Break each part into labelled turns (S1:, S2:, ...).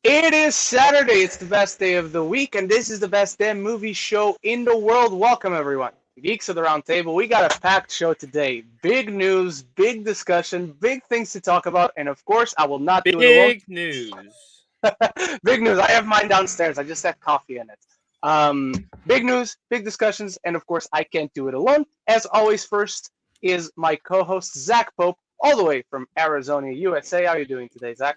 S1: It is Saturday. It's the best day of the week, and this is the best damn movie show in the world. Welcome, everyone. Geeks of the Roundtable. We got a packed show today. Big news, big discussion, big things to talk about, and of course, I will not do it alone.
S2: Big news.
S1: Big news. I have mine downstairs. I just have coffee in it. Big news, big discussions, and of course, I can't do it alone. As always, first is my co-host Zach Pope, all the way from Arizona, USA. How are you doing today, Zach?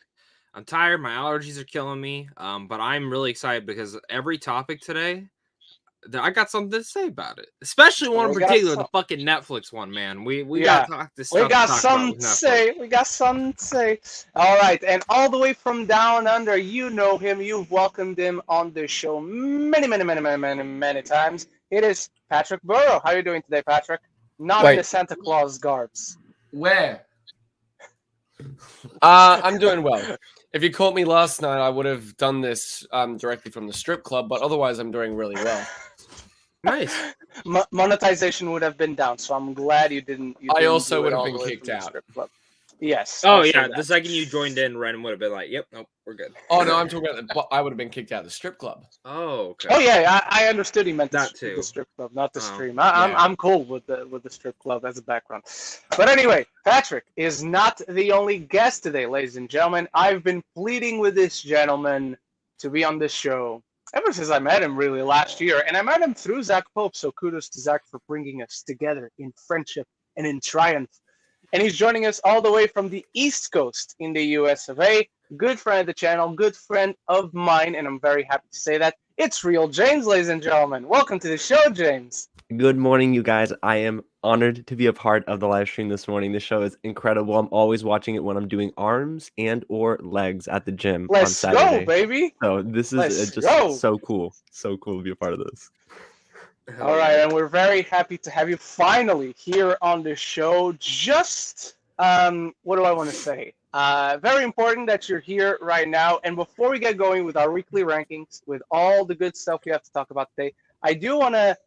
S2: I'm tired. My allergies are killing me. But I'm really excited because every topic today, I got something to say about it. Especially one in
S1: We got
S2: particular,
S1: some.
S2: the fucking Netflix one, man. We got
S1: Yeah,
S2: to talk this
S1: we
S2: stuff to
S1: got
S2: talk about
S1: some
S2: with
S1: to
S2: Netflix.
S1: say. We got some to say. All right, and all the way from down under, you know him. You've welcomed him on the show many times. It is Patrick Burrow. How are you doing today, Patrick? Not in the
S3: Wait,
S1: Santa Claus garbs.
S3: where? I'm doing well. If you caught me last night, I would have done this directly from the strip club, but otherwise, I'm doing really well.
S2: Nice.
S1: Monetization would have been down, so I'm glad you didn't.
S3: I
S1: didn't
S3: also
S1: do it
S3: would have
S1: all
S3: been
S1: the way
S3: kicked
S1: from the
S3: out.
S1: strip club. Yes.
S2: Oh,
S1: I'll say
S2: yeah.
S1: that.
S2: The second you joined in, Ren would have been like, yep, nope, we're good.
S3: Oh no, I'm talking about. I would have been kicked out of the strip club.
S2: Oh, okay.
S1: Oh yeah, I understood he meant
S2: That too.
S1: the strip club, not the
S2: Oh,
S1: stream.
S3: yeah.
S1: I'm cool with the strip club as a background. But anyway, Patrick is not the only guest today, ladies and gentlemen. I've been pleading with this gentleman to be on this show ever since I met him, really last year, and I met him through Zach Pope. So kudos to Zach for bringing us together in friendship and in triumph. And he's joining us all the way from the East Coast in the US of A. Good friend of the channel, good friend of mine, and I'm very happy to say that. It's Real James, ladies and gentlemen. Welcome to the show, James.
S4: Good morning, you guys. I am honored to be a part of the live stream this morning. This show is incredible. I'm always watching it when I'm doing arms and or legs at the gym on
S1: Let's
S4: Saturday.
S1: go, baby.
S4: So this is
S1: Let's
S4: just
S1: go.
S4: so cool. So cool to be a part of this.
S2: Hell
S1: All right,
S2: yeah.
S1: and we're very happy to have you finally here on the show. Just, what do I want to say? Very important that you're here right now. And before we get going with our weekly rankings, with all the good stuff we have to talk about today, I do want to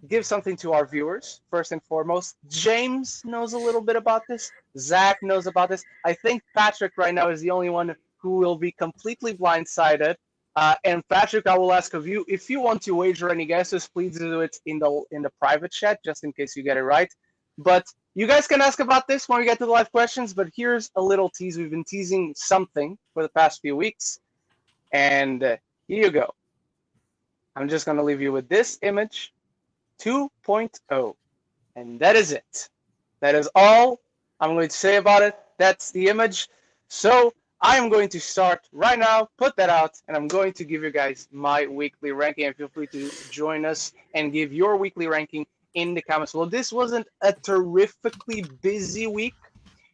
S1: give something to our viewers. First and foremost, James knows a little bit about this. Zach knows about this. I think Patrick right now is the only one who will be completely blindsided. And Patrick, I will ask of you if you want to wager any guesses, please do it in the private chat, just in case you get it right. But you guys can ask about this when we get to the live questions. But here's a little tease. We've been teasing something for the past few weeks, and here you go. I'm just gonna leave you with this image, 2.0, and that is it. That is all I'm going to say about it. That's the image. So I am going to start right now, put that out, and I'm going to give you guys my weekly ranking. And feel free to join us and give your weekly ranking in the comments. Well, this wasn't a terrifically busy week.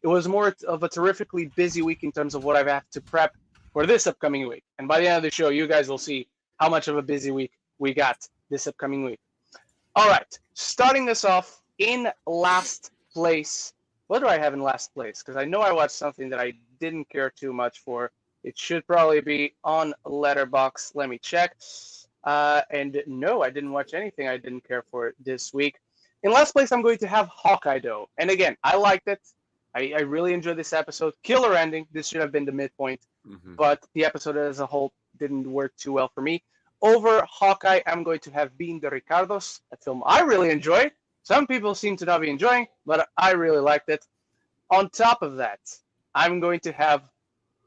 S1: It was more of a terrifically busy week in terms of what I have to prep for this upcoming week. And by the end of the show, you guys will see how much of a busy week we got this upcoming week. All right, starting this off in last place. What do I have in last place? Because I know I watched something that I didn't care too much for. It should probably be on Letterboxd. Let me check. And no, I didn't watch anything I didn't care for this week. In last place, I'm going to have Hawkeye, though. And again, I liked it. I really enjoyed this episode. Killer ending. This should have been the midpoint. But the episode as a whole didn't work too well for me. Over Hawkeye, I'm going to have Being the Ricardos, a film I really enjoyed. Some people seem to not be enjoying, but I really liked it. On top of that, I'm going to have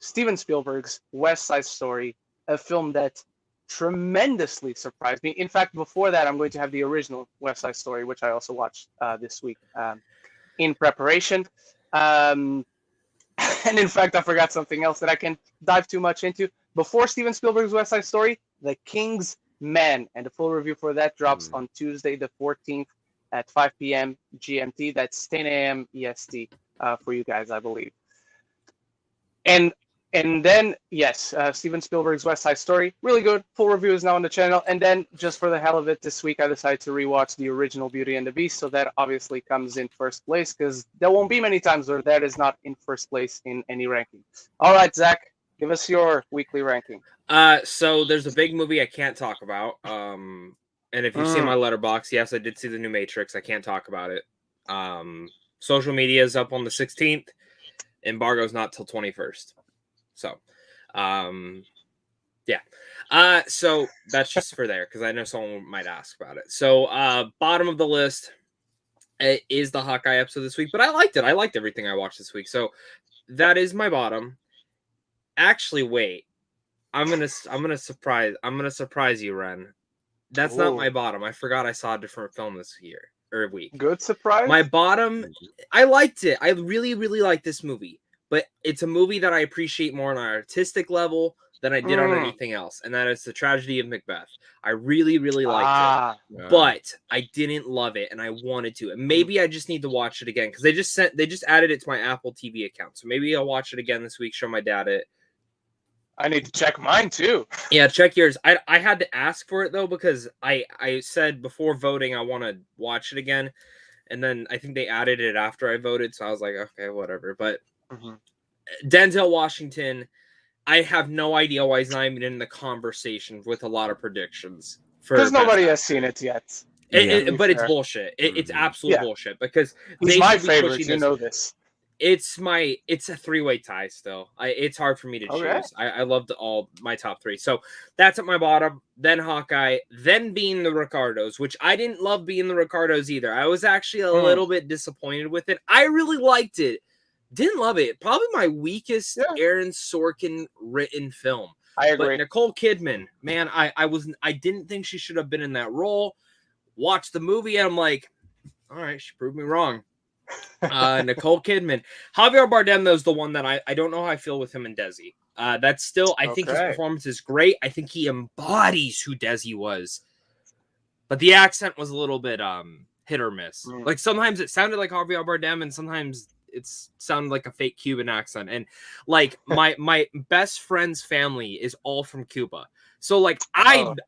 S1: Steven Spielberg's West Side Story, a film that tremendously surprised me. In fact, before that, I'm going to have the original West Side Story, which I also watched this week in preparation. And in fact, I forgot something else that I can't dive too much into. Before Steven Spielberg's West Side Story, The King's Man, and the full review for that drops on Tuesday the 14th at 5 p.m. GMT. That's 10 a.m. EST for you guys, I believe. And then, yes, Steven Spielberg's West Side Story, really good. Full review is now on the channel. And then, just for the hell of it, this week I decided to rewatch the original Beauty and the Beast, so that obviously comes in first place, because there won't be many times where that is not in first place in any ranking. All right, Zach, give us your weekly ranking.
S2: So there's a big movie I can't talk about. And if you see my letterbox, yes, I did see the new Matrix. I can't talk about it. Social media is up on the 16th. Embargo's not till 21st. So, So that's just for there because I know someone might ask about it. So bottom of the list is the Hawkeye episode this week, but I liked it. I liked everything I watched this week. So that is my bottom. Actually, wait. I'm gonna surprise you, Ren. That's not my bottom. I forgot I saw a different film this year or week.
S1: Good surprise.
S2: My bottom, I liked it. I really, really liked this movie, but it's a movie that I appreciate more on an artistic level than I did on anything else, and that is the Tragedy of Macbeth. I really, really liked it, but I didn't love it, and I wanted to. And maybe I just need to watch it again because they just added it to my Apple TV account. So maybe I'll watch it again this week. Show my dad it.
S1: I need to check mine too.
S2: Yeah, check yours. I had to ask for it though because I said before voting I want to watch it again, and then I think they added it after I voted, so I was like, okay, whatever. But Denzel Washington, I have no idea why he's not even in the conversation with a lot of predictions.
S1: Because nobody has seen it yet.
S2: But it's bullshit. It's absolute bullshit because
S1: he's my favorite. You know this.
S2: It's a three-way tie still. It's hard for me to choose. I loved all my top three. So that's at my bottom. Then Hawkeye. Then Being the Ricardos, which I didn't love Being the Ricardos either. I was actually a little bit disappointed with it. I really liked it. Didn't love it. Probably my weakest Aaron Sorkin written film.
S1: I agree.
S2: But Nicole Kidman, man, I didn't think she should have been in that role. Watched the movie and I'm like, all right, she proved me wrong. Nicole Kidman. Javier Bardem, though, is the one that I don't know how I feel with him and Desi. That's still, I think his performance is great. I think he embodies who Desi was. But the accent was a little bit hit or miss. Like sometimes it sounded like Javier Bardem and sometimes it sounded like a fake Cuban accent. And like my best friend's family is all from Cuba. So like I've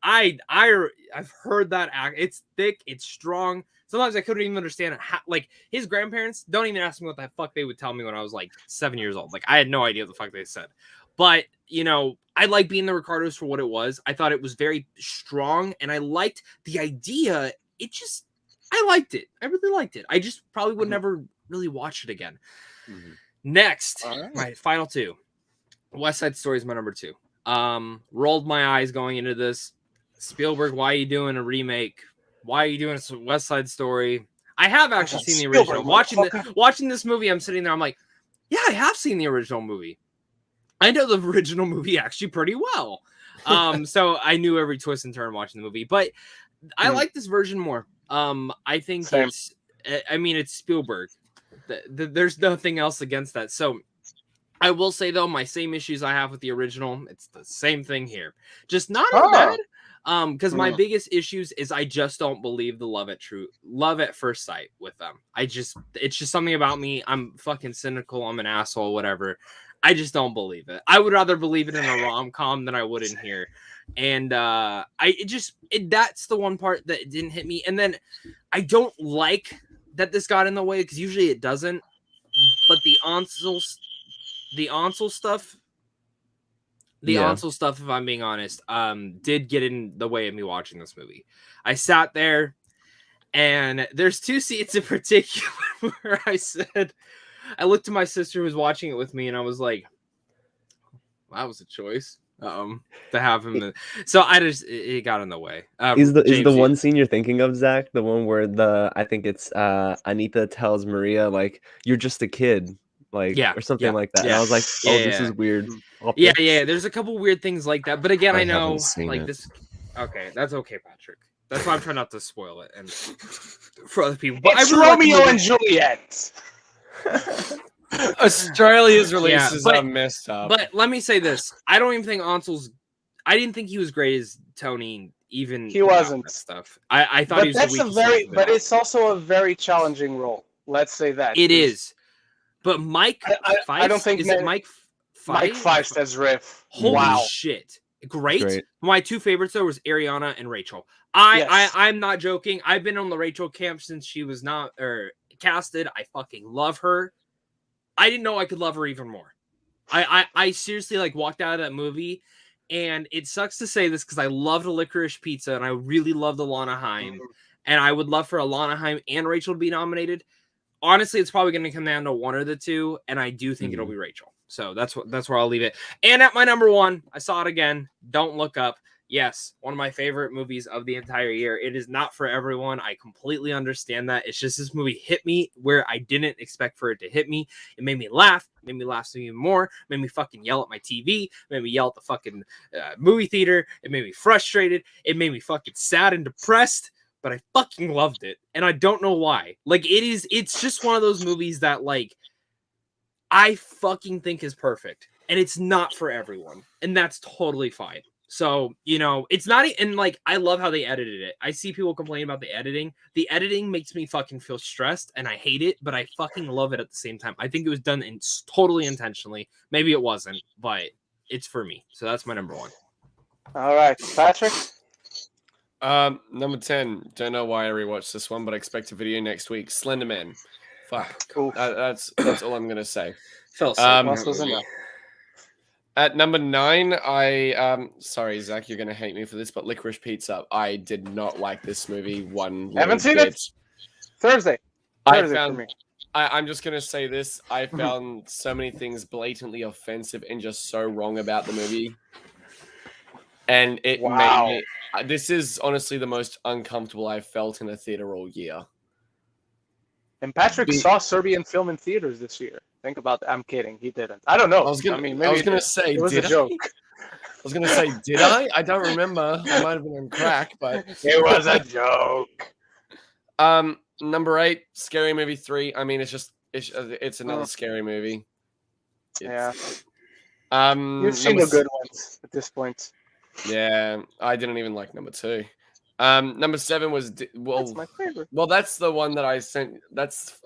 S2: heard that it's thick, it's strong. Sometimes I couldn't even understand it. Like his grandparents don't even ask me what the fuck they would tell me when I was like 7 years old. Like I had no idea what the fuck they said. But you know, I like Being the Ricardos for what it was. I thought it was very strong, and I liked the idea. I liked it. I really liked it. I just probably would never really watch it again. Next, my final two. West Side Story is my number two. Rolled my eyes going into this. Spielberg, why are you doing a remake? Why are you doing a West Side Story? I have actually seen the original. Watching this movie, I'm sitting there. I'm like, yeah, I have seen the original movie. I know the original movie actually pretty well. So I knew every twist and turn watching the movie. But I like this version more. I think it's Spielberg. There's nothing else against that. So I will say though, my same issues I have with the original, it's the same thing here. Just not as bad. Because my biggest issues is I just don't believe the love at first sight with them. It's just something about me. I'm fucking cynical. I'm an asshole, whatever. I just don't believe it. I would rather believe it in a rom-com than I would in here. And that's the one part that didn't hit me. And then I don't like that this got in the way because usually it doesn't. But the Ansel stuff. Ansel stuff, if I'm being honest, did get in the way of me watching this movie. I sat there, and there's two scenes in particular where I looked at my sister who was watching it with me, and I was like, well, that was a choice to have him. So it got in the way.
S4: Is the one scene you're thinking of, Zach, the one where I think it's Anita tells Maria, like, you're just a kid. Or something like that. And I was like, this is weird.
S2: Yeah. There's a couple weird things like that. But again, I know like this. Okay, that's okay, Patrick. That's why I'm trying not to spoil it and for other people. But
S1: it's Romeo and Juliet.
S3: Australia's release is messed up.
S2: But let me say this: I don't even think Ansel's. I didn't think he was great as Tony. Even
S1: he wasn't
S2: stuff. I thought he was.
S1: But it's also a very challenging role. Let's say that
S2: it is. But Mike,
S1: I don't think
S2: it Mike Feist?
S1: Mike Feist as Riff.
S2: Holy shit! Great. My two favorites though was Ariana and Rachel. I'm not joking. I've been on the Rachel camp since she was not casted. I fucking love her. I didn't know I could love her even more. I seriously walked out of that movie, and it sucks to say this because I loved Licorice Pizza and I really loved Alana Haim, and I would love for Alana Haim and Rachel to be nominated. honestly, it's probably going to come down to one or the two, and I do think it'll be Rachel. So that's where I'll leave it. And at my number one, I saw it again. Don't Look Up. Yes, one of my favorite movies of the entire year. It is not for everyone. I completely understand that. It's just this movie hit me where I didn't expect for it to hit me. It made me laugh. It made me laugh even more. It made me fucking yell at my TV. It made me yell at the fucking movie theater. It made me frustrated. It made me fucking sad and depressed. But I fucking loved it. And I don't know why. Like, it's just one of those movies that, like, I fucking think is perfect. And it's not for everyone. And that's totally fine. So, you know, it's not, and like, I love how they edited it. I see people complain about the editing. The editing makes me fucking feel stressed and I hate it, but I fucking love it at the same time. I think it was done totally intentionally. Maybe it wasn't, but it's for me. So that's my number one.
S1: All right, Patrick.
S3: Number 10. Don't know why I rewatched this one, but I expect a video next week. Slender Man. Fuck. That's all I'm gonna say. At number 9, sorry, Zach, you're gonna hate me for this, but Licorice Pizza. I did not like this movie one.
S1: Haven't seen it. Thursday for me.
S3: I'm just gonna say this. I found so many things blatantly offensive and just so wrong about the movie, and it made me. This is honestly the most uncomfortable I've felt in a theater all year.
S1: And Patrick saw Serbian film in theaters this year. Think about that. I'm kidding. He didn't. I don't know.
S3: I was gonna say,
S1: it was a joke.
S3: I was gonna say, did I? I don't remember. I might have been on crack, but
S1: it was a joke.
S3: Number 8, Scary Movie 3. I mean, it's another scary movie.
S1: Yeah. You've seen the good ones at this point.
S3: Yeah, I didn't even like number 2. Number 7 was
S1: that's my favorite.
S3: Well, that's the one that I sent. That's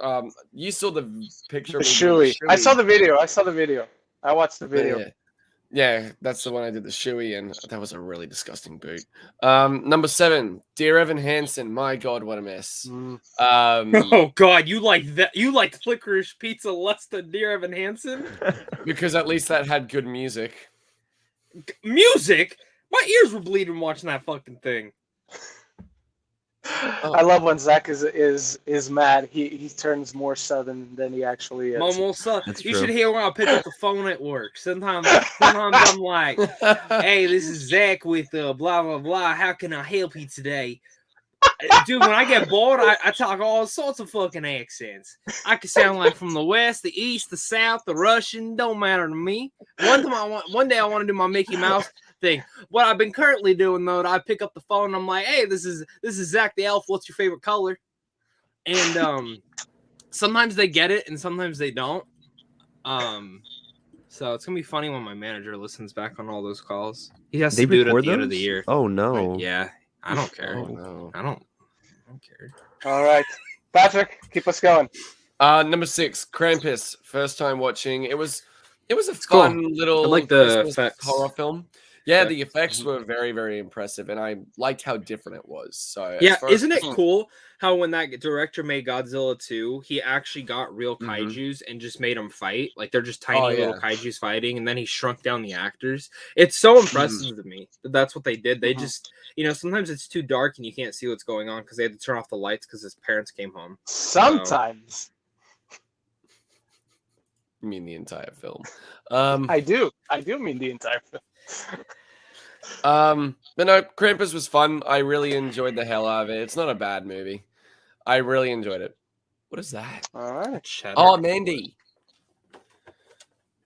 S3: you saw the picture.
S1: The Shoey. I saw the video. I watched the video.
S3: Yeah, that's the one I did the Shoey, and that was a really disgusting boot. Number 7, Dear Evan Hansen. My God, what a mess.
S2: Oh God, you like that? You liked Licorice Pizza less than Dear Evan Hansen?
S3: Because at least that had good music.
S2: Music? My ears were bleeding watching that fucking thing.
S1: I love when Zach is mad. He turns more southern than he actually is.
S2: More southern. You should hear when I pick up the phone at work. Sometimes I'm like, "Hey, this is Zach with blah blah blah. How can I help you today?" Dude, when I get bored, I talk all sorts of fucking accents. I can sound like from the west, the east, the south, the Russian. Don't matter to me. One day I want to do my Mickey Mouse thing. What I've been currently doing though, I pick up the phone and I'm like, "Hey, this is Zach the Elf. What's your favorite color?" And sometimes they get it and sometimes they don't. So it's gonna be funny when my manager listens back on all those calls. He has to do it at the end of the year.
S4: Oh no!
S2: Yeah, I don't care.
S3: Oh, no.
S2: I don't care.
S1: All right, Patrick, keep us going.
S3: Number 6, Krampus. First time watching. It was a fun little
S2: I like the effects.
S3: horror film. Yeah, the effects were very, very impressive, and I liked how different it was. So
S2: yeah, isn't it cool how when that director made Godzilla 2, he actually got real kaijus and just made them fight? Like they're just tiny little kaijus fighting, and then he shrunk down the actors. It's so impressive to me that that's what they did. They just, sometimes it's too dark and you can't see what's going on because they had to turn off the lights because his parents came home.
S1: Sometimes.
S3: You mean the entire film?
S1: I do mean the entire film.
S3: But no, Krampus was fun. I really enjoyed the hell out of it. It's not a bad movie. I really enjoyed it. What is that?
S1: All right.
S3: Oh, Mandy.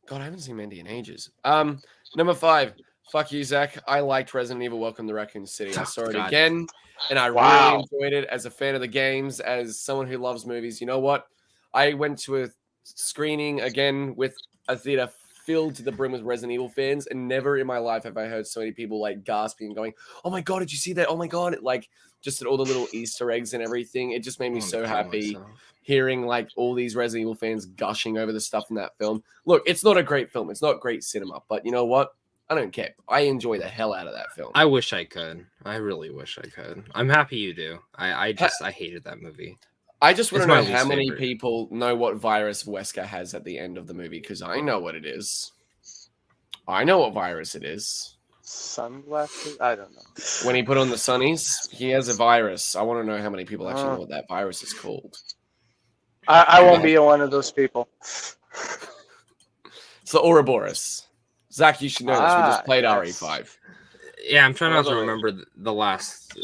S3: God, I haven't seen Mandy in ages. Number 5. Fuck you, Zach. I liked Resident Evil Welcome to Raccoon City. I saw it again, and I really enjoyed it as a fan of the games, as someone who loves movies. You know what? I went to a screening again with a theater filled to the brim with Resident Evil fans, and never in my life have I heard so many people like gasping and going, "Oh my God, did you see that? Oh my God." It, like, just at all the little Easter eggs and everything. It just made me so happy hearing like all these Resident Evil fans gushing over the stuff in that film. Look, it's not a great film. It's not great cinema, but you know what? I don't care. I enjoy the hell out of that film.
S2: I wish I could. I really wish I could. I'm happy you do. I hated that movie.
S3: I just want to know how many people know what virus Wesker has at the end of the movie, because I know what it is. I know what virus it is.
S1: Sunglasses? I don't know.
S3: When he put on the sunnies, he has a virus. I want to know how many people actually know what that virus is called.
S1: I won't be one of those people.
S3: It's the Ouroboros. Zach, you should know this. We just played RE5.
S2: Yeah, I'm trying not to remember the last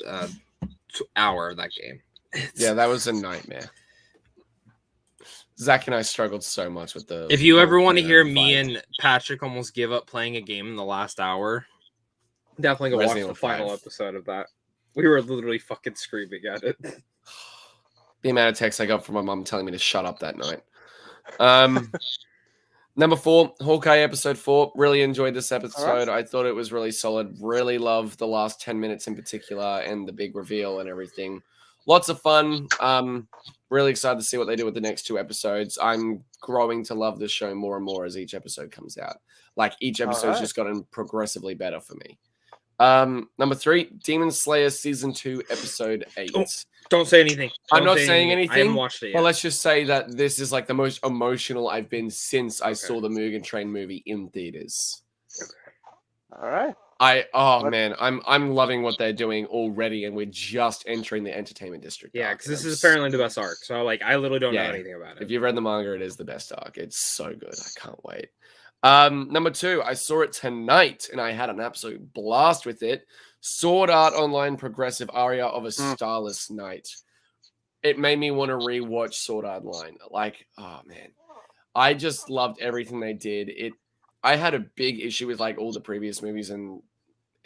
S2: hour of that game.
S3: Yeah, that was a nightmare. Zach and I struggled so much with the...
S2: If you ever want to hear me and Patrick almost give up playing a game in the last hour, definitely go watch the final episode of that. We were literally fucking screaming at it.
S3: The amount of texts I got from my mom telling me to shut up that night. Number 4, Hawkeye episode 4. Really enjoyed this episode. Right. I thought it was really solid. Really loved the last 10 minutes in particular and the big reveal and everything. Lots of fun. Really excited to see what they do with the next 2 episodes. I'm growing to love this show more and more as each episode comes out. Like, each episode's just gotten progressively better for me. Number 3, Demon Slayer Season 2, Episode 8.
S2: Oh, don't say anything.
S3: I'm not saying anything.
S2: I haven't watched it yet.
S3: Well, let's just say that this is like the most emotional I've been since I saw the Mugen Train movie in theaters.
S1: All right.
S3: Man, I'm loving what they're doing already, and we're just entering the entertainment district.
S2: Yeah, because this is apparently the best arc. So like, I literally don't know anything about it.
S3: If you've read the manga, it is the best arc. It's so good. I can't wait. Number 2, I saw it tonight, and I had an absolute blast with it. Sword Art Online Progressive Aria of a Starless Night. It made me want to rewatch Sword Art Online. Like, oh man, I just loved everything they did. I had a big issue with like all the previous movies and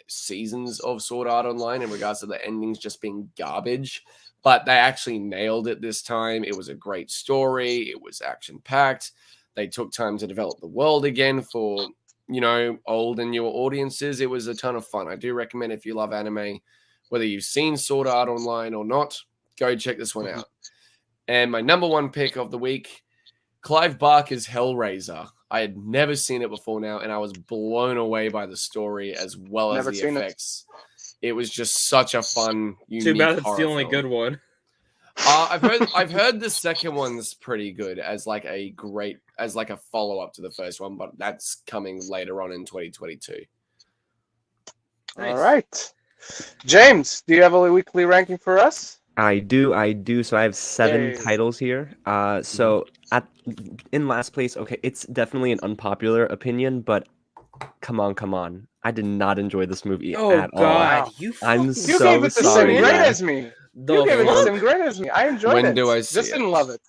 S3: seasons of Sword Art Online in regards to the endings just being garbage, but they actually nailed it this time. It was a great story. It was action packed. They took time to develop the world again for, you know, old and newer audiences. It was a ton of fun. I do recommend, if you love anime, whether you've seen Sword Art Online or not, go check this one out. And my number 1 pick of the week, Clive Barker's Hellraiser. I had never seen it before now, and I was blown away by the story as well as the effects. It was just such a fun, unique
S2: Too bad it's the only
S3: film.
S2: good one.
S3: I've heard the second one's pretty good as like a follow-up to the first one, but that's coming later on in 2022.
S1: Nice. All right. James, do you have a weekly ranking for us?
S4: I do. So I have 7 titles here. So in last place, okay, it's definitely an unpopular opinion, but come on. I did not enjoy this movie at all.
S2: Oh God,
S4: I'm
S1: you
S4: so
S1: gave it the
S4: sorry.
S1: same grade as me. You gave it the same grade as me. I enjoyed it.
S3: When do I see
S1: Just didn't love it.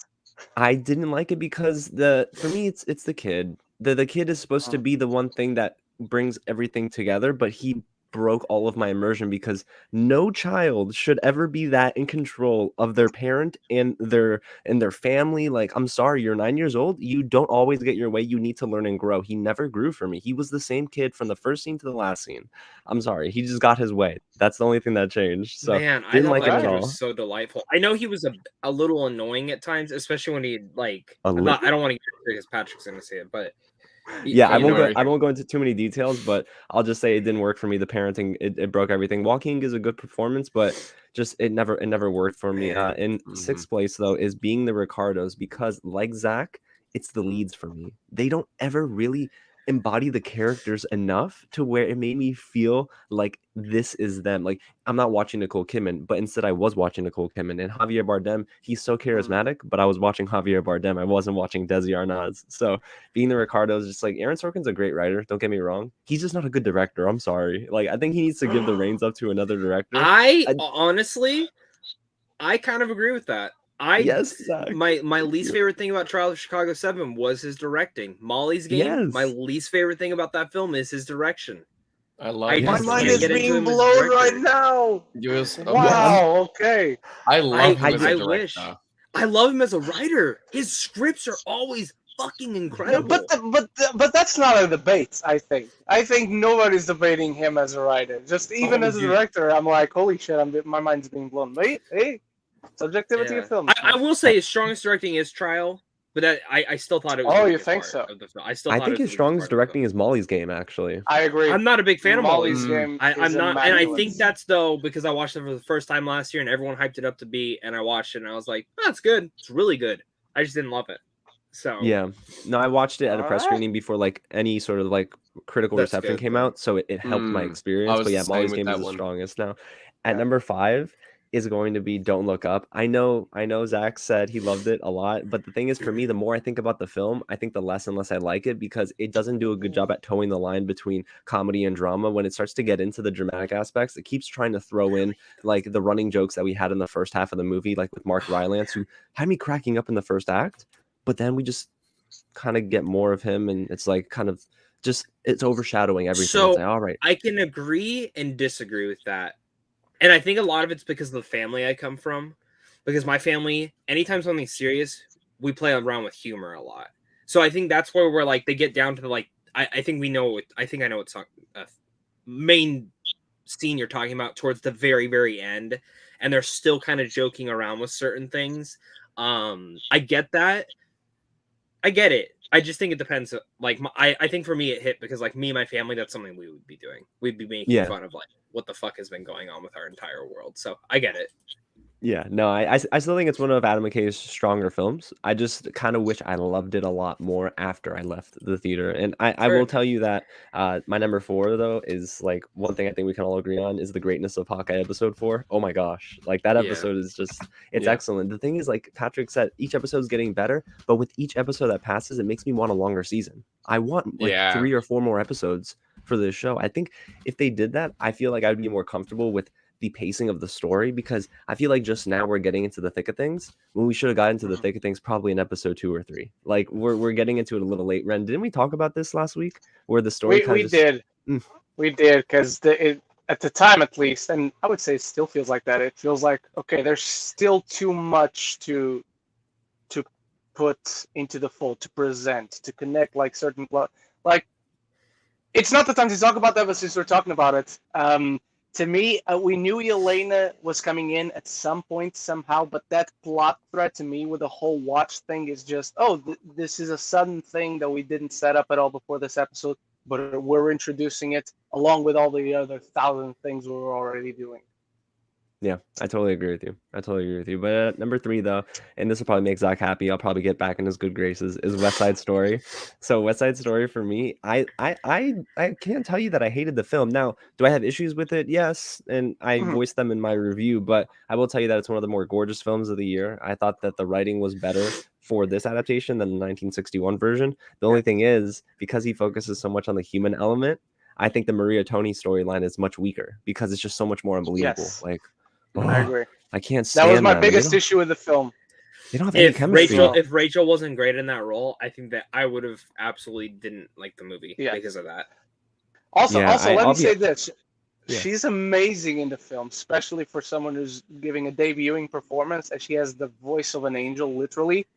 S4: I didn't like it because for me it's the kid. The kid is supposed to be the one thing that brings everything together, but he broke all of my immersion because no child should ever be that in control of their parent and their family. Like, I'm sorry, you're 9 years old. You don't always get your way. You need to learn and grow. He never grew for me. He was the same kid from the first scene to the last scene. I'm sorry. He just got his way. That's the only thing that changed. So
S2: man,
S4: didn't like it at all.
S2: Was so delightful. I know he was a little annoying at times, especially when he like. I don't want to get because Patrick's going to say it, but.
S4: Yeah, I won't go into too many details, but I'll just say it didn't work for me. The parenting, it broke everything. Joaquin gives a good performance, but just it never worked for me. In 6th place though is Being the Ricardos, because like Zach, it's the leads for me. They don't ever really embody the characters enough to where it made me feel like this is them. Like, I'm not watching Nicole Kidman, but instead I was watching Nicole Kidman. And Javier Bardem, he's so charismatic, but I was watching Javier Bardem. I wasn't watching Desi Arnaz. So Being the Ricardos, just like, Aaron Sorkin's a great writer, don't get me wrong. He's just not a good director. I'm sorry. Like, I think he needs to give the reins up to another director.
S2: Honestly, I kind of agree with that. My least favorite thing about Trial of Chicago 7 was his directing. Molly's Game.
S4: Yes.
S2: My least favorite thing about that film is his direction.
S3: I love it.
S1: My mind is being blown right now. Wow. Okay.
S3: I love him as a director.
S2: Wish. I love him as a writer. His scripts are always fucking incredible.
S1: But that's not a debate. I think nobody's debating him as a writer. Just even as a director, I'm like, holy shit! My mind's being blown. Hey. Subjectivity of film.
S2: I will say his strongest directing is Trial, but I still thought it was.
S1: Oh, you think so?
S2: I
S4: think his strongest directing is Molly's Game. Actually,
S1: I agree.
S2: I'm not a big fan of
S1: Molly's Game.
S2: I'm not, and I think that's though because I watched it for the first time last year, and everyone hyped it up to be, and I watched it, and I was like, oh, it's good. It's really good. I just didn't love it. So
S4: yeah, no, I watched it at a press screening before like any sort of like critical reception came out, so it helped my experience. But yeah, Molly's Game is the strongest now. At number 5 is going to be Don't Look Up. I know Zach said he loved it a lot, but the thing is, for me, the more I think about the film, I think the less and less I like it, because it doesn't do a good job at towing the line between comedy and drama. When it starts to get into the dramatic aspects, it keeps trying to throw in like the running jokes that we had in the first half of the movie, like with Mark Rylance, who had me cracking up in the first act, but then we just kind of get more of him, and it's like kind of just, it's overshadowing everything.
S2: So
S4: it's like, all right,
S2: I can agree and disagree with that. And I think a lot of it's because of the family I come from. Because my family, anytime something's serious, we play around with humor a lot. So I think that's where we're like, they get down to the like, I think we know, I think I know what's main scene you're talking about towards the very, very end. And they're still kind of joking around with certain things. I get that. I get it. I just think it depends. Like, I think for me it hit because, like, me and my family, that's something we would be doing. We'd be making fun of, like, what the fuck has been going on with our entire world. So I get it.
S4: Yeah, no, I still think it's one of Adam McKay's stronger films. I just kind of wish I loved it a lot more after I left the theater. And I will tell you that my number 4, though, is like one thing I think we can all agree on is the greatness of Hawkeye episode 4. Oh my gosh. Like that episode is just, it's excellent. The thing is, like Patrick said, each episode is getting better, but with each episode that passes, it makes me want a longer season. I want like 3 or 4 more episodes for this show. I think if they did that, I feel like I'd be more comfortable with the pacing of the story, because I feel like just now we're getting into the thick of things when we should have gotten into the thick of things probably in episode 2 or 3. Like we're getting into it a little late. Ren, didn't we talk about this last week where the story
S1: we did because at the time at least, and I would say it still feels like that. It feels like, okay, there's still too much to put into the fold, to present, to connect, like certain like it's not the time to talk about that, but since we're talking about it, to me, we knew Yelena was coming in at some point somehow, but that plot thread to me with the whole watch thing is just, this is a sudden thing that we didn't set up at all before this episode, but we're introducing it along with all the other 1,000 things we're already doing.
S4: Yeah, I totally agree with you. But number 3, though, and this will probably make Zach happy, I'll probably get back in his good graces, is West Side Story. So West Side Story for me, I can't tell you that I hated the film. Now, do I have issues with it? Yes, and I voiced them in my review, but I will tell you that it's one of the more gorgeous films of the year. I thought that the writing was better for this adaptation than the 1961 version. The only thing is, because he focuses so much on the human element, I think the Maria Tony storyline is much weaker because it's just so much more unbelievable.
S1: Yes.
S4: Like,
S1: I agree.
S4: I can't stand
S1: that. Was my
S4: them.
S1: biggest issue with the film.
S4: They don't have any chemistry.
S2: If Rachel wasn't great in that role, I think that I would have absolutely didn't like the movie because of that.
S1: Also, let me say this. Yeah. She's amazing in the film, especially for someone who's giving a debuting performance, and she has the voice of an angel, literally.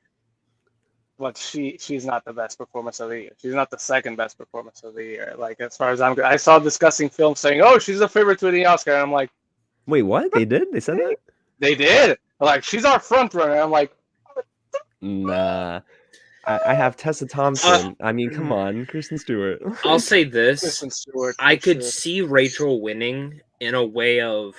S1: But she's not the best performance of the year. She's not the second best performance of the year. Like, as far as I saw discussing films saying, she's a favorite to win the Oscar, and I'm like,
S4: wait, what? They did? They said that?
S1: They did. Like, she's our front runner. I'm like,
S4: nah. I have Tessa Thompson. I mean, come on, Kristen Stewart.
S2: I'll say this.
S1: Kristen Stewart.
S2: I could see Rachel winning in a way of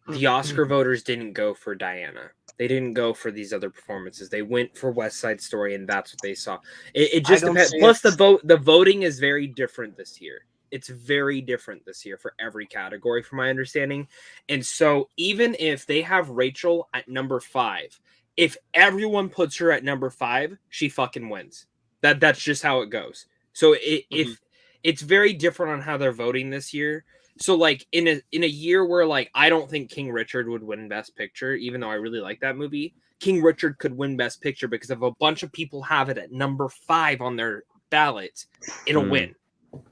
S2: the Oscar voters didn't go for Diana. They didn't go for these other performances. They went for West Side Story, and that's what they saw. It just depends. Plus, the voting is very different this year. It's very different this year for every category, from my understanding. And so even if they have Rachel at number 5, if everyone puts her at number 5, she fucking wins. That's just how it goes. So if it's very different on how they're voting this year. So like in a year where like I don't think King Richard would win Best Picture, even though I really like that movie, King Richard could win Best Picture because if a bunch of people have it at number 5 on their ballot, it'll win.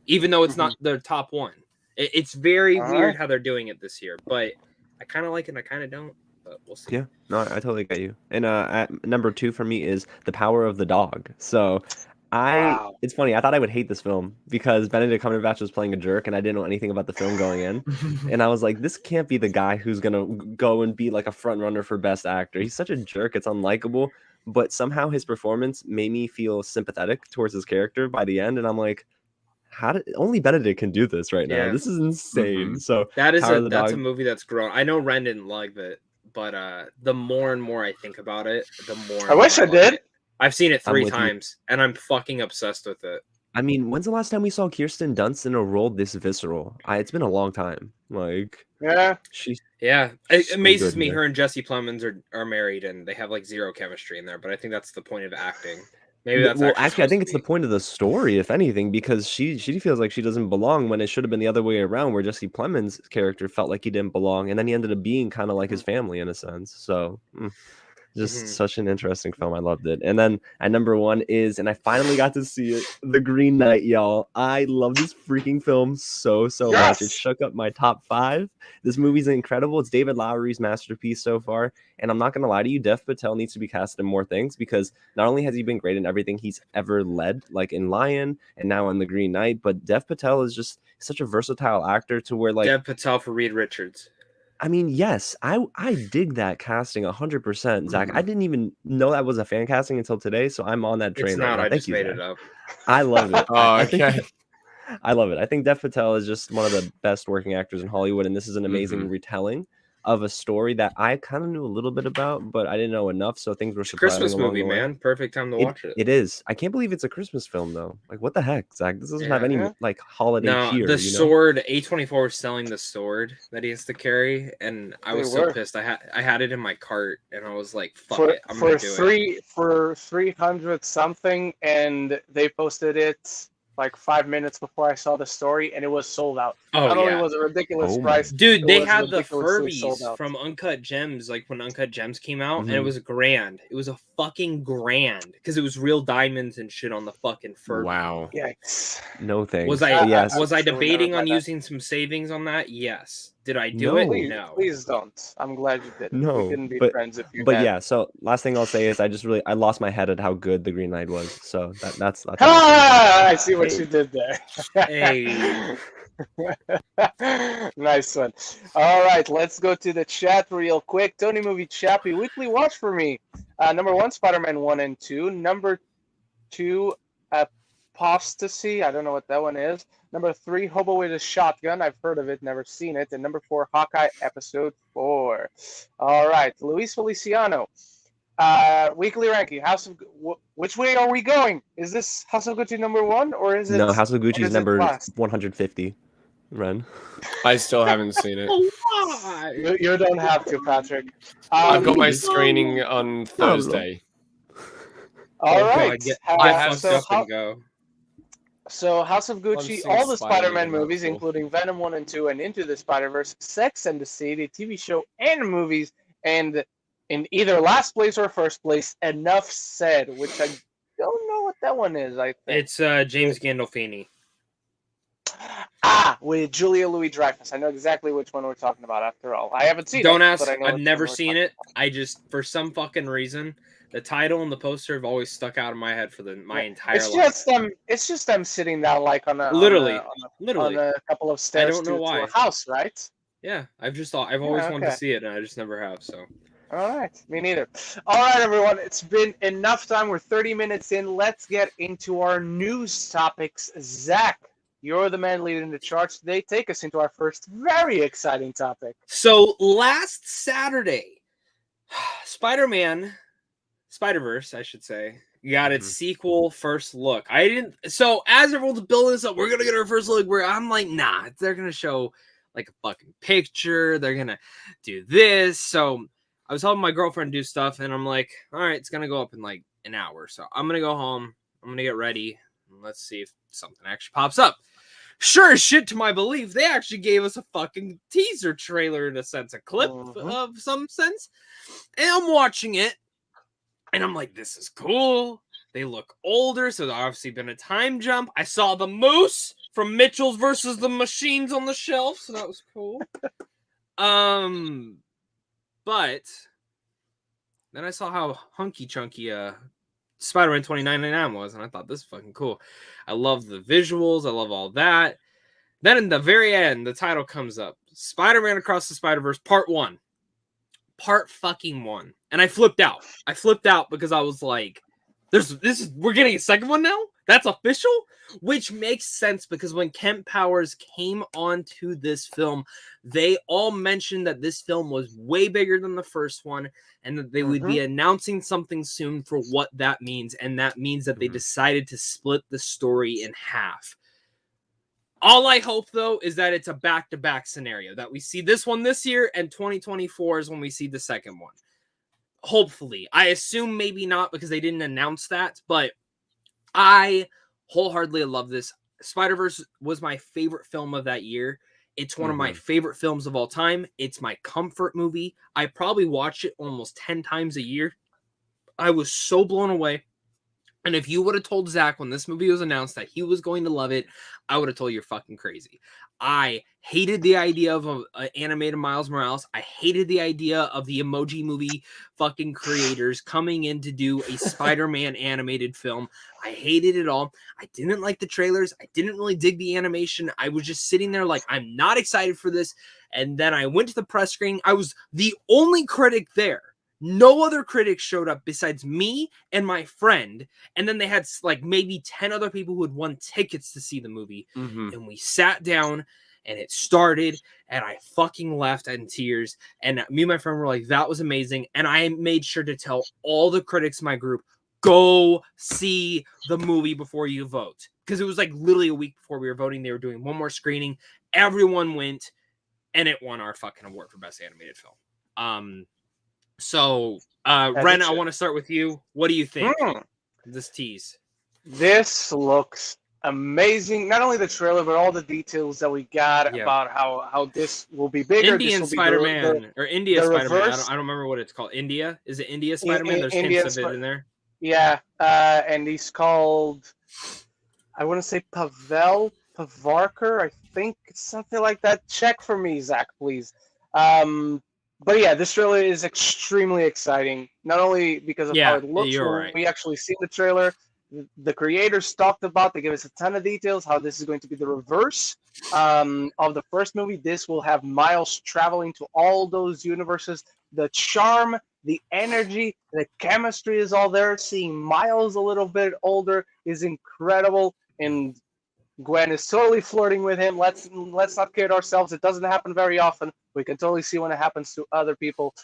S2: Even though it's not their top one. It's very weird how they're doing it this year, but I kind of like it and I kind of don't, but we'll see.
S4: Yeah, no, I totally get you. And at number 2 for me is The Power of the Dog. So it's funny, I thought I would hate this film because Benedict Cumberbatch was playing a jerk and I didn't know anything about the film going in. And I was like, this can't be the guy who's going to go and be like a front runner for Best Actor. He's such a jerk, it's unlikable. But somehow his performance made me feel sympathetic towards his character by the end. And I'm like, only Benedict can do this right now. This is insane. So
S2: that's a movie that's grown. I know Ren didn't like it, but the more and more I think about it, the more
S1: I wish I did.
S2: I've seen it 3 times and I'm fucking obsessed with it.
S4: I mean, when's the last time we saw Kirsten Dunst in a role this visceral? It's been a long time. Like,
S1: Yeah.
S4: she's
S2: It
S4: so
S2: amazes
S4: good
S2: me.
S4: in
S2: Her and Jesse Plemons are married, and they have like zero chemistry in there. But I think that's the point of acting. Maybe that's
S4: Well, actually, I think it's
S2: the
S4: the point of the story, if anything, because she feels like she doesn't belong when it should have been the other way around, where Jesse Plemons' character felt like he didn't belong, and then he ended up being kind of like his family in a sense. So, just such an interesting film. I loved it. And then at number 1 is, and I finally got to see it, The Green Knight, y'all. I love this freaking film so much. It shook up my top 5. This movie's incredible. It's David Lowery's masterpiece so far. And I'm not going to lie to you, Dev Patel needs to be cast in more things, because not only has he been great in everything he's ever led, like in Lion and now in The Green Knight, but Dev Patel is just such a versatile actor to where, like,
S2: Dev Patel for Reed Richards.
S4: I mean, yes, I dig that casting 100%, Zach. I didn't even know that was a fan casting until today, so I'm on that train.
S2: It's not. I just made
S4: Zach.
S2: It up.
S4: I love it.
S3: Okay.
S4: I love it. I think Dev Patel is just one of the best working actors in Hollywood, and this is an amazing retelling of a story that I kind of knew a little bit about, but I didn't know enough, so things were surprising.
S2: Christmas movie, man. Perfect time to watch it.
S4: It is. I can't believe it's a Christmas film, though. Like, what the heck, Zach? This doesn't have any like holiday cheer.
S2: The sword, A24 was selling the sword that he has to carry, and I was so pissed. I had it in my cart, and I was like, "Fuck it, I'm gonna do it."
S1: For 300 something, and they posted it like 5 minutes before I saw the story, and it was sold out. Not only was it a ridiculous price,
S2: dude, they had the Furbies from Uncut Gems, like when Uncut Gems came out, and it was $1,000. It was a fucking $1,000 because it was real diamonds and shit on the fucking Furby.
S3: Wow.
S1: Yikes.
S4: No thanks.
S2: Was I debating on using some savings on that? Yes. Did I do it? No.
S1: Please don't. I'm glad you didn't.
S4: No,
S1: we couldn't be friends if you.
S4: But yeah. So last thing I'll say is I lost my head at how good The Green Knight was. So that's
S1: I see what you did there.
S2: Hey.
S1: Nice one. All right, let's go to the chat real quick. Tony Movie Chappie, weekly watch for me. Number 1, Spider-Man 1 and 2. Number 2, Apostasy. I don't know what that one is. Number 3, Hobo with a Shotgun. I've heard of it, never seen it. And number 4, Hawkeye Episode 4. All right, Luis Feliciano. Weekly ranking. Which way are we going? Is this House of Gucci number 1, or is it?
S4: No, House of Gucci is number 150. Ren.
S3: I still haven't seen it.
S1: You don't have to, Patrick.
S3: I've got my screening on Thursday.
S1: All right. So House of
S3: I'm
S1: Gucci,
S3: seeing
S1: all the Spider-Man
S3: Spider-Man,
S1: movies,
S3: cool.
S1: including Venom 1 and 2 and Into the Spider-Verse, Sex and the City, TV show and movies, and in either last place or first place, Enough Said, which I don't know what that one is, I think.
S2: It's James Gandolfini.
S1: With Julia Louis-Dreyfus. I know exactly which one we're talking about after all. I haven't seen it.
S2: Don't ask.
S1: But I know
S2: I've never seen it. I just, for some fucking reason, the title and the poster have always stuck out in my head for my entire life.
S1: It's just them sitting down like on a couple of stairs.
S2: I don't know why.
S1: To a house, right?
S2: Yeah, I've always wanted to see it, and I just never have. So.
S1: All right, me neither. All right, everyone, it's been enough time. We're 30 minutes in. Let's get into our news topics. Zach, you're the man leading the charge today. Take us into our first very exciting topic.
S2: So last Saturday, Spiderverse, I should say, got its sequel first look. So as everyone's building this up, we're gonna get our first look. Where I'm like, nah, they're gonna show like a fucking picture. They're gonna do this. So I was helping my girlfriend do stuff, and I'm like, all right, it's gonna go up in like an hour. So I'm gonna go home. I'm gonna get ready. And let's see if something actually pops up. Sure as shit to my belief, they actually gave us a fucking teaser trailer in a sense, a clip of some sense. And I'm watching it, and I'm like, this is cool. They look older, so there's obviously been a time jump. I saw the moose from Mitchell's versus the Machines on the shelf, so that was cool. But then I saw how hunky-chunky Spider-Man 2099 was, and I thought this is fucking cool. I love the visuals. I love all that. Then in the very end, the title comes up. Spider-Man Across the Spider-Verse Part 1. Part fucking 1. And I flipped out. Because I was like, we're getting a second one now? That's official? Which makes sense because when Kent Powers came onto this film, they all mentioned that this film was way bigger than the first one and that they would be announcing something soon for what that means. And that means that they decided to split the story in half. All I hope, though, is that it's a back-to-back scenario, that we see this one this year and 2024 is when we see the second one. Hopefully. I assume maybe not because they didn't announce that, but I wholeheartedly love this. Spider-Verse was my favorite film of that year. It's one of my favorite films of all time. It's my comfort movie. I probably watch it almost 10 times a year. I was so blown away. And if you would have told Zach when this movie was announced that he was going to love it, I would have told you you're fucking crazy. I hated the idea of an animated Miles Morales. I hated the idea of the Emoji Movie fucking creators coming in to do a Spider-Man animated film. I hated it all. I didn't like the trailers. I didn't really dig the animation. I was just sitting there like, I'm not excited for this. And then I went to the press screening. I was the only critic there. No other critics showed up besides me and my friend. And then they had like maybe 10 other people who had won tickets to see the movie. And we sat down and it started and I fucking left in tears. And me and my friend were like, that was amazing. And I made sure to tell all the critics in my group, go see the movie before you vote. Because it was like literally a week before we were voting. They were doing one more screening. Everyone went and it won our fucking award for Best Animated Film. So, Ren, I want to start with you. What do you think of this tease?
S1: This looks amazing. Not only the trailer, but all the details that we got about how this will be bigger.
S2: Indian Spider-Man or India Spider-Man. I don't remember what it's called. India? Is it India Spider-Man? There's hints of it in there.
S1: Yeah, and he's called, I want to say Pavarkar. I think it's something like that. Check for me, Zach, please. But yeah, this trailer is extremely exciting. Not only because of how it looks, when we actually see the trailer. The creators talked about, they gave us a ton of details, how this is going to be the reverse of the first movie. This will have Miles traveling to all those universes. The charm, the energy, the chemistry is all there. Seeing Miles a little bit older is incredible. And Gwen is totally flirting with him. Let's not kid ourselves. It doesn't happen very often. We can totally see when it happens to other people.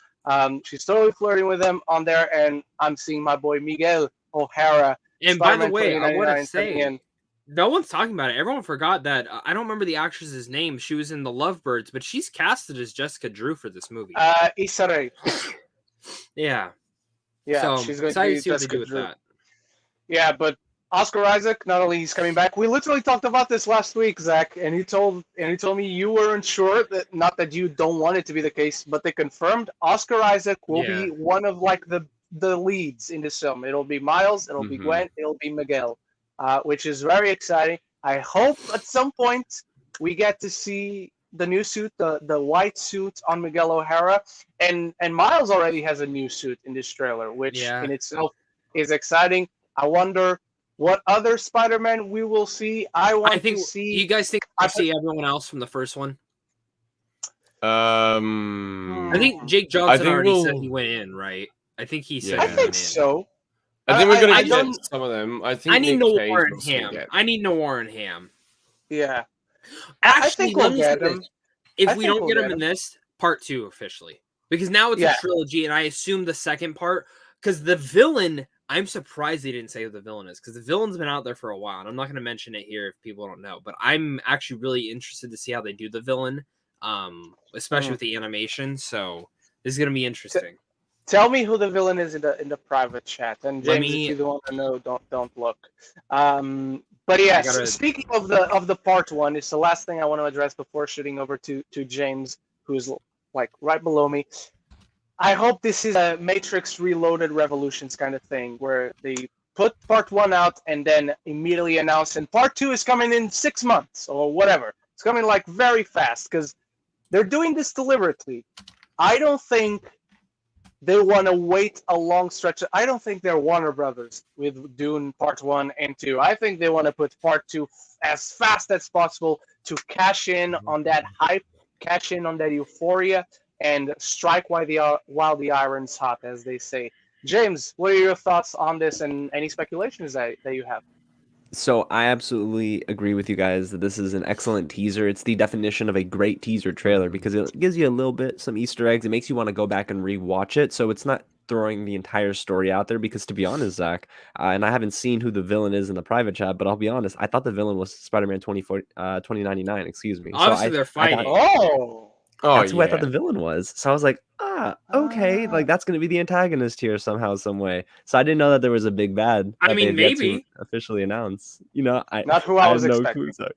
S1: She's totally flirting with him on there, and I'm seeing my boy Miguel O'Hara.
S2: And by the way, I want to say, no one's talking about it. Everyone forgot that. I don't remember the actress's name. She was in The Lovebirds, but she's casted as Jessica Drew for this movie.
S1: Issa Rae.
S2: Yeah.
S1: So
S2: she's going to be Jessica Drew. With that.
S1: Yeah, but Oscar Isaac, not only he's coming back, we literally talked about this last week, Zach, and he told me you weren't sure, that not that you don't want it to be the case, but they confirmed Oscar Isaac will be one of like the leads in this film. It'll be Miles, it'll be Gwen, it'll be Miguel, which is very exciting. I hope at some point we get to see the new suit, the white suit on Miguel O'Hara, and Miles already has a new suit in this trailer, which in itself is exciting. I wonder what other Spider-Man we will see. I think to see.
S2: You guys think I see everyone else from the first one? I think Jake Johnson already said he went in, right? I think he said.
S1: I think so.
S3: I think we're gonna get some of them. I need
S2: Noir and Ham. I need Noir and Ham.
S1: Yeah.
S2: Actually,
S1: I think we'll get them.
S2: If we don't get them in this, part 2 officially, because now it's a trilogy, and I assume the second part, because the villain. I'm surprised they didn't say who the villain is, because the villain's been out there for a while, and I'm not going to mention it here if people don't know, but I'm actually really interested to see how they do the villain, especially with the animation, so this is going to be interesting.
S1: Tell me who the villain is in the private chat, and James, if you don't want to know, don't look. But yes, speaking of the part 1, it's the last thing I want to address before shooting over to James, who's like right below me. I hope this is a Matrix Reloaded Revolutions kind of thing, where they put part 1 out and then immediately announce, and part 2 is coming in 6 months or whatever. It's coming like very fast, because they're doing this deliberately. I don't think they want to wait a long stretch. I don't think they're Warner Brothers with Dune part 1 and 2. I think they want to put part 2 as fast as possible to cash in on that hype, cash in on that euphoria, and strike while the iron's hot, as they say. James, what are your thoughts on this and any speculations that you have?
S4: So I absolutely agree with you guys that this is an excellent teaser. It's the definition of a great teaser trailer because it gives you a little bit, some Easter eggs. It makes you want to go back and rewatch it. So it's not throwing the entire story out there because, to be honest, Zach, and I haven't seen who the villain is in the private chat, but I'll be honest, I thought the villain was Spider-Man 2099, excuse me.
S2: Obviously, they're fighting.
S4: That's who I thought the villain was. So I was like, okay, like that's going to be the antagonist here somehow, some way. So I didn't know that there was a big bad.
S2: I mean, maybe
S4: officially announce. You know,
S1: not who I was expecting.
S4: Clue.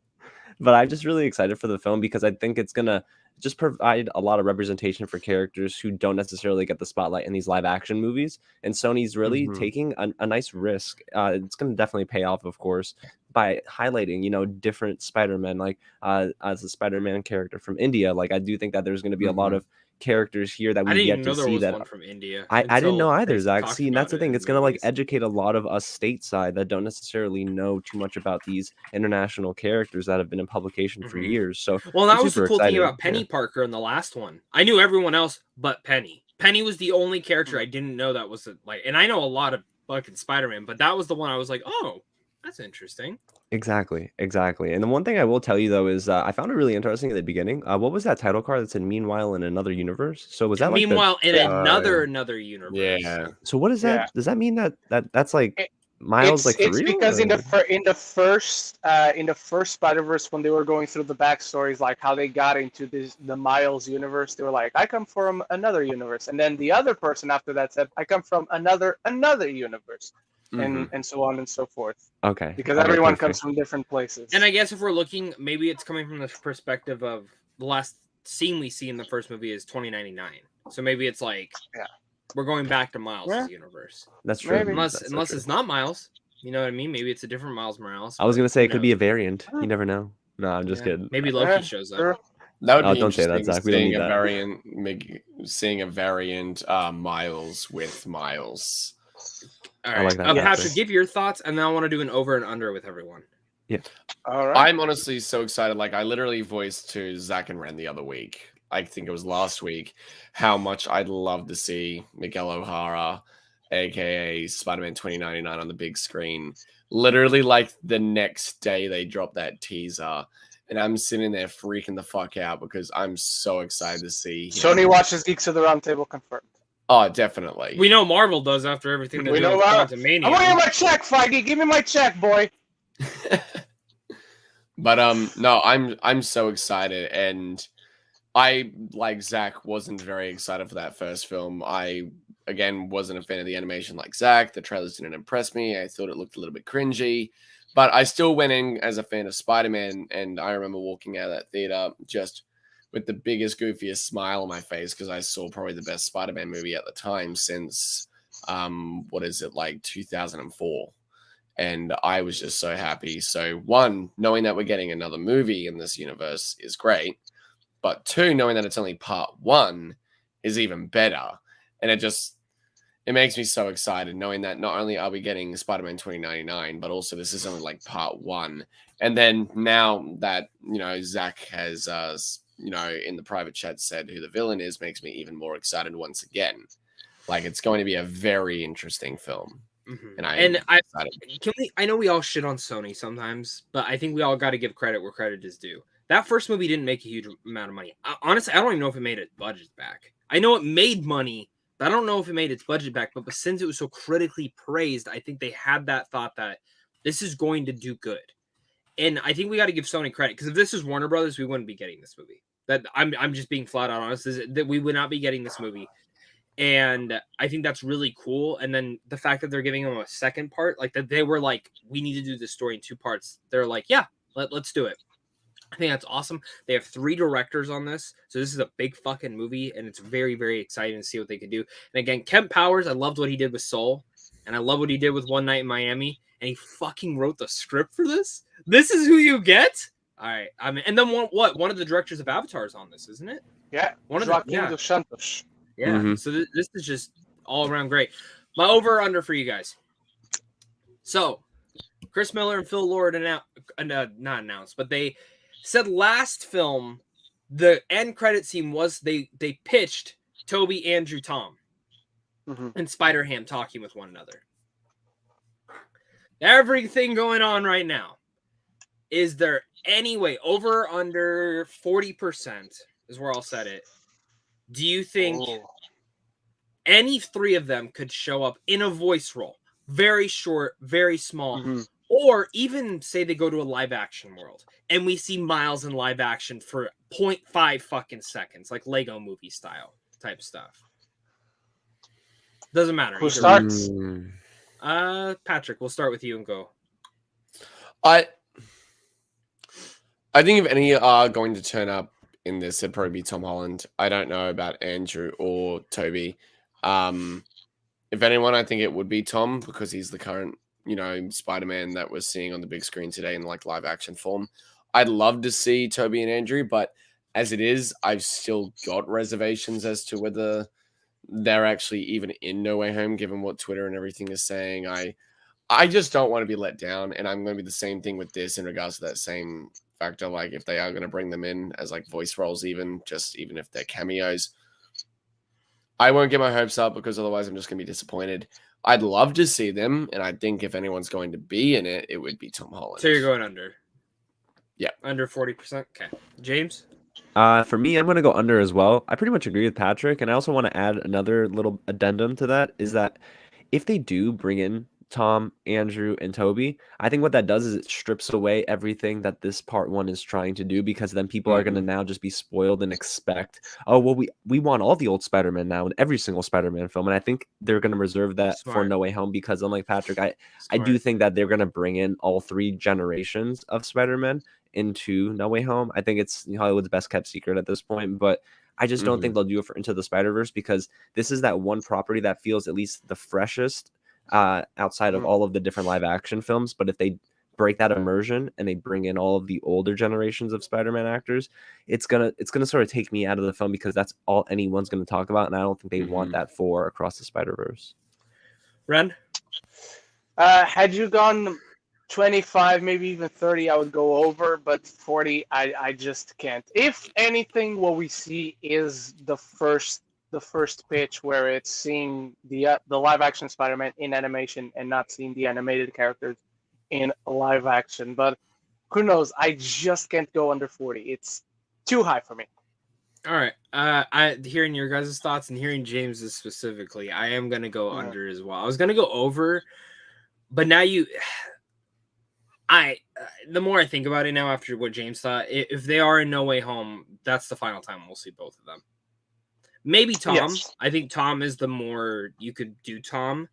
S4: But I'm just really excited for the film because I think it's gonna just provide a lot of representation for characters who don't necessarily get the spotlight in these live action movies. And Sony's really taking a nice risk. It's gonna definitely pay off, of course, by highlighting, you know, different Spider-Man, like as a Spider-Man character from India. Like I do think that there's gonna be a lot of characters here that we get to see that
S2: one from India.
S4: I didn't know either, Zach. See, and that's the thing. It's gonna like educate a lot of us stateside that don't necessarily know too much about these international characters that have been in publication for years. So
S2: well, that was the cool thing about Penny Parker in the last one. I knew everyone else but Penny. Penny was the only character I didn't know that was like, and I know a lot of fucking Spider-Man, but that was the one I was like, oh, that's interesting.
S4: Exactly. And the one thing I will tell you though is I found it really interesting at the beginning. What was that title card that said "Meanwhile in Another Universe"? So was that
S2: Meanwhile in another universe?
S3: Yeah.
S4: So what is that? Yeah. Does that mean that's like Miles like for real?
S1: It's because in the first Spider-Verse, when they were going through the backstories, like how they got into the Miles universe, they were like, I come from another universe, and then the other person after that said, I come from another universe. And so on and so forth.
S4: Okay.
S1: Because everyone comes from different places.
S2: And I guess if we're looking, maybe it's coming from the perspective of the last scene we see in the first movie is 2099. So maybe it's like, we're going back to Miles' universe.
S4: That's true.
S2: Unless it's not Miles. You know what I mean? Maybe it's a different Miles Morales.
S4: I was going to say it could be a variant. You never know. No, I'm just kidding.
S2: Maybe Loki shows up.
S3: That would be
S4: don't say that, Zach. We don't need
S3: that. Seeing a variant Miles with Miles.
S2: All right. Like Patrick, give your thoughts, and then I want to do an over and under with everyone.
S4: Yeah.
S1: All right.
S3: I'm honestly so excited. Like, I literally voiced to Zach and Ren the other week. I think it was last week, how much I'd love to see Miguel O'Hara, aka Spider-Man 2099, on the big screen. Literally, like the next day they dropped that teaser, and I'm sitting there freaking the fuck out because I'm so excited to see him.
S1: Sony watches Geeks of the Roundtable confirmed.
S3: Oh, definitely.
S2: We know Marvel does after everything they do with Quantumania.
S1: I want to get my check, Feige. Give me my check, boy.
S3: But no, I'm so excited, and I, like Zach, wasn't very excited for that first film. I again wasn't a fan of the animation like Zach. The trailers didn't impress me. I thought it looked a little bit cringy, but I still went in as a fan of Spider-Man, and I remember walking out of that theater just with the biggest, goofiest smile on my face because I saw probably the best Spider-Man movie at the time since, 2004. And I was just so happy. So one, knowing that we're getting another movie in this universe is great. But two, knowing that it's only part one is even better. And it makes me so excited knowing that not only are we getting Spider-Man 2099, but also this is only like part one. And then now that, Zach has, in the private chat said who the villain is, makes me even more excited once again. Like, it's going to be a very interesting film.
S2: Mm-hmm. I know we all shit on Sony sometimes, but I think we all got to give credit where credit is due. That first movie didn't make a huge amount of money. Honestly, I don't even know if it made its budget back. I know it made money, but I don't know if it made its budget back. But since it was so critically praised, I think they had that thought that this is going to do good. And I think we got to give Sony credit, because if this is Warner Brothers, we wouldn't be getting this movie. That I'm just being flat out honest, is that we would not be getting this movie. And I think that's really cool. And then the fact that they're giving them a second part, like that they were like, we need to do this story in 2 parts. They're like, yeah, let's do it. I think that's awesome. They have 3 directors on this. So this is a big fucking movie, and it's very, very exciting to see what they can do. And again, Kemp Powers, I loved what he did with Soul, and I love what he did with One Night in Miami, and he fucking wrote the script for this. This is who you get? All right. I mean, and then one of the directors of Avatar is on this, isn't it?
S1: Yeah.
S2: One of the
S1: dos Santos.
S2: Yeah. Mm-hmm. So this is just all around great. My over or under for you guys. So Chris Miller and Phil Lord not announced, but they said last film, the end credit scene was they pitched Toby, Andrew, Tom, and Spider-Ham talking with one another. Everything going on right now. Is there any way, over or under 40% is where I'll set it. Do you think any three of them could show up in a voice role? Very short, very small.
S1: Mm-hmm.
S2: Or even say they go to a live action world and we see Miles in live action for 0.5 fucking seconds, like Lego movie style type stuff. Doesn't matter.
S1: Who starts?
S2: Patrick, we'll start with you and go.
S3: I think if any are going to turn up in this, it'd probably be Tom Holland. I don't know about Andrew or Toby. If anyone, I think it would be Tom, because he's the current, Spider-Man that we're seeing on the big screen today in like live action form. I'd love to see Toby and Andrew, but as it is, I've still got reservations as to whether they're actually even in No Way Home, given what Twitter and everything is saying. I just don't want to be let down, and I'm going to be the same thing with this in regards to that same factor. Like, if they are going to bring them in as like voice roles, even if they're cameos, I won't get my hopes up, because otherwise I'm just going to be disappointed. I'd love to see them, and I think if anyone's going to be in it, it would be Tom Holland.
S2: So you're going under?
S3: Yeah.
S2: Under 40%? Okay. James?
S4: For me, I'm going to go under as well. I pretty much agree with Patrick, and I also want to add another little addendum to that, is that if they do bring in Tom, Andrew, and Toby, I think what that does is it strips away everything that this part one is trying to do, because then people are going to now just be spoiled and expect, oh, well, we want all the old Spider-Man now in every single Spider-Man film. And I think they're going to reserve that for No Way Home, because unlike Patrick, I do think that they're going to bring in all three generations of Spider-Man into No Way Home. I think it's Hollywood's best kept secret at this point, but I just don't think they'll do it for Into the Spider-Verse, because this is that one property that feels at least the freshest outside of all of the different live action films. But if they break that immersion and they bring in all of the older generations of Spider-Man actors, it's gonna sort of take me out of the film, because that's all anyone's gonna talk about, and I don't think they want that for Across the Spider-Verse.
S2: Ren?
S1: Had you gone 25, maybe even 30, I would go over, but 40, I just can't. If anything, what we see is the first pitch, where it's seeing the live action Spider-Man in animation and not seeing the animated characters in live action. But who knows? I just can't go under 40. It's too high for me.
S2: All right. I hearing your guys' thoughts and hearing James's specifically, I am gonna go under as well. I was gonna go over, but now the more I think about it now, after what James thought, if they are in No Way Home, that's the final time we'll see both of them. Maybe Tom. Yes. I think Tom is the more you could do Tom.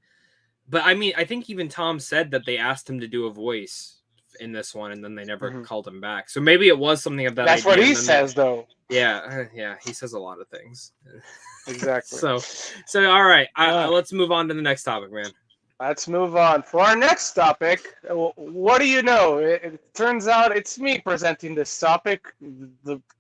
S2: But I mean, I think even Tom said that they asked him to do a voice in this one, and then they never called him back. So maybe it was something of that.
S1: That's what he says, though.
S2: Yeah, he says a lot of things.
S1: Exactly.
S2: So all right, let's move on to the next topic, man.
S1: Let's move on. For our next topic, what do you know? It turns out it's me presenting this topic,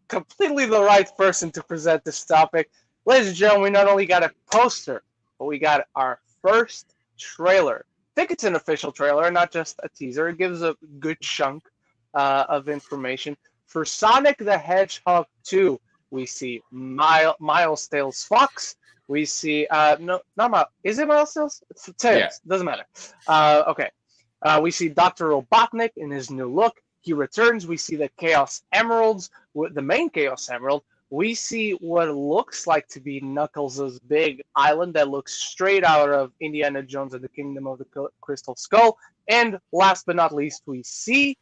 S1: completely the right person to present this topic. Ladies and gentlemen, we not only got a poster, but we got our first trailer. I think it's an official trailer, not just a teaser. It gives a good chunk of information. For Sonic the Hedgehog 2, we see Miles Tails Fox. We see, no, not Miles. Is it Miles Tails? It's Tails. Yeah. Doesn't matter. Okay. We see Dr. Robotnik in his new look. He returns. We see the Chaos Emeralds, the main Chaos Emerald. We see what looks like to be Knuckles' big island that looks straight out of Indiana Jones and the Kingdom of the Crystal Skull. And last but not least, we see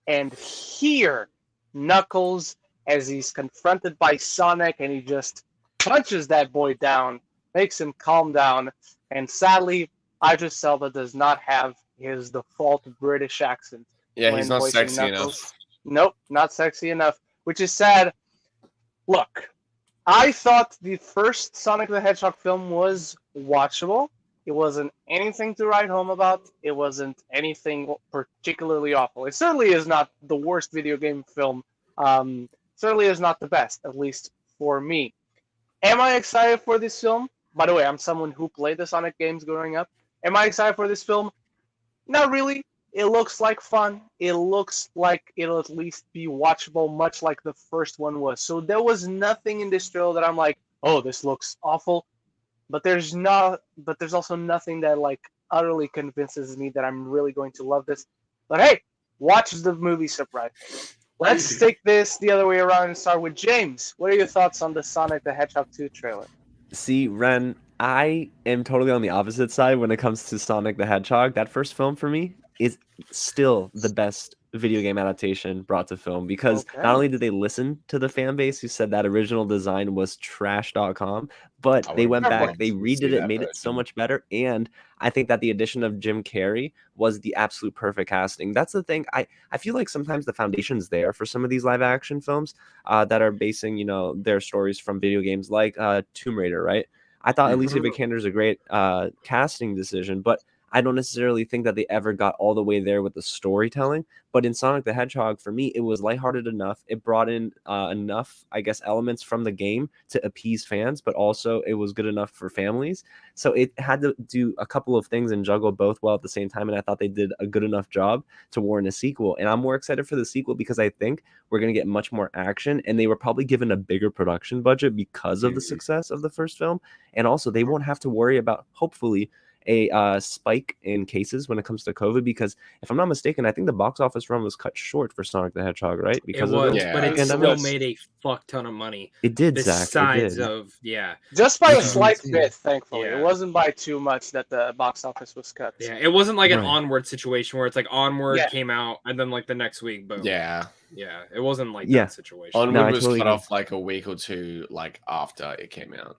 S1: and hear Knuckles as he's confronted by Sonic, and he just punches that boy down, makes him calm down. And sadly, Idris Elba does not have his default British accent.
S3: Yeah, he's not sexy enough.
S1: Nope, not sexy enough, which is sad. Look, I thought the first Sonic the Hedgehog film was watchable. It wasn't anything to write home about. It wasn't anything particularly awful. It certainly is not the worst video game film. Certainly is not the best, at least for me. Am I excited for this film? By the way, I'm someone who played the Sonic games growing up. Am I excited for this film? Not really. It looks like fun. It looks like it'll at least be watchable, much like the first one was. So there was nothing in this trailer that I'm like, oh, this looks awful. But there's also nothing that like utterly convinces me that I'm really going to love this. But hey, watch the movie surprise. Let's take this the other way around and start with James. What are your thoughts on the Sonic the Hedgehog 2 trailer?
S4: See, Ren, I am totally on the opposite side when it comes to Sonic the Hedgehog. That first film for me is still the best video game adaptation brought to film because not only did they listen to the fan base who said that original design was trash.com, but they went back, they redid it, made it so much better. And I think that the addition of Jim Carrey was the absolute perfect casting. That's the thing. I feel like sometimes the foundation's there for some of these live action films that are basing, you know, their stories from video games like Tomb Raider, right? I thought Alicia Vikander is a great casting decision, but I don't necessarily think that they ever got all the way there with the storytelling. But in Sonic the Hedgehog, for me, it was lighthearted enough. It brought in enough, I guess, elements from the game to appease fans, but also it was good enough for families. So it had to do a couple of things and juggle both well at the same time. And I thought they did a good enough job to warrant a sequel. And I'm more excited for the sequel because I think we're going to get much more action. And they were probably given a bigger production budget because of the success of the first film. And also, they won't have to worry about, hopefully, a spike in cases when it comes to COVID, because if I'm not mistaken, I think the box office run was cut short for Sonic the Hedgehog, right? Because
S2: it was,
S4: of
S2: but it still made a fuck ton of money.
S4: It did,
S2: besides
S4: Zach. It
S2: did.
S1: Just by a slight bit, thankfully. It wasn't by too much that the box office was cut.
S2: Yeah, it wasn't like an Onward situation where it's like Onward came out and then like the next week, boom.
S3: Yeah,
S2: it wasn't like that situation.
S3: Onward was cut off like a week or two like after it came out.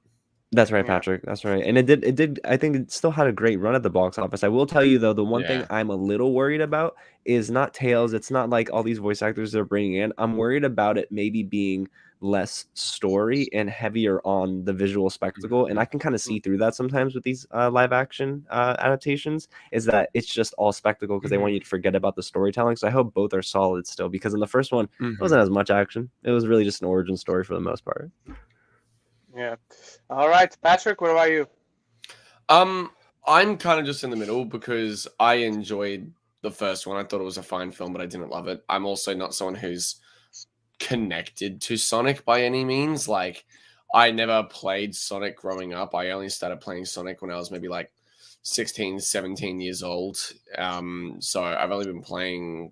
S4: That's right, Patrick. That's right. And it did. I think it still had a great run at the box office. I will tell you, though, the one thing I'm a little worried about is not Tails. It's not like all these voice actors they're bringing in. I'm worried about it maybe being less story and heavier on the visual spectacle. And I can kind of see through that sometimes with these live action adaptations, is that it's just all spectacle because they want you to forget about the storytelling. So I hope both are solid still, because in the first one, it wasn't as much action. It was really just an origin story for the most part.
S1: Yeah. All right, Patrick, what about you?
S3: I'm kind of just in the middle because I enjoyed the first one. I thought it was a fine film, but I didn't love it. I'm also not someone who's connected to Sonic by any means. Like, I never played Sonic growing up. I only started playing Sonic when I was maybe like 16, 17 years old. So I've only been playing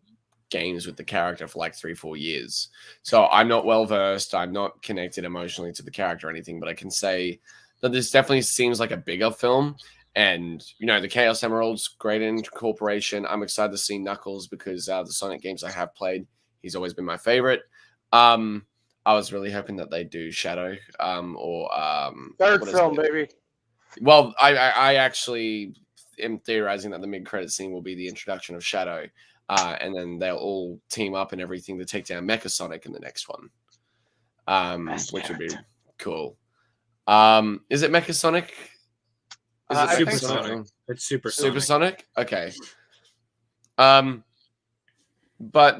S3: games with the character for like 3-4 years. So I'm not well versed. I'm not connected emotionally to the character or anything, but I can say that this definitely seems like a bigger film. And, you know, the Chaos Emerald's great incorporation. I'm excited to see Knuckles because the Sonic games I have played, he's always been my favorite. I was really hoping that they do Shadow
S1: third film, baby.
S3: Well, I actually am theorizing that the mid-credit scene will be the introduction of Shadow. And then they'll all team up and everything to take down Mecha Sonic in the next one, which would be cool. Is it Mecha Sonic? Is it
S2: Super Sonic? It's Super
S3: Sonic? Okay. But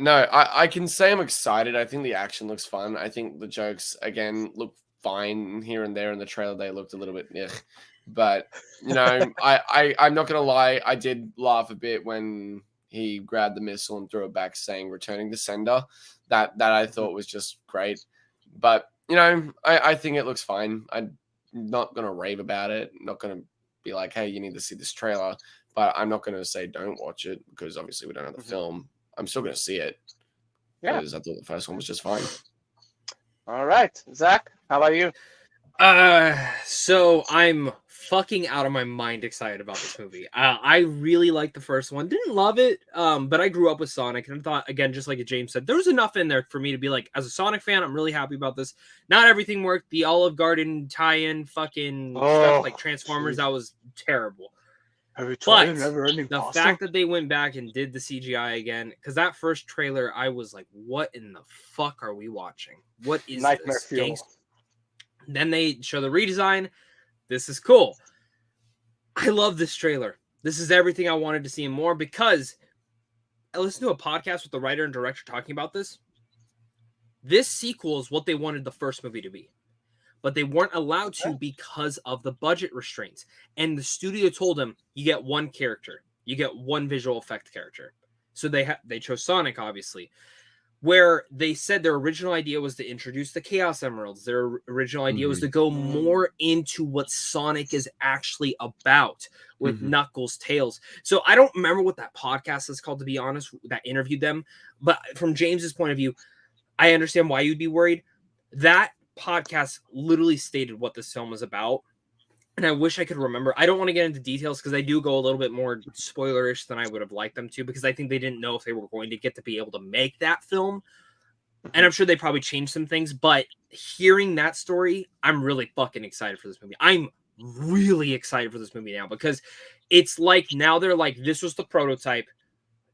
S3: no, I can say I'm excited. I think the action looks fun. I think the jokes, again, look fine here and there. In the trailer, they looked a little bit but, you know, I'm not going to lie. I did laugh a bit when he grabbed the missile and threw it back, saying "returning to sender." That I thought was just great. But, you know, I think it looks fine. I'm not going to rave about it. I'm not going to be like, hey, you need to see this trailer. But I'm not going to say don't watch it because obviously we don't have the film. I'm still going to see it. Yeah. Because I thought the first one was just fine.
S1: All right. Zach, how about you?
S2: So I'm fucking out of my mind excited about this movie. I really liked the first one. Didn't love it, but I grew up with Sonic and I thought, again, just like James said, there was enough in there for me to be like, as a Sonic fan, I'm really happy about this. Not everything worked. The Olive Garden tie-in fucking stuff like Transformers, that was terrible. But the fact that they went back and did the CGI again, because that first trailer, I was like, what in the fuck are we watching? What is
S1: Nightmare
S2: this?
S1: Fuel.
S2: Then they show the redesign. This is cool. I love this trailer. This is everything I wanted to see and more, because I listened to a podcast with the writer and director talking about this. This sequel is what they wanted the first movie to be, but they weren't allowed to because of the budget restraints. And the studio told them, you get one character. You get one visual effect character. So they chose Sonic, obviously. where they said their original idea was to introduce the Chaos Emeralds. Their original idea was to go more into what Sonic is actually about with Knuckles, Tails. So I don't remember what that podcast is called, to be honest, that interviewed them. But from James's point of view, I understand why you'd be worried. That podcast literally stated what this film is about. And I wish I could remember. I don't want to get into details because they do go a little bit more spoilerish than I would have liked them to, because I think they didn't know if they were going to get to be able to make that film. And I'm sure they probably changed some things, but hearing that story, I'm really fucking excited for this movie. I'm really excited for this movie now, because it's like now they're like, this was the prototype.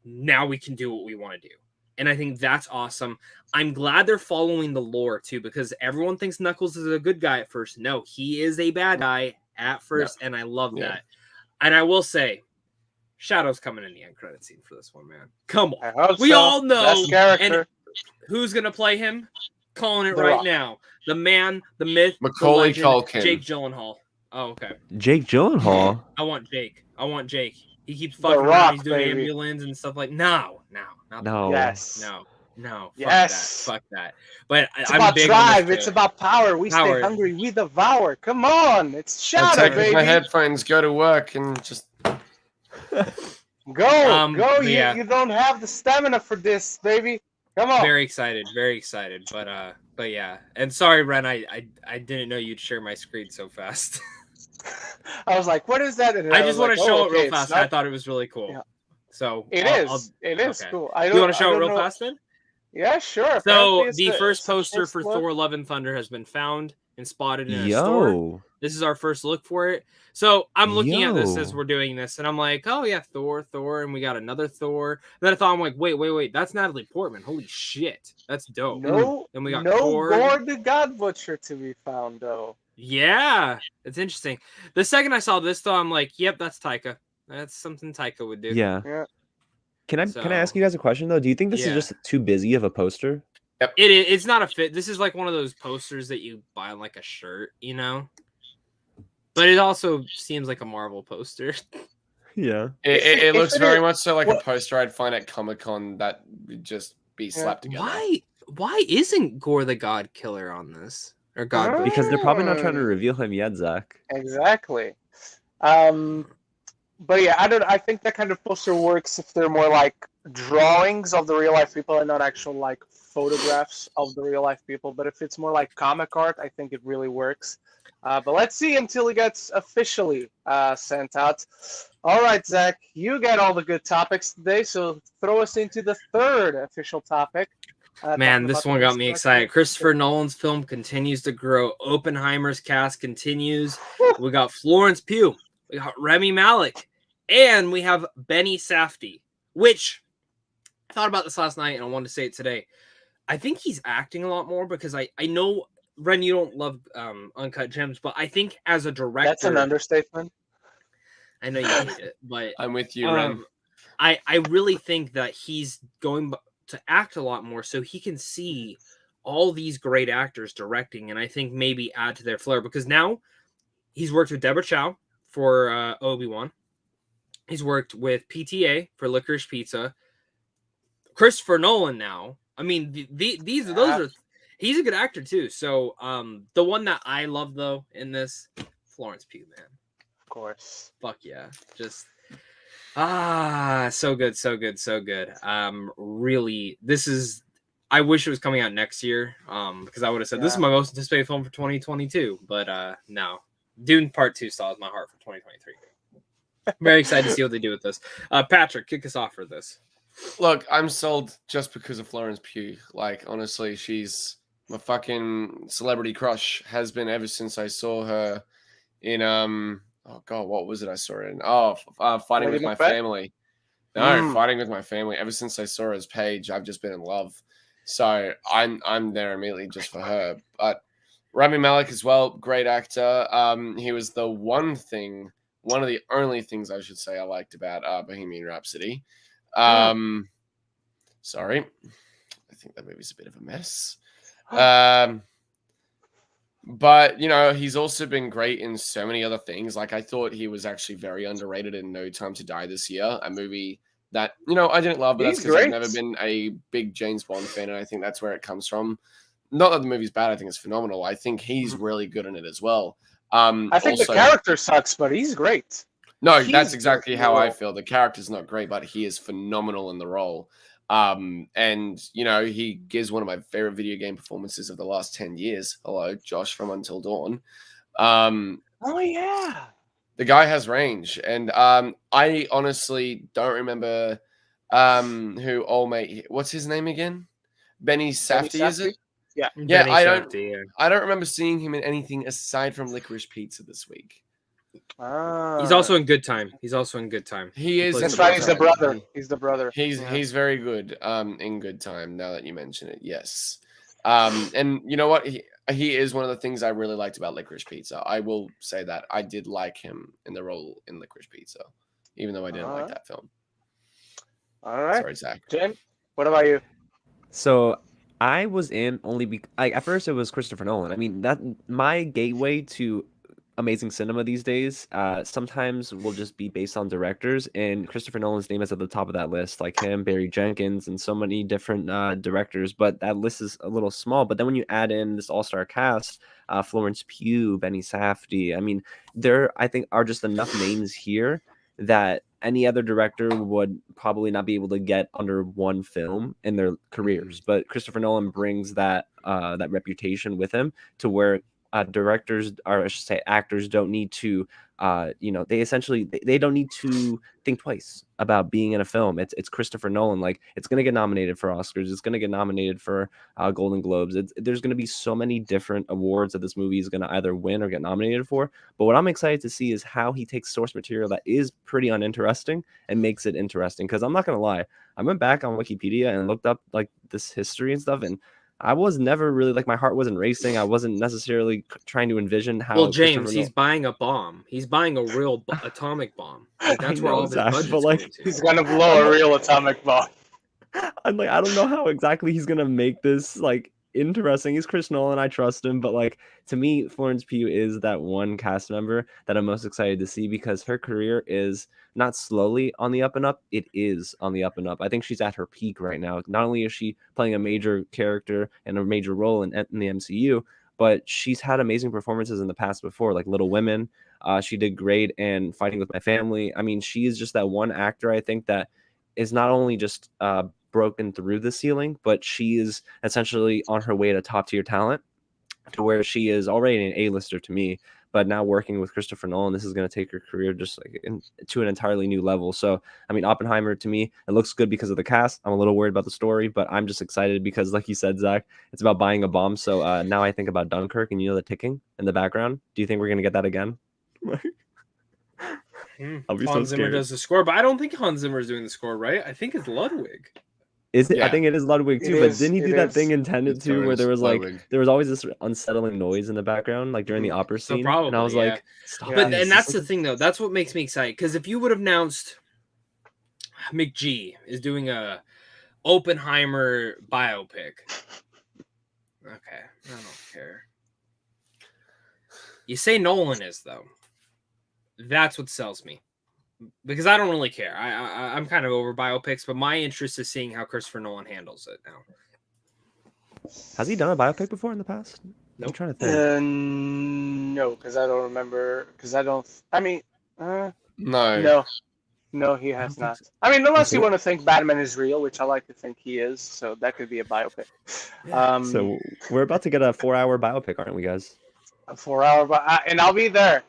S2: Now we can do what we want to do. And I think that's awesome. I'm glad they're following the lore too, because everyone thinks Knuckles is a good guy at first. No, he is a bad guy at first, and I love that. And I will say, Shadow's coming in the end credit scene for this one, man. Come on. We all know.
S1: Best character.
S2: And who's going to play him? Calling it right now. The man, the myth,
S3: Macaulay
S2: the legend,
S3: Culkin.
S2: Jake Gyllenhaal. Oh, okay.
S4: Jake Gyllenhaal?
S2: I want Jake. He keeps fucking around. He's doing ambulance and stuff like no.
S1: Yes.
S2: No.
S1: Yes.
S2: Fuck that. But
S1: it's
S2: I'm
S1: about
S2: big
S1: drive. It's about power. We stay hungry. We devour. Come on. It's Shadow, baby.
S3: My headphones, go to work and just
S1: go. You don't have the stamina for this, baby. Come on.
S2: Very excited. But yeah. And sorry, Ren, I didn't know you'd share my screen so fast.
S1: I was like, what is that? And
S2: I just want to show it real fast. I thought it was really cool.
S1: Yeah.
S2: So
S1: it is cool.
S2: Do you want to show it real fast then?
S1: Yeah, sure.
S2: So the first poster for Thor: Love and Thunder has been found and spotted in a store. This is our first look for it. So I'm looking at this as we're doing this, and I'm like, oh yeah, Thor, and we got another Thor. And then I thought, I'm like, wait, that's Natalie Portman. Holy shit, that's dope. And we got
S1: Gore the God Butcher to be found though.
S2: Yeah, it's interesting. The second I saw this though, I'm like, yep, that's Taika. That's something Taika would do.
S4: Yeah. Can I ask you guys a question though? Do you think this is just too busy of a poster?
S3: Yep.
S2: It's not a fit. This is like one of those posters that you buy on like a shirt, you know? But it also seems like a Marvel poster.
S4: Yeah.
S3: It looks very much so like a poster I'd find at Comic-Con that would just be slapped together.
S2: Why isn't Gore the God Killer on this? Or God?
S4: Because they're probably not trying to reveal him yet, Zach.
S1: Exactly. But yeah, I think that kind of poster works if they're more like drawings of the real life people and not actual like photographs of the real life people. But if it's more like comic art, I think it really works. But let's see until it gets officially sent out. All right, Zach, you get all the good topics today, so throw us into the third official topic.
S2: Man, this one got me excited. Christopher Nolan's film continues to grow. Oppenheimer's cast continues.
S1: Woo.
S2: We got Florence Pugh. We got Rami Malek. And we have Benny Safdie, which I thought about this last night and I wanted to say it today. I think he's acting a lot more because I know, Ren, you don't love Uncut Gems, but I think as a director...
S1: That's an understatement.
S2: I know you hate it, but...
S3: I'm with you, Ren.
S2: I really think that he's going to act a lot more so he can see all these great actors directing and I think maybe add to their flair because now he's worked with Deborah Chow for Obi-Wan. He's worked with PTA for Licorice Pizza. Christopher Nolan now. I mean, those are... He's a good actor, too. So, the one that I love, though, in this, Florence Pugh, man.
S1: Of course.
S2: Fuck yeah. Just... so good. Really, this is... I wish it was coming out next year, because I would have said, this is my most anticipated film for 2022. But, no. Dune Part 2 still has my heart for 2023. Very excited to see what they do with this. Patrick, kick us off for this.
S3: Look, I'm sold just because of Florence Pugh. Like, honestly, she's my fucking celebrity crush. Has been ever since I saw her in oh god, what was it I saw her in? Fighting with My Family. No, Fighting with My Family. Ever since I saw her as Paige, I've just been in love. So I'm there immediately just for her. But Rami Malek as well, great actor. He was one of the only things I should say I liked about Bohemian Rhapsody. Sorry, I think that movie's a bit of a mess. But you know, he's also been great in so many other things. Like I thought he was actually very underrated in No Time to Die this year, a movie that, I didn't love, but that's
S1: He's
S3: because I've
S1: great.
S3: never been a big James Bond fan, and I think that's where it comes from. Not that the movie's bad, I think it's phenomenal. I think he's really good in it as well.
S1: I think
S3: Also,
S1: the character sucks, but he's great.
S3: no,
S1: He's
S3: that's exactly
S1: great in
S3: how
S1: the
S3: I
S1: role.
S3: feel. The character's not great, but he is phenomenal in the role. And he gives one of my favorite video game performances of the last 10 years. Hello, Josh from Until Dawn.
S1: Oh yeah.
S3: The guy has range, and I honestly don't remember who old mate. What's his name again? Benny Safdie, is it?
S1: Yeah.
S3: Yeah,
S2: Benny
S3: I don't.
S2: Safdie, yeah.
S3: I don't remember seeing him in anything aside from Licorice Pizza this week.
S2: He's also in Good Time. He
S3: He is.
S2: plays
S1: That's right. He's the
S3: Good Time.
S1: brother. He's the brother.
S3: He's very good in Good Time. Now that you mention it, yes. And you know what? He is one of the things I really liked about Licorice Pizza. I will say that I did like him in the role in Licorice Pizza, even though I didn't like that film.
S1: All right.
S3: Sorry, Zach.
S1: Jim, what about you?
S4: So I was in only at first it was Christopher Nolan. I mean, that my gateway to amazing cinema these days sometimes will just be based on directors, and Christopher Nolan's name is at the top of that list, like him, Barry Jenkins, and so many different directors, but that list is a little small. But then when you add in this all-star cast, Florence Pugh, Benny Safdie, I mean, there I think are just enough names here that any other director would probably not be able to get under one film in their careers. But Christopher Nolan brings that that reputation with him to where directors, or I should say actors, don't need to they essentially they don't need to think twice about being in a film. It's Christopher Nolan. Like, it's going to get nominated for Oscars, it's going to get nominated for Golden Globes. There's going to be so many different awards that this movie is going to either win or get nominated for. But what I'm excited to see is how he takes source material that is pretty uninteresting and makes it interesting. Because I'm not going to lie, I went back on Wikipedia and looked up like this history and stuff, and I was never really, like, my heart wasn't racing. I wasn't necessarily trying to envision how.
S2: Well, James, he's buying a bomb. He's buying a real atomic bomb. Like, that's where all of his budget's going to.
S1: He's gonna blow a real atomic bomb.
S4: I'm like, I don't know how exactly he's gonna make this like interesting. He's Chris Nolan, I trust him, but like, to me, Florence Pugh is that one cast member that I'm most excited to see, because her career is not slowly on the up and up, it is on the up and up. I think she's at her peak right now. Not only is she playing a major character and a major role in the MCU, but she's had amazing performances in the past before, like Little Women. She did great in Fighting with My Family. I mean, she is just that one actor, I think, that is not only just broken through the ceiling, but she is essentially on her way to top tier talent, to where she is already an A-lister to me. But now working with Christopher Nolan, this is going to take her career just like to an entirely new level. So, I mean, Oppenheimer, to me, it looks good because of the cast. I'm a little worried about the story, but I'm just excited because, like you said, Zach, it's about buying a bomb. So now I think about Dunkirk, and the ticking in the background. Do you think we're going to get that again? I'll be
S2: Hans
S4: so
S2: Zimmer
S4: scared.
S2: does the score, but I don't think Hans Zimmer is doing the score, right? I think it's Ludwig.
S4: Is it?
S3: Yeah.
S4: I think it is Ludwig too. But didn't he do that thing in Tenet too, where there was like
S3: Ludwig.
S4: there was always this unsettling noise in the background, like during the opera
S2: So
S4: scene,
S2: probably,
S4: and I was
S2: yeah.
S4: like, stop.
S2: But
S4: this.
S2: and that's the thing, though. That's what makes me excited. Because if you would have announced McG is doing a Oppenheimer biopic, okay, I don't care. You say Nolan is, though. That's what sells me. Because I don't really care. I'm kind of over biopics, but my interest is seeing how Christopher Nolan handles it now.
S4: Has he done a biopic before in the past?
S2: Nope.
S4: I'm trying to think.
S1: No, because I don't remember. Because I don't. I mean,
S3: No.
S1: No, he has not. I mean, unless you want to think Batman is real, which I like to think he is, so that could be a biopic.
S4: So we're about to get a 4-hour biopic, aren't we, guys?
S1: A 4-hour, and I'll be there.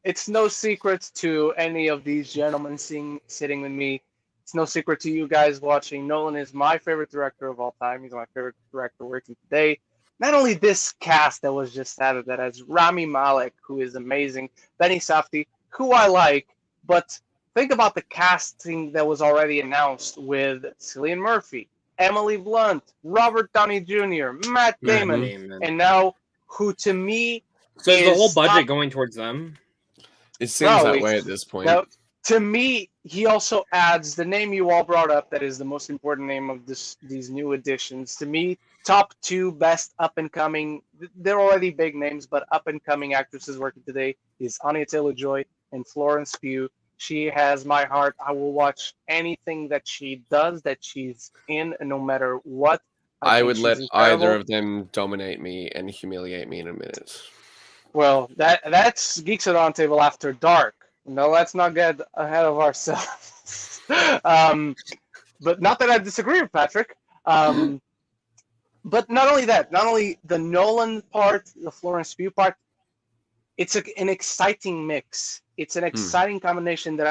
S1: It's no secret to any of these gentlemen sitting with me. It's no secret to you guys watching. Nolan is my favorite director of all time. He's my favorite director working today. Not only this cast that was just added, that has Rami Malek, who is amazing, Benny Safdie, who I like, but think about the casting that was already announced with Cillian Murphy, Emily Blunt, Robert Downey Jr., Matt Damon, and now who to me
S2: So is the whole budget going towards them?
S3: It seems that way at this point.
S1: Now, to me, he also adds the name you all brought up, that is the most important name of these new additions. To me, top 2 best up-and-coming, they're already big names, but up-and-coming actresses working today is Anya Taylor-Joy and Florence Pugh. She has my heart. I will watch anything that she does, that she's in, no matter what.
S3: I
S1: think
S3: would let
S1: she's
S3: either
S1: incredible.
S3: of them dominate me and humiliate me in a minute.
S1: Well, that's Geeks at Roundtable After Dark. No, let's not get ahead of ourselves. But not that I disagree with Patrick. But not only that, not only the Nolan part, the Florence Pugh part, it's an exciting mix. It's an exciting combination that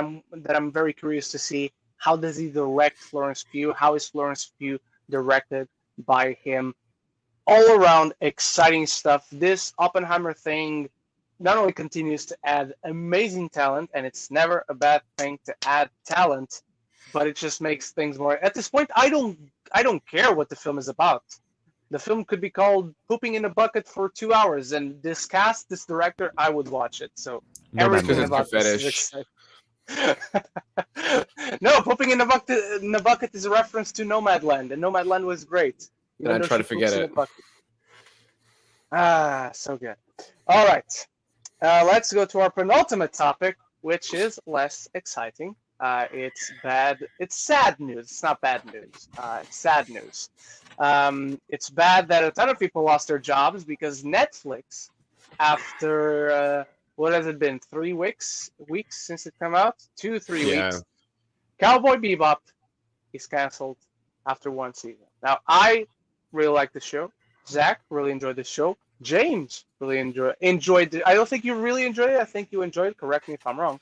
S1: I'm very curious to see. How does he direct Florence Pugh? How is Florence Pugh directed by him? All around exciting stuff. This Oppenheimer thing not only continues to add amazing talent, and it's never a bad thing to add talent, but it just makes things more. At this point, I don't care what the film is about. The film could be called "Pooping in a Bucket" for 2 hours, and this cast, this director, I would watch it. So everything about this is exciting. No, "Pooping in a Bucket" is a reference to Nomadland, and Nomadland was great.
S3: And I try to forget it.
S1: So good. All right, let's go to our penultimate topic, which is less exciting. It's bad. It's sad news. It's not bad news. It's sad news. It's bad that a ton of people lost their jobs because Netflix, after what has it been? 3 weeks since it came out? 2-3 weeks. Cowboy Bebop is canceled after 1 season. Now, I really like the show. Zach really enjoyed the show. James really enjoyed it. I don't think you really enjoyed it. I think you enjoyed it. Correct me if I'm wrong.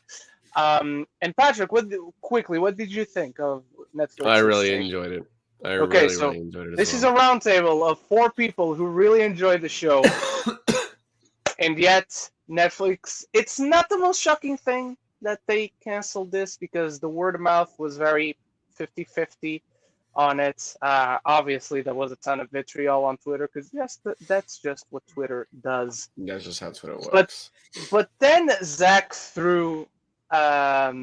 S1: And Patrick, what did you think of Netflix?
S3: I really enjoyed it. Really enjoyed it.
S1: This is a roundtable of 4 people who really enjoyed the show, and yet Netflix. It's not the most shocking thing that they canceled this because the word of mouth was very 50-50 on it. Obviously, there was a ton of vitriol on Twitter because yes, that's just what Twitter does.
S3: That's just how Twitter works.
S1: But then Zach threw a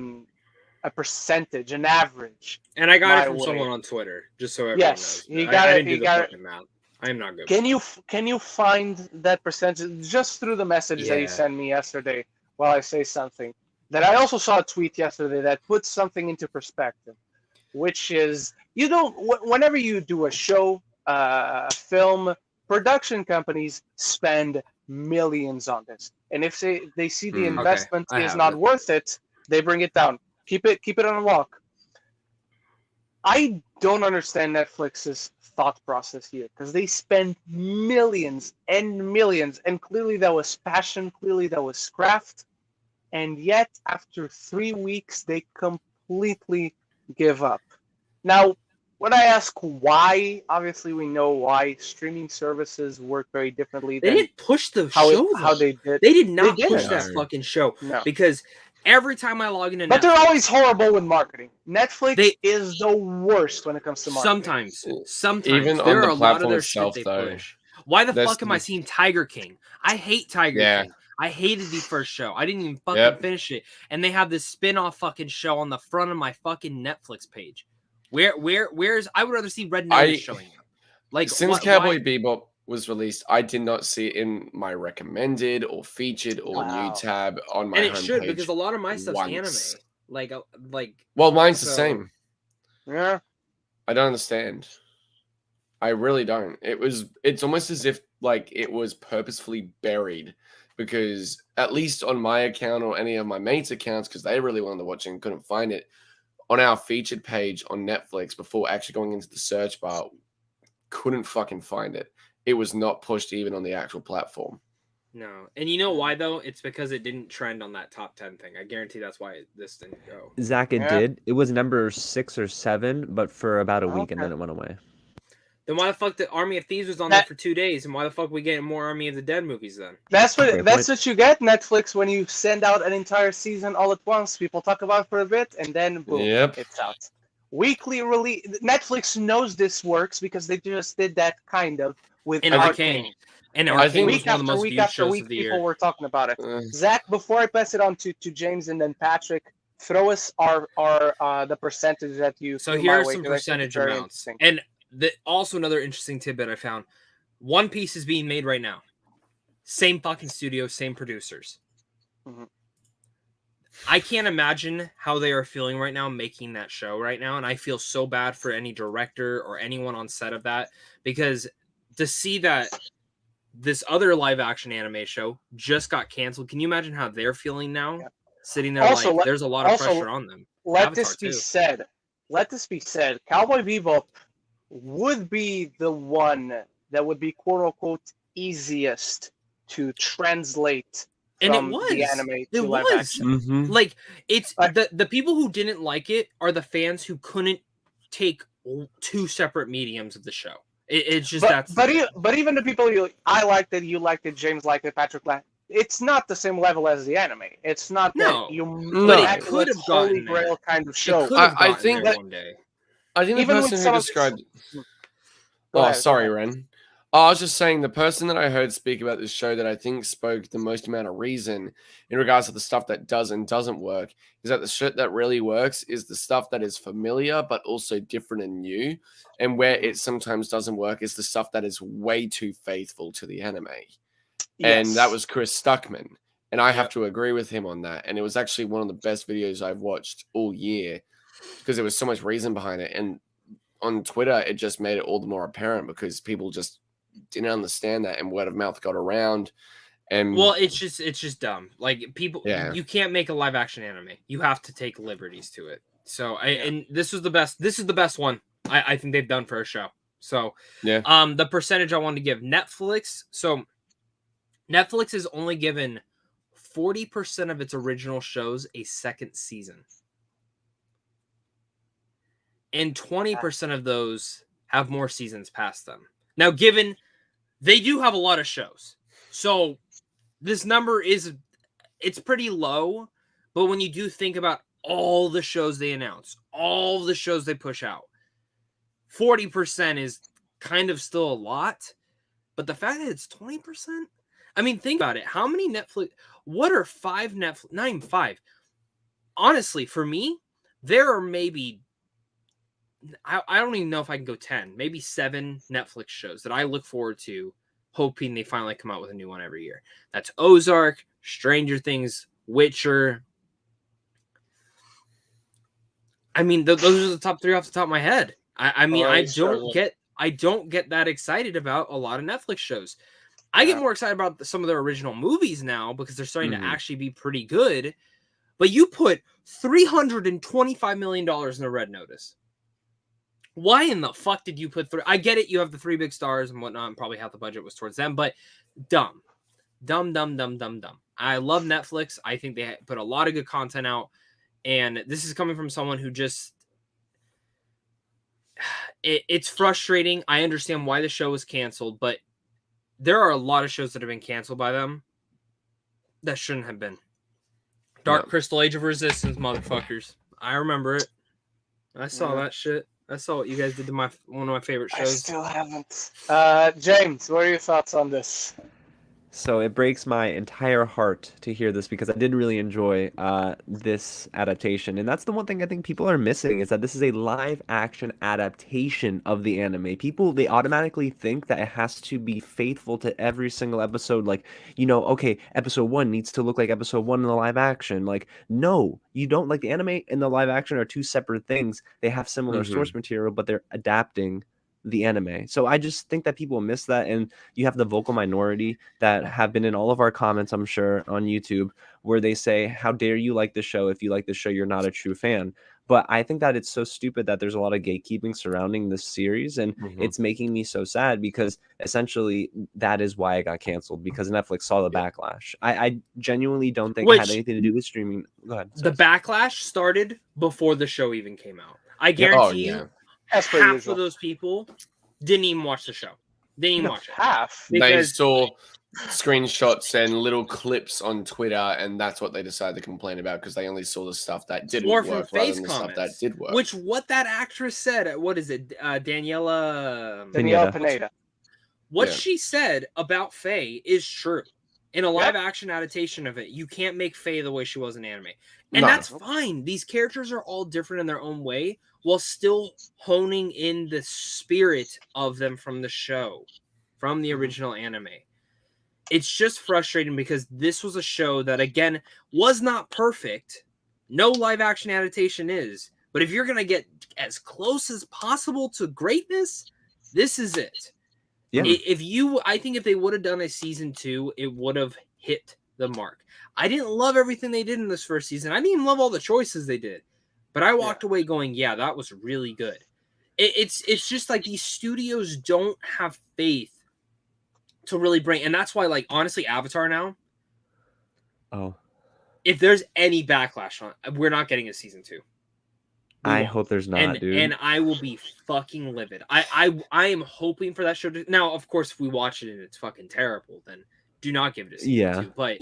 S1: percentage, an average.
S2: And I got it from someone on Twitter, just so everyone knows.
S1: He got it. He got it.
S2: Math. I am not good.
S1: Can you find that percentage just through the message that he sent me yesterday while I say something? That I also saw a tweet yesterday that puts something into perspective, which is whenever you do a show, a film, production companies spend millions on this, and if they see the investment is not worth it, they bring it down. Keep it on lock. I don't understand Netflix's thought process here because they spend millions and millions, and clearly that was passion, clearly that was craft, and yet after 3 weeks they completely give up. Now, when I ask why, obviously we know why. Streaming services work very differently.
S2: They didn't push the show.
S1: How they did.
S2: They did not push that fucking show because every time I log into Netflix,
S1: but they're always horrible with marketing. Netflix is the worst when it comes to marketing.
S2: Sometimes
S3: even
S2: there
S3: on
S2: are
S3: the
S2: a lot of their
S3: itself,
S2: shit they
S3: though,
S2: push. Why the fuck am I seeing Tiger King? I hate Tiger King. I hated the first show. I didn't even fucking finish it. And they have this spin-off fucking show on the front of my fucking Netflix page. Where's I would rather see Red Notice showing up. Like
S3: since Cowboy Bebop was released, I did not see it in my recommended or featured or new tab on my homepage. And it should
S2: because a lot of my stuff's anime. Like
S3: well, mine's the same.
S1: Yeah.
S3: I don't understand. I really don't. It's almost as if like it was purposefully buried because at least on my account or any of my mates' accounts, because they really wanted to watch it and couldn't find it, on our featured page on Netflix before actually going into the search bar, couldn't fucking find it. It was not pushed even on the actual platform.
S2: No. And you know why, though? It's because it didn't trend on that top 10 thing. I guarantee that's why this didn't go.
S4: Zach, it did. It was number 6 or 7, but for about a week, and then it went away.
S2: Then why the fuck the Army of Thieves was on there for 2 days, and why the fuck we getting more Army of the Dead movies then?
S1: That's what you get, Netflix, when you send out an entire season all at once. People talk about it for a bit, and then boom, it's out. Weekly release. Netflix knows this works because they just did that kind of with Arcane.
S2: And I think
S1: week after week after week, people were talking about it. Zach, before I pass it on to James and then Patrick, throw us the percentage that you.
S2: So here are some percentage amounts, and also another interesting tidbit I found: One Piece is being made right now. Same fucking studio, same producers. I can't imagine how they are feeling right now making that show right now, and I feel so bad for any director or anyone on set of that, because to see that this other live action anime show just got canceled, can you imagine how they're feeling now?
S1: Yeah.
S2: Sitting there
S1: Also,
S2: like there's a lot of pressure on them.
S1: Let
S2: Avatar
S1: this be
S2: too.
S1: said. Let this be said. Cowboy Bebop would be the one that would be quote unquote easiest to translate
S2: And it
S1: from
S2: was.
S1: the anime to
S2: It
S1: live
S2: was.
S1: action.
S3: Mm-hmm.
S2: Like it's the people who didn't like it are the fans who couldn't take two separate mediums of the show. It's just
S1: but even the people I liked it, you liked it, James liked it, Patrick liked it, it's not the same level as the anime. It's not
S2: No.
S1: that you
S3: But
S2: it could have
S1: holy
S2: gotten there.
S1: grail kind of
S2: It
S1: show.
S2: could have
S3: I
S2: gotten
S3: think
S2: there
S3: that-
S2: one day.
S3: I think the
S1: Even with
S3: person
S1: some
S3: who
S1: of its-
S3: described.
S1: Go ahead,
S3: Sorry,
S1: go ahead.
S3: Ren. Oh, I was just saying the person that I heard speak about this show that I think spoke the most amount of reason in regards to the stuff that does and doesn't work is that the shit that really works is the stuff that is familiar but also different and new. And where it sometimes doesn't work is the stuff that is way too faithful to the anime. And that was Chris Stuckman. And I have to agree with him on that. And it was actually one of the best videos I've watched all year because there was so much reason behind it. And on Twitter, it just made it all the more apparent because people just didn't understand that, and word of mouth got around. And
S2: well, it's just dumb. Like people,
S3: Yeah.
S2: you can't make a live action anime. You have to take liberties to it. So and this was the best. This is the best one I think they've done for a show. So
S3: yeah,
S2: the percentage I wanted to give Netflix. So Netflix is only given 40% of its original shows a second season. And 20% of those have more seasons past them. Now, given they do have a lot of shows, so this number it's pretty low. But when you do think about all the shows they announce, all the shows they push out, 40% is kind of still a lot. But the fact that it's 20%, I mean, think about it. How many Netflix? What are 5 Netflix? Not even 5. Honestly, for me, there are maybe. I don't even know if I can go 10, maybe 7 Netflix shows that I look forward to, hoping they finally come out with a new one every year. That's Ozark, Stranger Things, Witcher. I mean, those are the top 3 off the top of my head. I mean, I don't get that excited about a lot of Netflix shows. I get more excited about some of their original movies now because they're starting to actually be pretty good. But you put $325 million in the Red Notice. Why in the fuck did you put 3? I get it. You have the 3 big stars and whatnot, and probably half the budget was towards them, but dumb. I love Netflix. I think they put a lot of good content out, and this is coming from someone who just, it's frustrating. I understand why the show was canceled, but there are a lot of shows that have been canceled by them that shouldn't have been. Dark Crystal, Age of Resistance, motherfuckers. I remember it. I saw that shit. I saw what you guys did to one of my favorite shows.
S1: I still haven't. James, what are your thoughts on this?
S4: So it breaks my entire heart to hear this because I did really enjoy this adaptation. And that's the one thing I think people are missing is that this is a live action adaptation of the anime. People, they automatically think that it has to be faithful to every single episode. Like, okay, episode 1 needs to look like episode 1 in the live action. Like, no, you don't. Like, the anime and the live action are 2 separate things. They have similar source material, but they're adapting the anime. So I just think that people miss that, and you have the vocal minority that have been in all of our comments, I'm sure, on YouTube, where they say, how dare you like the show? If you like the show, you're not a true fan. But I think that it's so stupid that there's a lot of gatekeeping surrounding this series, and it's making me so sad because essentially that is why it got canceled, because Netflix saw the backlash. I genuinely don't think it had anything to do with streaming. Go ahead.
S2: The backlash started before the show even came out. I guarantee you, half of those people didn't even watch the show. Didn't even watch it.
S1: Half.
S3: They saw screenshots and little clips on Twitter, and that's what they decided to complain about because they only saw the stuff that didn't work rather than the stuff that did work.
S2: Which what that actress said, what is it, Daniela
S1: Pineda.
S2: What she said about Faye is true. In a live action adaptation of it, you can't make Faye the way she was in anime. And that's fine. These characters are all different in their own way while still honing in the spirit of them from the show, from the original anime. it's just frustrating because this was a show that, again, was not perfect. No live action adaptation is. But if you're going to get as close as possible to greatness, this is it.
S4: Yeah.
S2: I think if they would have done a season 2, it would have hit the mark. I didn't love everything they did in this first season. I didn't even love all the choices they did. But I walked away going, yeah, that was really good. It's just like these studios don't have faith to really bring, and that's why, like, honestly, Avatar now.
S4: Oh.
S2: If there's any backlash on it, we're not getting a season 2.
S4: I hope there's not, dude.
S2: And I will be fucking livid. I am hoping for that show to. Now, of course, if we watch it and it's fucking terrible, then do not give it a season 2. But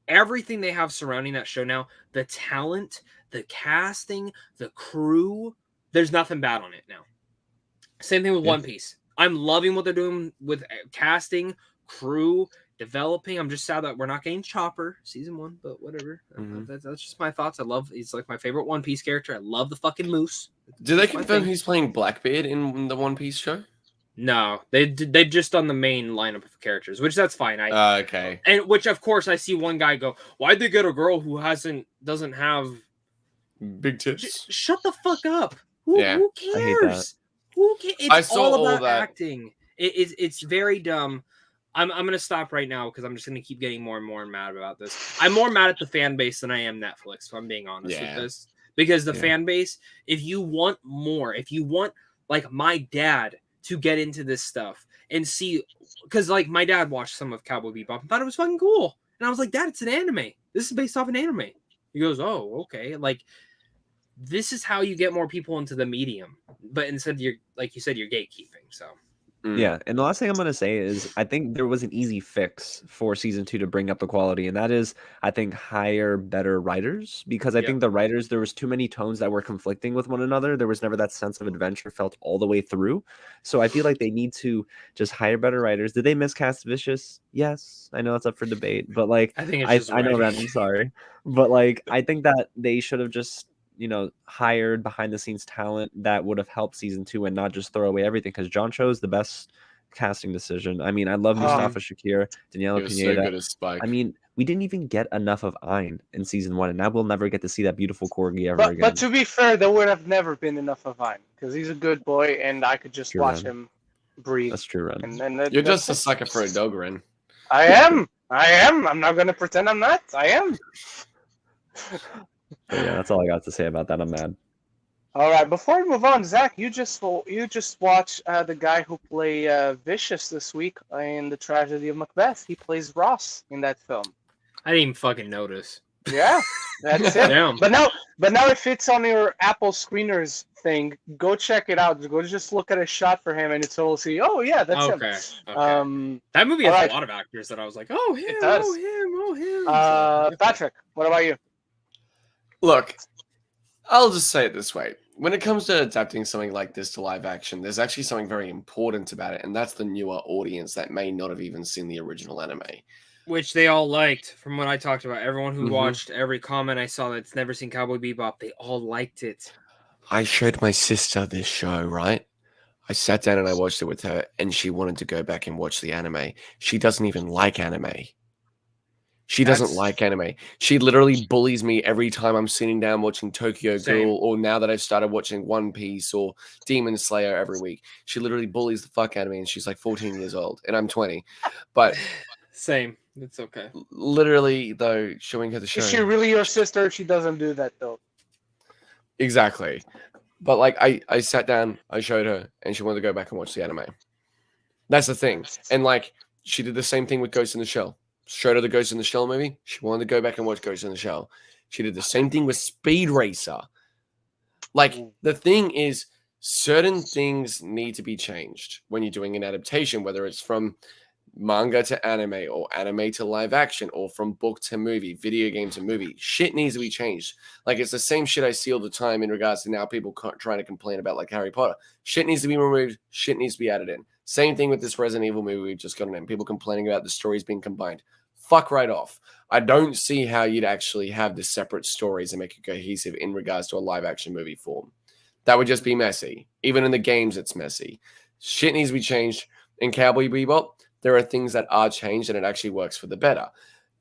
S2: everything they have surrounding that show now, the talent, the casting, the crew, there's nothing bad on it now. Same thing with One Piece. I'm loving what they're doing with casting, crew, developing. I'm just sad that we're not getting Chopper season 1, but whatever. That's just my thoughts. He's like my favorite One Piece character. I love the fucking moose.
S3: Do they confirm he's playing Blackbeard in the One Piece show?
S2: No, they've just done the main lineup of characters, which that's fine.
S3: Okay.
S2: And which, of course, I see one guy go, "Why'd they get a girl who doesn't have
S3: big tits?"
S2: Shut the fuck up. Who cares?
S4: I hate that.
S2: Who cares? It's all about
S3: that.
S2: acting. It's very dumb. I'm gonna stop right now because I'm just gonna keep getting more and more mad about this. I'm more mad at the fan base than I am Netflix, if I'm being honest with this. Because the fan base, if you want more, if you want like my dad to get into this stuff and see, because like my dad watched some of Cowboy Bebop and thought it was fucking cool, and I was like, Dad, it's an anime. This is based off an anime. He goes, oh, okay. Like, this is how you get more people into the medium, but instead you're, like you said, you're gatekeeping. So.
S4: Yeah, and the last thing I'm going to say is I think there was an easy fix for season 2 to bring up the quality, and that is, I think, hire better writers, because I think the writers, there was too many tones that were conflicting with one another. There was never that sense of adventure felt all the way through. So I feel like they need to just hire better writers. Did they miscast Vicious? Yes, I know it's up for debate, but like,
S2: I think it's
S4: I know that, I'm sorry, but like, I think that they should have just, you know, hired behind the scenes talent that would have helped season 2 and not just throw away everything, because John chose the best casting decision. I mean, I love Mustafa Shakir, Daniela Pineda.
S3: So good as Spike.
S4: I mean, we didn't even get enough of Ayn in season 1, and now we'll never get to see that beautiful corgi ever again.
S1: But to be fair, there would have never been enough of Ayn, because he's a good boy, and I could just watch him breathe.
S4: That's true, Ren.
S1: And
S3: you're just a sucker for a dog, Ren.
S1: I am. I'm not going to pretend I'm not. I am.
S4: But yeah, that's all I got to say about that. I'm mad.
S1: All right, before we move on, Zach, you just watched the guy who played Vicious this week in the Tragedy of Macbeth. He plays Ross in that film.
S2: I didn't even fucking notice.
S1: Yeah, that's it.
S2: Damn.
S1: But now if it's on your Apple screeners thing, go check it out. Go just look at a shot for him, and it's all see. Oh yeah, that's him.
S2: Okay. That movie has a lot of actors that I was like, oh him, oh him.
S1: Patrick, what about you?
S3: Look, I'll just say it this way. When it comes to adapting something like this to live action, there's actually something very important about it, and that's the newer audience that may not have even seen the original anime.
S2: Which they all liked, from what I talked about. Everyone who watched, every comment I saw that's never seen Cowboy Bebop, they all liked it.
S3: I showed my sister this show, right? I sat down and I watched it with her, and she wanted to go back and watch the anime. She doesn't even like anime. She doesn't like anime. She literally bullies me every time I'm sitting down watching Tokyo Ghoul, or now that I've started watching One Piece or Demon Slayer every week. She literally bullies the fuck out of me, and she's like 14 years old, and I'm 20. But
S2: same. It's okay.
S3: Literally, though, showing her the show.
S1: Is she really your sister? She doesn't do that, though.
S3: Exactly. But like, I sat down, I showed her, and she wanted to go back and watch the anime. That's the thing. And like, she did the same thing with Ghost in the Shell. Showed her the Ghost in the Shell movie. She wanted to go back and watch Ghost in the Shell. She did the same thing with Speed Racer. Like, the thing is, certain things need to be changed when you're doing an adaptation, whether it's from manga to anime, or anime to live action, or from book to movie, video game to movie. Shit needs to be changed. Like, it's the same shit I see all the time in regards to now people trying to complain about, like, Harry Potter. Shit needs to be removed. Shit needs to be added in. Same thing with this Resident Evil movie we've just gotten in. People complaining about the stories being combined. Fuck right off. I don't see how you'd actually have the separate stories and make it cohesive in regards to a live action movie form. That would just be messy. Even in the games, it's messy. Shit needs to be changed. In Cowboy Bebop, there are things that are changed and it actually works for the better.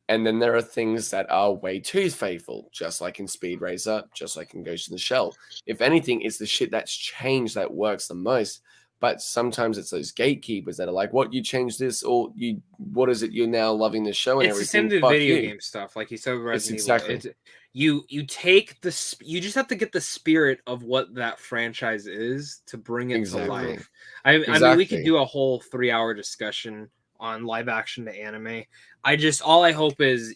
S3: And then there are things that are way too faithful, just like in Speed Racer, just like in Ghost in the Shell. If anything, it's the shit that's changed that works the most. But sometimes it's those gatekeepers that are like, what, you changed this, or what is it, you're now loving the show and
S2: it's
S3: everything?
S2: It's the same with video game stuff, like you said with Resident Evil.
S3: Exactly.
S2: You take you just have to get the spirit of what that franchise is to bring it to life. I mean, we could do a whole 3-hour discussion on live action to anime. All I hope is,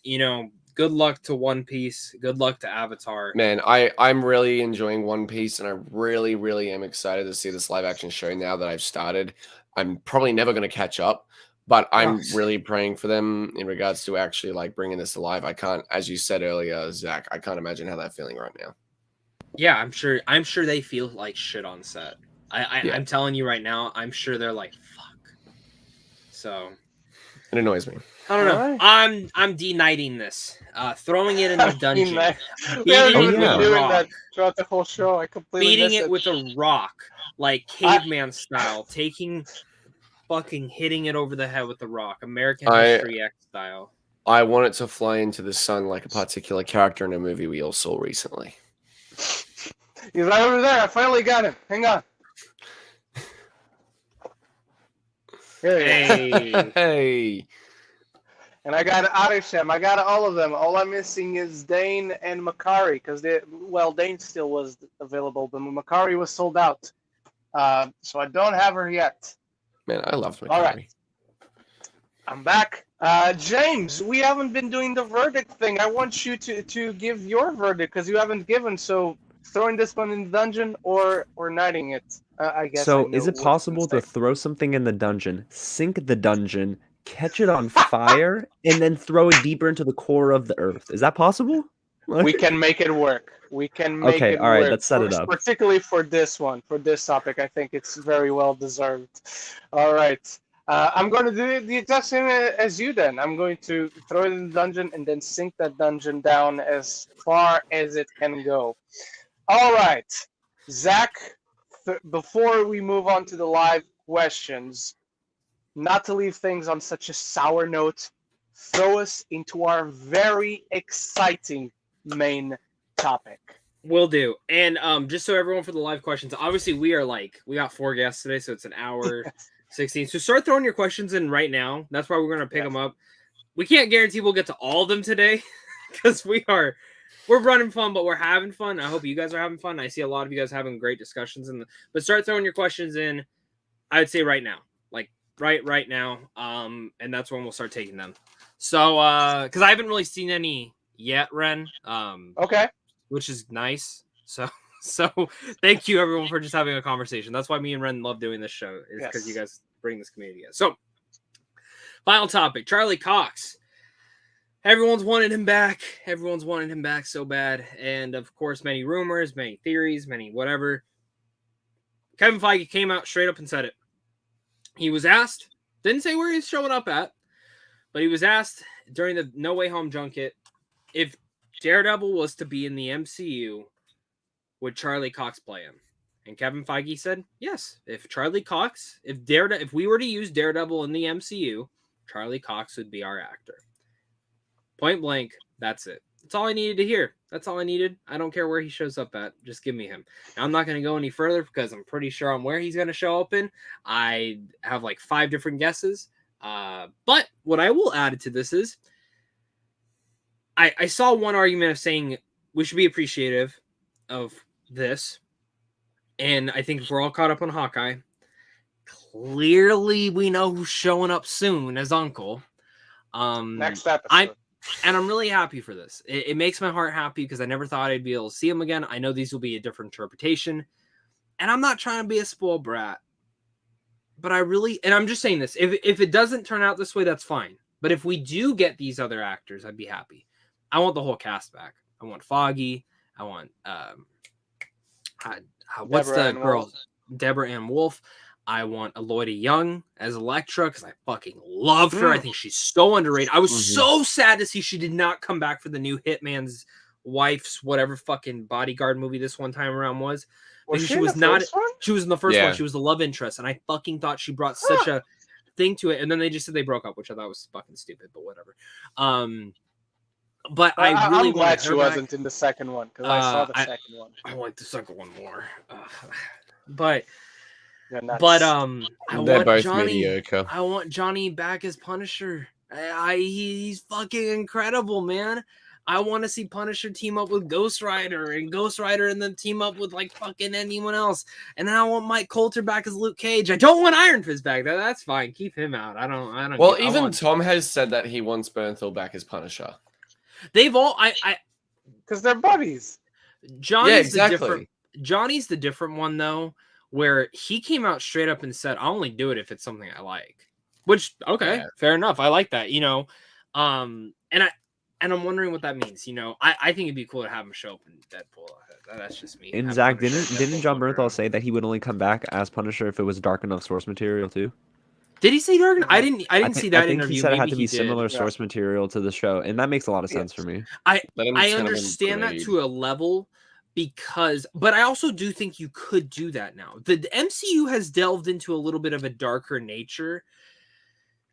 S2: good luck to One Piece. Good luck to Avatar.
S3: Man, I'm really enjoying One Piece, and I really, really am excited to see this live action show now that I've started. I'm probably never going to catch up, but I'm really praying for them in regards to actually like bringing this to life. I can't, as you said earlier, Zach, I can't imagine how they're feeling right now.
S2: Yeah, I'm sure they feel like shit on set. I'm telling you right now, I'm sure they're like, fuck. So
S3: it annoys me.
S2: I don't know. Right. I'm de-knighting this. Throwing it in the dungeon.
S1: Beating it with a rock. That throughout the whole show. I completely
S2: beating it with a rock, like caveman style, hitting it over the head with the rock, American History X style.
S3: I want it to fly into the sun like a particular character in a movie we all saw recently.
S1: He's right over there. I finally got him. Hang on.
S3: Hey.
S1: And I got Arishem. I got all of them. All I'm missing is Dane and Makari, because Dane still was available, but Makari was sold out. So I don't have her yet.
S3: Man, I love Makari.
S1: All right. I'm back. James, we haven't been doing the verdict thing. I want you to give your verdict, because you haven't given. So throwing this one in the dungeon or knighting it, I guess.
S4: So is it possible to throw something in the dungeon, sink the dungeon, catch it on fire, and then throw it deeper into the core of the earth? Is that possible?
S1: We can make it work. We can make it work.
S4: Okay, all right, let's set it up.
S1: Particularly for this one, for this topic, I think it's very well deserved. All right. I'm going to do the exact same as you then. I'm going to throw it in the dungeon and then sink that dungeon down as far as it can go. All right. Zach, before we move on to the live questions, not to leave things on such a sour note, throw us into our very exciting main topic.
S2: Will do. And just so everyone for the live questions, obviously we got 4 guests today, so it's an hour 16. So start throwing your questions in right now. That's why we're going to pick them up. We can't guarantee we'll get to all of them today because we're running fun, but we're having fun. I hope you guys are having fun. I see a lot of you guys having great discussions. But start throwing your questions in, I would say right now. Right now. And that's when we'll start taking them. So, because I haven't really seen any yet, Ren.
S1: Okay.
S2: Which is nice. So thank you everyone for just having a conversation. That's why me and Ren love doing this show, is because you guys bring this community together. So, final topic, Charlie Cox. Everyone's wanted him back. Everyone's wanted him back so bad. And of course, many rumors, many theories, many whatever. Kevin Feige came out straight up and said it. He was asked, didn't say where he's showing up at, but he was asked during the No Way Home junket if Daredevil was to be in the MCU, would Charlie Cox play him? And Kevin Feige said, yes. If we were to use Daredevil in the MCU, Charlie Cox would be our actor. Point blank, that's it. That's all I needed to hear. That's all I needed. I don't care where he shows up at. Just give me him. Now, I'm not going to go any further because I'm pretty sure on where he's going to show up in. I have 5 different guesses. But what I will add to this is I saw one argument of saying we should be appreciative of this. And I think if we're all caught up on Hawkeye, clearly we know who's showing up soon as Uncle.
S1: Next episode.
S2: And I'm really happy for this. It makes my heart happy because I never thought I'd be able to see him again. I know these will be a different interpretation. And I'm not trying to be a spoiled brat. But I'm just saying this. If it doesn't turn out this way, that's fine. But if we do get these other actors, I'd be happy. I want the whole cast back. I want Foggy. I want what's the girl? Deborah Ann Wolf. I want Aloyda Young as Elektra because I fucking loved her. I think she's so underrated. I was so sad to see she did not come back for the new Hitman's Wife's whatever fucking bodyguard movie this one time around was.
S1: Was
S2: she was not.
S1: One?
S2: She was in the first one. She was the love interest, and I fucking thought she brought such a thing to it, and then they just said they broke up, which I thought was fucking stupid, but whatever. But I'm
S1: glad she wasn't in the second one because I saw the second one.
S2: I like the second one more, but
S1: I
S3: want both
S2: Johnny.
S3: mediocre.
S2: I want Johnny back as Punisher. He's fucking incredible, man. I want to see Punisher team up with Ghost Rider and then team up with like fucking anyone else. And then I want Mike Coulter back as Luke Cage. I don't want Iron Fist back. That's fine. Keep him out. I don't.
S3: Well, even Tom has said that he wants Bernthal back as Punisher.
S2: They've all
S1: because they're buddies.
S2: Johnny's the different one though, where he came out straight up and said, "I'll only do it if it's something I like." Which fair enough. I like that. And I'm wondering what that means. I think it'd be cool to have him show up in Deadpool. That's just me.
S4: And Zach, didn't John Bernthal say that he would only come back as Punisher if it was dark enough source material too?
S2: Did he say dark? I didn't see that
S4: I think
S2: interview.
S4: He said it had to be similar source material to the show, and that makes a lot of sense for me.
S2: I understand that to a level but I also do think you could do that now. The MCU has delved into a little bit of a darker nature.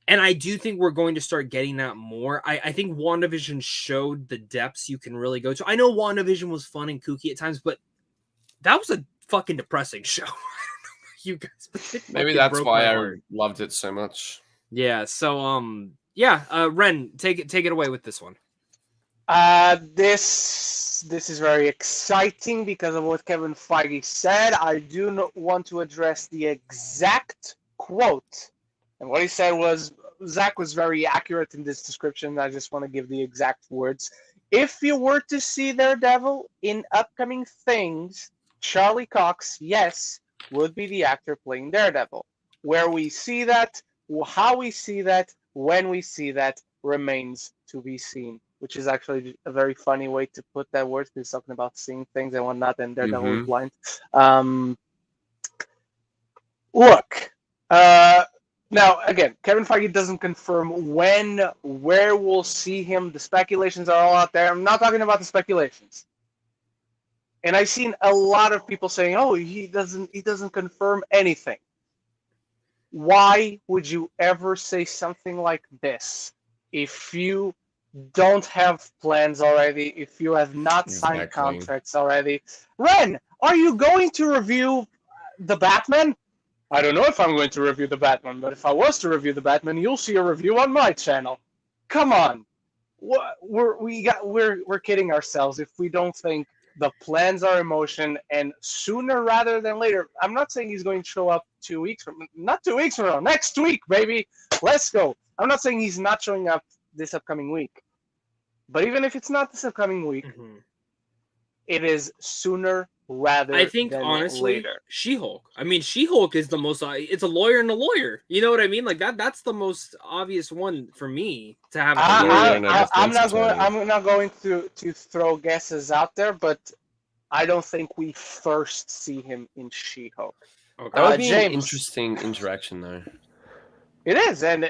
S2: And I do think we're going to start getting that more. I think WandaVision showed the depths you can really go to. I know WandaVision was fun and kooky at times, but that was a fucking depressing show. I don't know about you guys, but
S3: maybe that's why I loved it so much.
S2: Yeah. So Ren, take it away with this one.
S1: This is very exciting because of what Kevin Feige said. I do not want to address the exact quote. And what he said was, Zach was very accurate in this description. I just want to give the exact words. If you were to see Daredevil in upcoming things, Charlie Cox, yes, would be the actor playing Daredevil. Where we see that, how we see that, when we see that, remains to be seen. Which is actually a very funny way to put that word. He's talking about seeing things and whatnot, and Daredevil is blind. Look, now, again, Kevin Feige doesn't confirm where we'll see him. The speculations are all out there. I'm not talking about the speculations. And I've seen a lot of people saying, "Oh, he doesn't confirm anything." Why would you ever say something like this if you don't have plans already, if you have not signed contracts already? Ren, are you going to review the Batman? I don't know if I'm going to review the Batman, but if I was to review the Batman, you'll see a review on my channel. Come on, we're kidding ourselves if we don't think the plans are in motion, and sooner rather than later. I'm not saying he's going to show up 2 weeks from now, next week, baby. Let's go. I'm not saying he's not showing up this upcoming week, but even if it's not this upcoming week, it is sooner rather
S2: I think
S1: than
S2: honestly
S1: later.
S2: She-Hulk. I mean, She-Hulk is the most it's a lawyer and a lawyer. You know what I mean? Like that's the most obvious one for me to have.
S1: I'm not going to throw guesses out there, but I don't think we first see him in She-Hulk.
S2: Okay.
S3: That would be
S1: James,
S3: an interesting interaction though.
S1: It is, and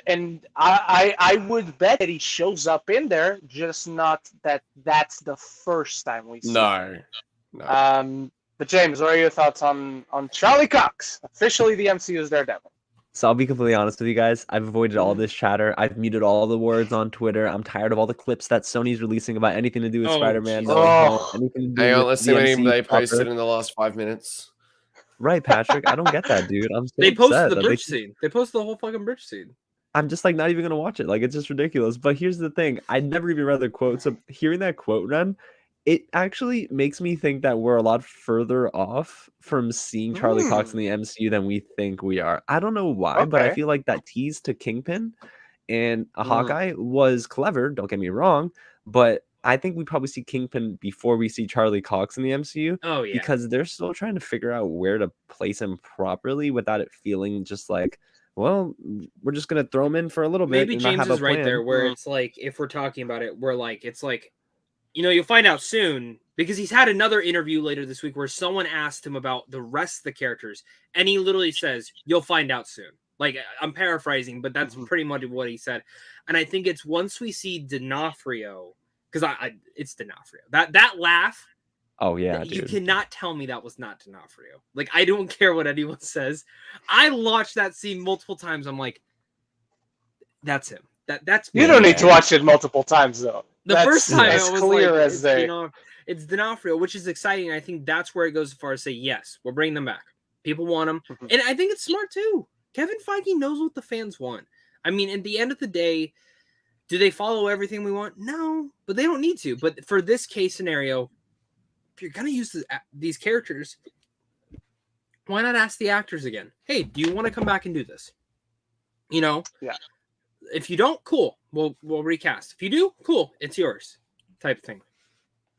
S1: I would bet that he shows up in there, just not that's the first time we see him. No. But James, what are your thoughts on Charlie Cox, officially the MCU's Daredevil?
S4: So I'll be completely honest with you guys. I've avoided all this chatter. I've muted all the words on Twitter. I'm tired of all the clips that Sony's releasing about anything to do with Spider-Man.
S3: Hang on, let's see what they posted in the last 5 minutes.
S4: Right, Patrick. I don't get that, dude.
S2: They posted the bridge scene. They posted the whole fucking bridge scene.
S4: I'm just like not even gonna watch it. Like it's just ridiculous. But here's the thing: I never even read the quote. So hearing that quote, Ren, it actually makes me think that we're a lot further off from seeing Charlie Cox in the MCU than we think we are. I don't know why, but I feel like that tease to Kingpin and a Hawkeye was clever. Don't get me wrong, but I think we probably see Kingpin before we see Charlie Cox in the MCU.
S2: Oh yeah,
S4: because they're still trying to figure out where to place him properly without it feeling just like, well, we're just gonna throw him in for a little bit.
S2: Maybe James is right there, where it's like if we're talking about it, we're like it's like, you know, you'll find out soon because he's had another interview later this week where someone asked him about the rest of the characters, and he literally says, "You'll find out soon." Like I'm paraphrasing, but that's pretty much what he said. And I think it's once we see D'Onofrio. Because it's D'Onofrio. That laugh.
S4: Oh yeah,
S2: you cannot tell me that was not D'Onofrio. Like I don't care what anyone says. I watched that scene multiple times. I'm like, That's him. That's
S1: You don't need to watch it multiple times though.
S2: The
S1: That's
S2: first time
S1: as
S2: I was
S1: clear
S2: like,
S1: as day.
S2: it's D'Onofrio, which is exciting. I think that's where it goes as far as say, yes, we're bringing them back. People want them.
S1: Mhm.
S2: And I think it's smart too. Kevin Feige knows what the fans want. I mean, at the end of the day, do they follow everything we want? No, but they don't need to. But for this case scenario, if you're going to use these characters, why not ask the actors again? Hey, do you want to come back and do this? You know?
S1: Yeah.
S2: If you don't, cool. We'll recast. If you do, cool. It's yours. Type of thing.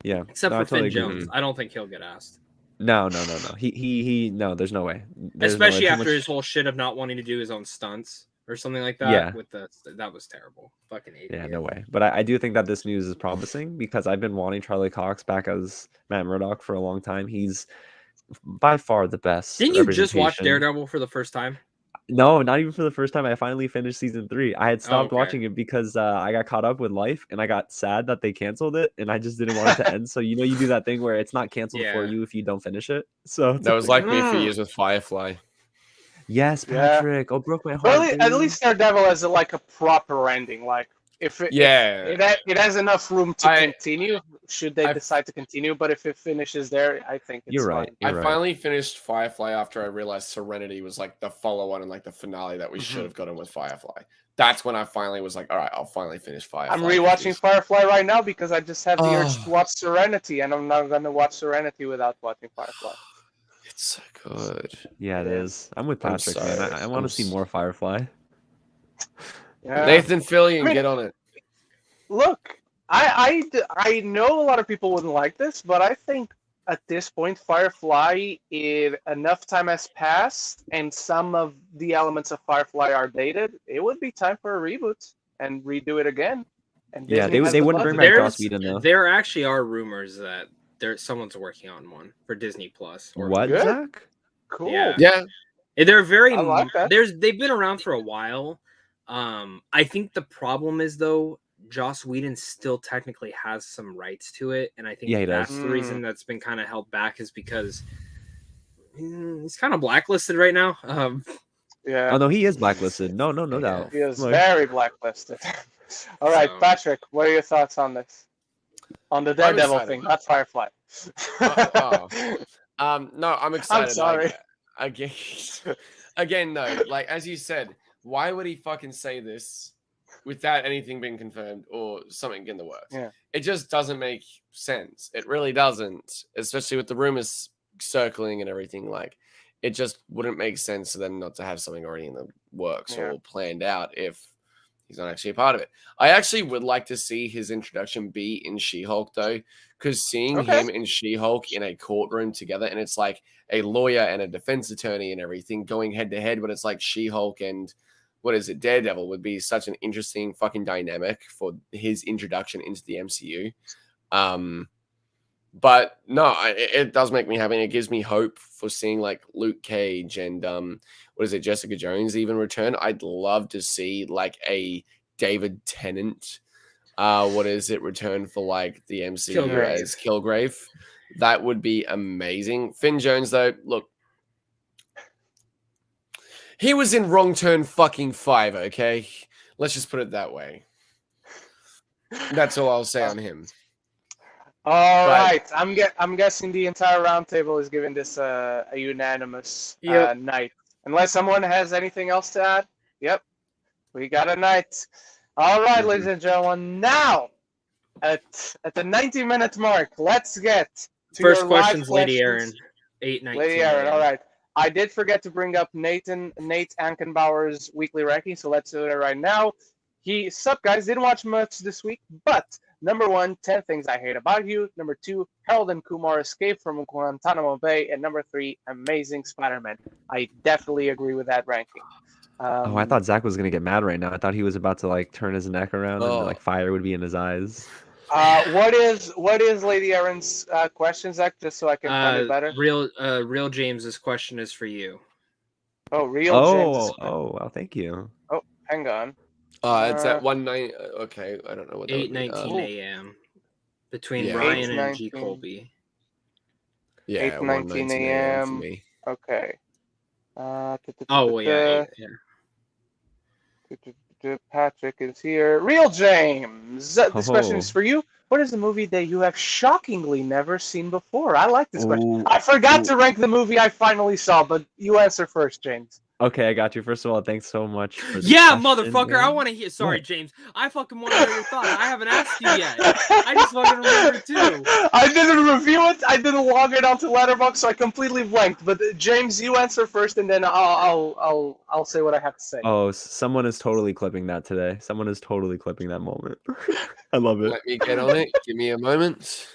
S4: Yeah.
S2: Except for
S4: totally
S2: Finn
S4: agree.
S2: Jones. I don't think he'll get asked.
S4: No. He no, there's no way.
S2: Especially after his whole shit of not wanting to do his own stunts or something like that.
S4: Yeah.
S2: That was terrible. Fucking idiot.
S4: Yeah, no way. But I do think that this news is promising because I've been wanting Charlie Cox back as Matt Murdock for a long time. He's by far the best.
S2: Didn't you just watch
S4: representation.
S2: Daredevil for the first time?
S4: No, not even for the first time. I finally finished season 3. I had stopped
S2: okay.
S4: watching it because I got caught up with life and I got sad that they canceled it and I just didn't want it to end. So you do that thing where it's not canceled for you if you don't finish it. So
S3: that was like me for years with Firefly.
S4: Yes, Patrick. Oh, broke my heart.
S1: Well, at least Daredevil has a proper ending. Like if it has enough room to continue, should they decide to continue. But if it finishes there, I think it's fine.
S3: I finally finished Firefly after I realized Serenity was like the follow-on and like the finale that we should have gotten with Firefly. That's when I finally was like, all right, I'll finally finish Firefly.
S1: I'm rewatching Firefly right now because I just have the urge to watch Serenity, and I'm not gonna watch Serenity without watching Firefly.
S3: It's so good.
S4: Yeah, it is. I'm with Patrick, man. I want to see more Firefly.
S1: Yeah.
S3: Nathan Fillion, get on it.
S1: Look, I know a lot of people wouldn't like this, but I think at this point, Firefly, if enough time has passed and some of the elements of Firefly are dated, it would be time for a reboot and redo it again. And
S4: yeah, they wouldn't bring back Joss Whedon though.
S2: There actually are rumors that someone's working on one for Disney Plus.
S4: What, Zach?
S1: Cool.
S2: Yeah. They're very.
S1: I like that.
S2: They've been around for a while. I think the problem is though, Joss Whedon still technically has some rights to it, and I think that's the reason that's been kind of held back is because he's kind of blacklisted right now.
S1: Yeah.
S4: Oh no, he is blacklisted. No doubt.
S1: He is very blacklisted. All right, Patrick, what are your thoughts on this? On the Daredevil thing, not Firefly.
S3: No, I'm excited.
S1: I'm sorry.
S3: Again, though, like as you said, why would he fucking say this without anything being confirmed or something in the works?
S1: Yeah.
S3: It just doesn't make sense. It really doesn't, especially with the rumors circling and everything. Like, it just wouldn't make sense for them not to have something already in the works or planned out if he's not actually a part of it. I actually would like to see his introduction be in She-Hulk, though, because seeing him in She-Hulk in a courtroom together, and it's like a lawyer and a defense attorney and everything going head-to-head, but it's like She-Hulk and, Daredevil would be such an interesting fucking dynamic for his introduction into the MCU. But no, it does make me happy. And it gives me hope for seeing like Luke Cage and Jessica Jones even return. I'd love to see like a David Tennant, return for like the MCU as Kilgrave. That would be amazing. Finn Jones, though, look, he was in Wrong Turn fucking 5. Okay, let's just put it that way. That's all I'll say on him.
S1: All right, I'm guessing the entire roundtable is giving this a unanimous night. Unless someone has anything else to add. Yep, we got a night. All right, ladies and gentlemen. Now, at the 90-minute mark, let's get to
S2: first
S1: your
S2: questions,
S1: live
S2: Lady
S1: questions.
S2: Aaron. 8:19.
S1: Lady Aaron. All right. I did forget to bring up Nate Ankenbauer's weekly ranking, so let's do it right now. Sup guys, didn't watch much this week, but number 1, 10 Things I Hate About You. Number 2, Harold and Kumar Escape from Guantanamo Bay. And number 3, Amazing Spider-Man. I definitely agree with that ranking.
S4: I thought Zach was going to get mad right now. I thought he was about to like turn his neck around and like fire would be in his eyes.
S1: What is Lady Aaron's question, Zach, just so I can find it better?
S2: Real James's question is for you.
S1: Oh, James.
S4: Well, thank you.
S1: Oh, hang on.
S3: It's at 1:9. Okay, I don't know what that
S2: 8:19 a.m. between Ryan and G. Colby.
S3: Yeah,
S1: 8:19 a.m.
S3: for me.
S1: Okay.
S2: Yeah.
S1: Patrick is here. Real James. This question is
S4: Oh.
S1: for you. What is the movie that you have shockingly never seen before? I like this question.
S4: Ooh.
S1: I forgot to rank the movie I finally saw, but you answer first, James.
S4: Okay, I got you. First of all, thanks so much for the
S2: Yeah,
S4: question,
S2: motherfucker, I
S4: man.
S2: want to hear. Sorry,
S4: What?
S2: James. I fucking want to hear your thoughts. I haven't asked you yet. I just fucking remember too.
S1: I didn't review it. I didn't log it onto Letterboxd, so I completely blanked. But James, you answer first, and then I'll say what I have to say.
S4: Oh, someone is totally clipping that today. Someone is totally clipping that moment. I love it.
S3: Let me get on it. Give me a moment.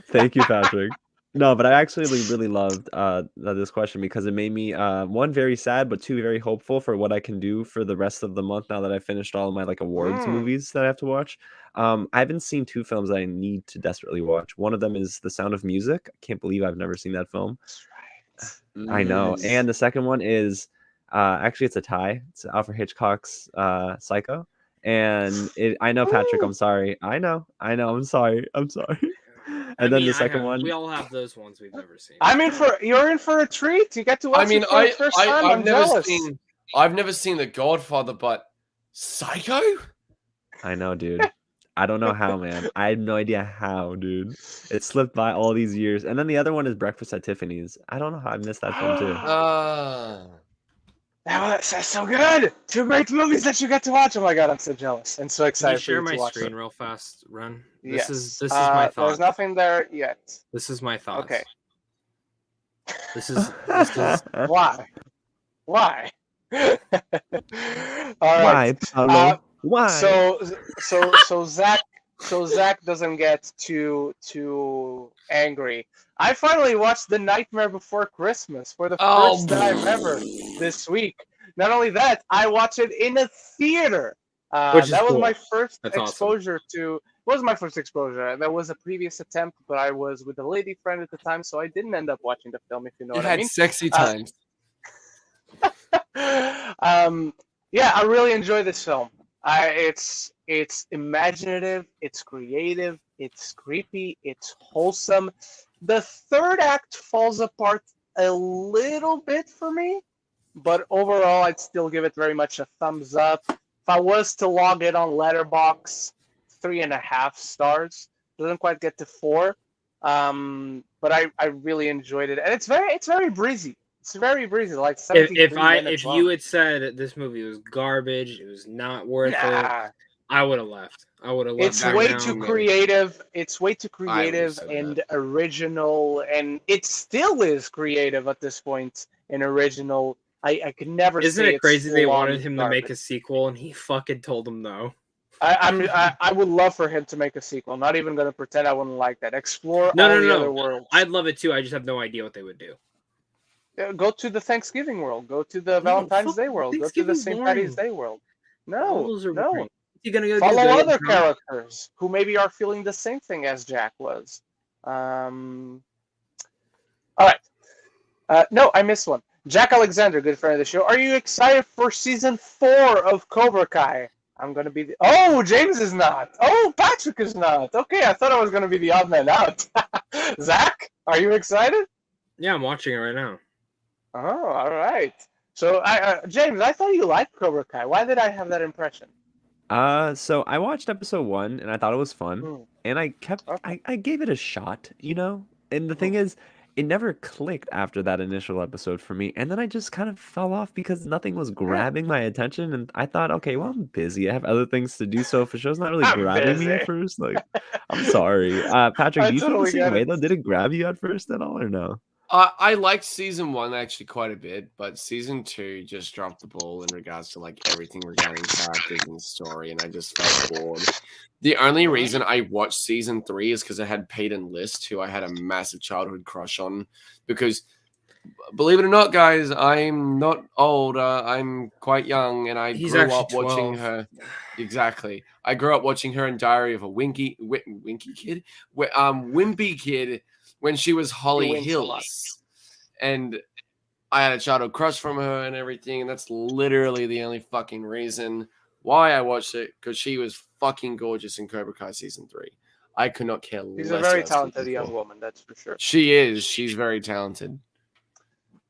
S4: Thank you, Patrick. No, but I actually really loved this question because it made me one, very sad, but two, very hopeful for what I can do for the rest of the month now that I finished all of my like awards movies that I have to watch. I haven't seen two films that I need to desperately watch. One of them is The Sound of Music. I can't believe I've never seen that film.
S1: That's right.
S4: I know. And the second one is actually it's a tie. It's Alfred Hitchcock's Psycho. And I know, Patrick, I'm sorry. I know. I'm sorry. And then the second one.
S2: We all have those ones we've never seen.
S1: You're in for a treat. You get to watch it for the first time. I'm jealous.
S3: I've never seen The Godfather, but Psycho?
S4: I know, dude. I don't know how, man. I have no idea how, dude. It slipped by all these years. And then the other one is Breakfast at Tiffany's. I don't know how I missed that film too.
S1: That's so good. Two great movies that you get to watch. Oh my god, I'm so jealous and so excited
S2: Can you share
S1: for you to
S2: my
S1: watch
S2: screen
S1: them.
S2: real fast, Ren?
S1: Yes.
S2: This is my thought.
S1: There's nothing there yet.
S2: This is my thoughts.
S1: Okay.
S2: This is
S1: Why? Why? All right.
S4: Why, Paolo? Why?
S1: So Zach doesn't get too angry. I finally watched The Nightmare Before Christmas for the first time ever this week. Not only that, I watched it in a theater.
S2: Which is
S1: that was
S2: cool.
S1: my first
S2: That's
S1: exposure to. Was my first exposure. That was a previous attempt, but I was with a lady friend at the time, so I didn't end up watching the film. If you know what I mean.
S3: Sexy times.
S1: Yeah, I really enjoy this film. It's imaginative, it's creative, it's creepy, it's wholesome. The third act falls apart a little bit for me, but overall, I'd still give it very much a thumbs up. If I was to log it on Letterboxd, 3.5 stars. Doesn't quite get to 4, but I really enjoyed it, and it's very breezy. It's very breezy, like 73 minutes
S2: if
S1: long.
S2: you had said this movie was garbage, it was not worth it, I would have left.
S1: It's way too creative. It's way too creative and original, and it still is creative at this point and original. I could never.
S2: Isn't
S1: say
S2: it crazy they wanted
S1: it's
S2: him
S1: garbage.
S2: to make a sequel and he fucking told them no?
S1: I would love for him to make a sequel. Not even gonna pretend I wouldn't like that. Explore all the other worlds.
S2: I'd love it too. I just have no idea what they would do.
S1: Go to the Thanksgiving world. Go to the Valentine's Day world. Go to the St. Patty's Day world. No.
S2: You're gonna go
S1: follow other characters who maybe are feeling the same thing as Jack was. All right. No, I missed one. Jack Alexander, good friend of the show. Are you excited for season 4 of Cobra Kai? I'm gonna be Oh, James is not. Oh, Patrick is not. Okay, I thought I was gonna be the odd man out. Zach, are you excited?
S2: Yeah, I'm watching it right now.
S1: Oh, all right. So, James, I thought you liked Cobra Kai. Why did I have that impression?
S4: So I watched episode 1 and I thought it was fun, and I gave it a shot, you know. And the thing is, it never clicked after that initial episode for me, and then I just kind of fell off because nothing was grabbing my attention, and I thought, okay, well, I'm busy, I have other things to do, so if a show's not really grabbing me at first, like, I'm sorry. Patrick, do you feel the same way though? Did it grab you at first at all, or no?
S3: I liked season 1 actually quite a bit, but season 2 just dropped the ball in regards to like everything regarding characters and story, and I just felt bored. The only reason I watched season 3 is because I had Peyton List, who I had a massive childhood crush on. Because, believe it or not, guys, I'm not old. I'm quite young, and I grew up watching her. Exactly, I grew up watching her in Diary of a Wimpy Kid when she was Holly Hills, and I had a childhood crush from her and everything, and that's literally the only fucking reason why I watched it, because she was fucking gorgeous in Cobra Kai season 3. I could not care less.
S1: She's a very talented young woman, that's for sure.
S3: She is. She's very talented.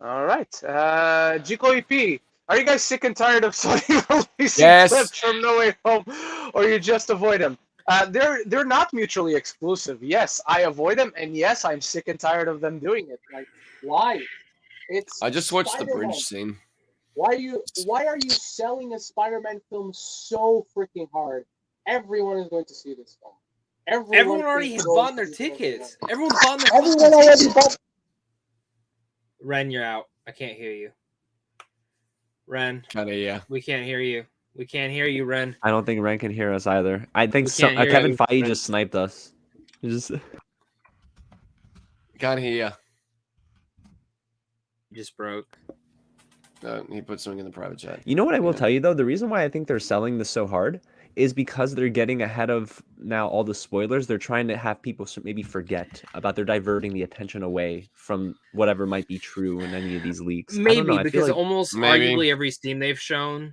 S1: All right. Jico EP, Are you guys sick and tired of Sony releasing
S3: Yes.
S1: clips from No Way Home, or you just avoid them? They're not mutually exclusive. Yes, I avoid them, and yes, I'm sick and tired of them doing it. Like, why? It's
S3: I just watched the
S1: Spider-Man.
S3: bridge scene.
S1: Why are you selling a Spider-Man film so freaking hard? Everyone is going to see this film.
S2: Everyone already has bought their tickets. Everyone's bought their
S1: Everyone already bought.
S2: Ren, you're out. I can't hear you. Ren, we can't hear you. We can't hear you, Ren.
S4: I don't think Ren can hear us either. I think
S2: can't hear
S4: Kevin
S2: you,
S4: Feige
S2: Ren.
S4: just sniped us.
S3: Can't hear you.
S2: Just broke.
S3: He put something in the private chat.
S4: You know what I will tell you though? The reason why I think they're selling this so hard is because they're getting ahead of now all the spoilers. They're trying to have people maybe forget about. They're diverting the attention away from whatever might be true in any of these leaks. I don't
S2: Maybe
S4: know, I
S2: because
S4: feel like,
S2: almost arguably every scene they've shown,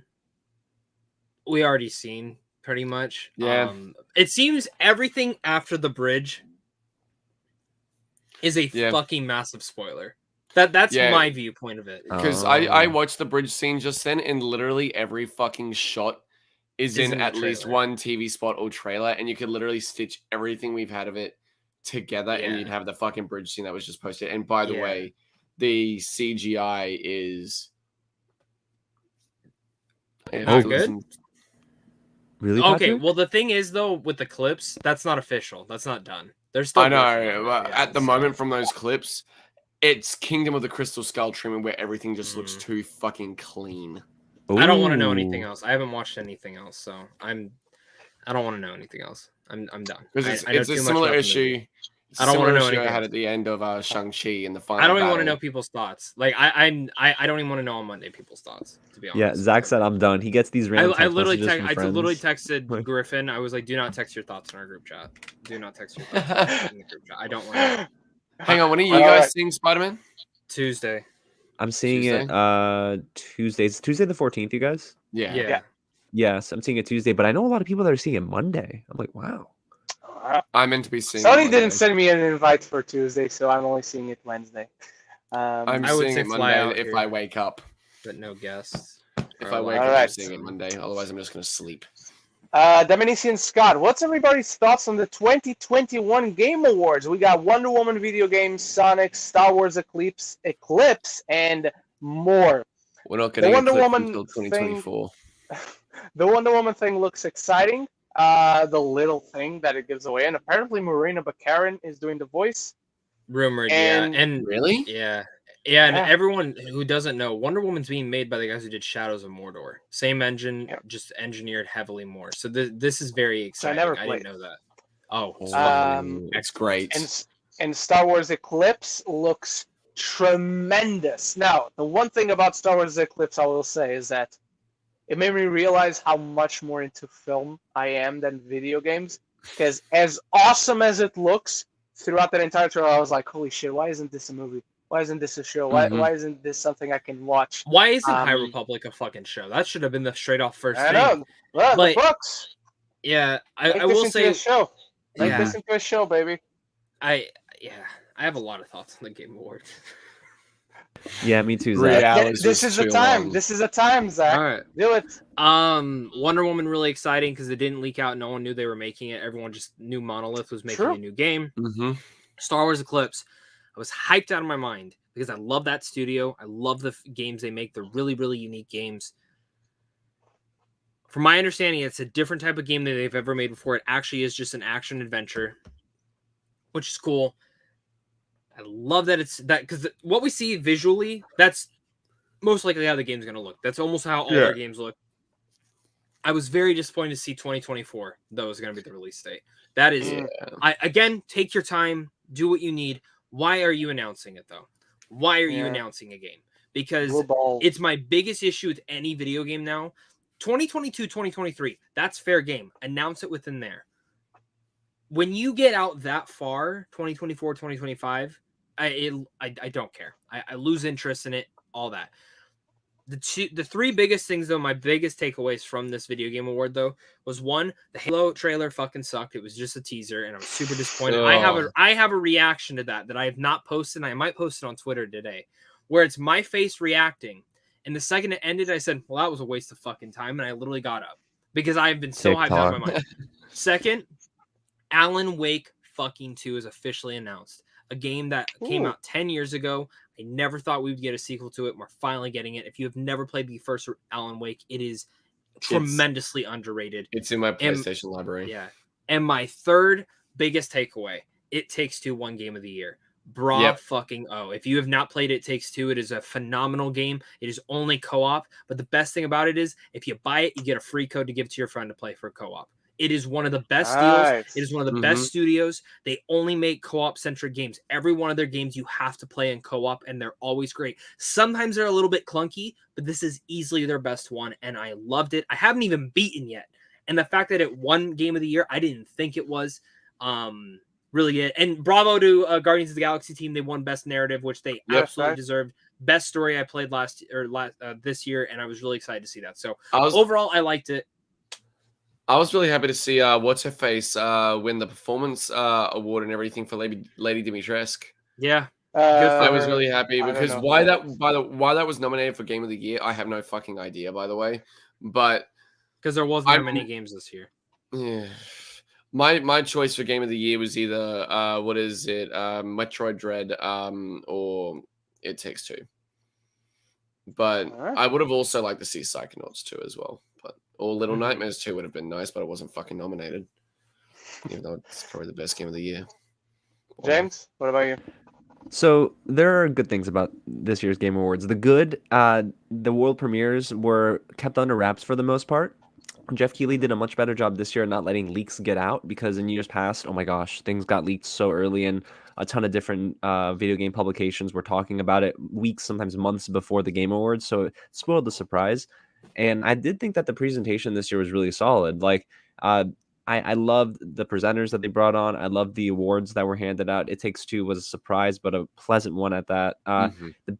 S2: we already seen pretty much.
S3: Yeah.
S2: It seems everything after the bridge is a fucking massive spoiler. That's my viewpoint of it.
S3: Because I watched the bridge scene just then, and literally every fucking shot is in at least one TV spot or trailer, and you could literally stitch everything we've had of it together, and you'd have the fucking bridge scene that was just posted. And by the way, the CGI is
S2: good.
S4: Really?
S2: Okay,
S4: Patrick?
S2: well the thing is though, with the clips, that's not official. That's not done. There's still.
S3: I know. At the moment, from those clips, it's Kingdom of the Crystal Skull treatment where everything just looks too fucking clean.
S2: I don't want to know anything else. I haven't watched anything else, so I don't want to know anything else. I'm done.
S3: Because it's a similar issue.
S2: I don't want to know
S3: anything.
S2: anything
S3: I had at the end of Shang-Chi in the final.
S2: I don't even want to know people's thoughts. Like I don't even want to know on Monday people's thoughts. To be honest.
S4: Yeah, Zach said I'm done. He gets these random.
S2: I literally texted Griffin. I was like, "Do not text your thoughts in our group chat. Do not text your thoughts in the group chat. I don't want to know."
S3: Hang on, when are you guys seeing Spider-Man?
S2: Tuesday.
S4: I'm seeing it Tuesday. It's Tuesday the 14th, you guys?
S2: Yeah.
S4: Yes, I'm seeing it Tuesday, but I know a lot of people that are seeing it Monday. I'm like, wow.
S3: I'm meant to be seeing
S1: Sony didn't send me an invite for Tuesday, so I'm only seeing it Wednesday.
S3: I'm seeing it Monday if I wake up.
S2: But no guests.
S3: If I wake up, I'm seeing it Monday. Otherwise, I'm just going to sleep.
S1: Dominician Scott, what's everybody's thoughts on the 2021 Game Awards? We got Wonder Woman video games, Sonic, Star Wars Eclipse, and more.
S3: We're not getting Wonder Woman until 2024.
S1: The Wonder Woman thing looks exciting. The little thing that it gives away, and apparently Marina Baccarin is doing the voice.
S2: Rumored, and
S3: really,
S2: and everyone who doesn't know, Wonder Woman's being made by the guys who did Shadows of Mordor. Same engine, just engineered heavily more. So this is very exciting. I didn't know that. Oh,
S3: it's great.
S1: And Star Wars Eclipse looks tremendous. Now, the one thing about Star Wars Eclipse I will say is that it made me realize how much more into film I am than video games. Because as awesome as it looks, throughout that entire trailer, I was like, holy shit, why isn't this a movie? Why isn't this a show? Why isn't this something I can watch?
S2: Why isn't High Republic a fucking show? That should have been the straight off first thing.
S1: I know. Well, the books.
S2: Yeah, I will say
S1: a show. Make this into a show, baby.
S2: I have a lot of thoughts on the Game Awards.
S4: Yeah, me too, Zach.
S1: This is the time. Long. This is the time, Zach.
S2: All right.
S1: Do it.
S2: Wonder Woman really exciting because it didn't leak out. No one knew they were making it. Everyone just knew Monolith was making a new game.
S3: Mm-hmm.
S2: Star Wars Eclipse. I was hyped out of my mind because I love that studio. I love the games they make. They're really, really unique games. From my understanding, it's a different type of game than they've ever made before. It actually is just an action adventure, which is cool. I love that it's that because what we see visually, that's most likely how the game's going to look. That's almost how all their games look. I was very disappointed to see 2024, though, was going to be the release date. That is, again, take your time, do what you need. Why are you announcing it, though? Why are you announcing a game? Because it's my biggest issue with any video game now. 2022, 2023, that's fair game. Announce it within there. When you get out that far, 2024, 2025, I don't care. I lose interest in it, all that. The three biggest things, though, my biggest takeaways from this video game award, though, was one, the Halo trailer fucking sucked. It was just a teaser, and I'm super disappointed. I have a reaction to that I have not posted, and I might post it on Twitter today, where it's my face reacting, And the second it ended, I said, well, that was a waste of fucking time. And I literally got up because I have been so hyped out of my mind. Second, Alan Wake fucking 2 is officially announced. A game that came out 10 years ago. I never thought we would get a sequel to it. We're finally getting it. If you have never played the first Alan Wake, it is tremendously underrated.
S3: It's in my PlayStation library.
S2: Yeah. And my third biggest takeaway, It Takes Two won Game of the Year. Fucking if you have not played It Takes Two, it is a phenomenal game. It is only co-op, but the best thing about it is if you buy it, you get a free code to give to your friend to play for co-op. It is one of the best deals. It is one of the best studios. They only make co-op centric games. Every one of their games you have to play in co-op, and they're always great. Sometimes they're a little bit clunky, but this is easily their best one, and I loved it. I haven't even beaten yet. And the fact that it won Game of the Year, I didn't think it was. Really good. And bravo to Guardians of the Galaxy team. They won Best Narrative, which they absolutely deserved. Best story I played this year, and I was really excited to see that. So overall, I liked it.
S3: I was really happy to see what's her face win the performance award and everything for Lady Dimitrescu.
S2: Yeah,
S3: I was really happy because why that was nominated for Game of the Year, I have no fucking idea. By the way, but
S2: because there wasn't that many games this year.
S3: Yeah, my choice for Game of the Year was either Metroid Dread or It Takes Two. But I would have also liked to see Psychonauts 2 as well. Or Little Nightmares 2 would have been nice, but it wasn't fucking nominated. Even though it's probably the best game of the year.
S1: James, what about you?
S4: So there are good things about this year's Game Awards. The good, the world premieres were kept under wraps for the most part. Jeff Keighley did a much better job this year not letting leaks get out, because in years past, oh my gosh, things got leaked so early, and a ton of different video game publications were talking about it weeks, sometimes months before the Game Awards, so it spoiled the surprise. And I did think that the presentation this year was really solid. Like, I loved the presenters that they brought on. I loved the awards that were handed out. It Takes Two was a surprise, but a pleasant one at that. The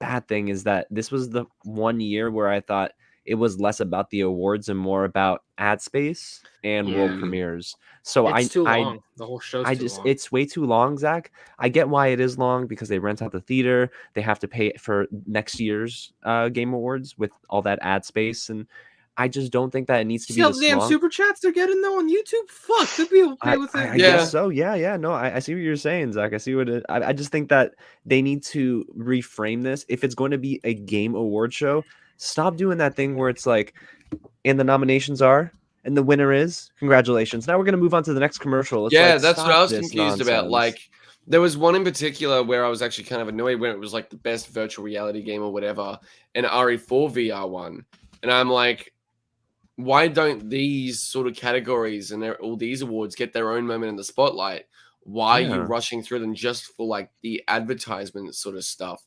S4: bad thing is that this was the one year where I thought it was less about the awards and more about ad space and world premieres. So
S2: it's too long. The whole show's too long.
S4: It's way too long, Zach. I get why it is long, because they rent out the theater. They have to pay for next year's Game Awards with all that ad space, and I just don't think that it needs to be this
S2: damn
S4: long.
S2: super chats they're getting though on YouTube. Fuck, they'd be okay with it.
S4: I guess so. Yeah. No, I see what you're saying, Zach. I see what I just think that they need to reframe this. If it's going to be a game award show, stop doing that thing where it's like, and the nominations are, and the winner is, congratulations. Now we're going to move on to the next commercial.
S3: That's what I was confused about. Like, there was one in particular where I was actually kind of annoyed when it was like the best virtual reality game or whatever, and RE4 VR won. And I'm like, why don't these sort of categories and all these awards get their own moment in the spotlight? Why are you rushing through them just for like the advertisement sort of stuff?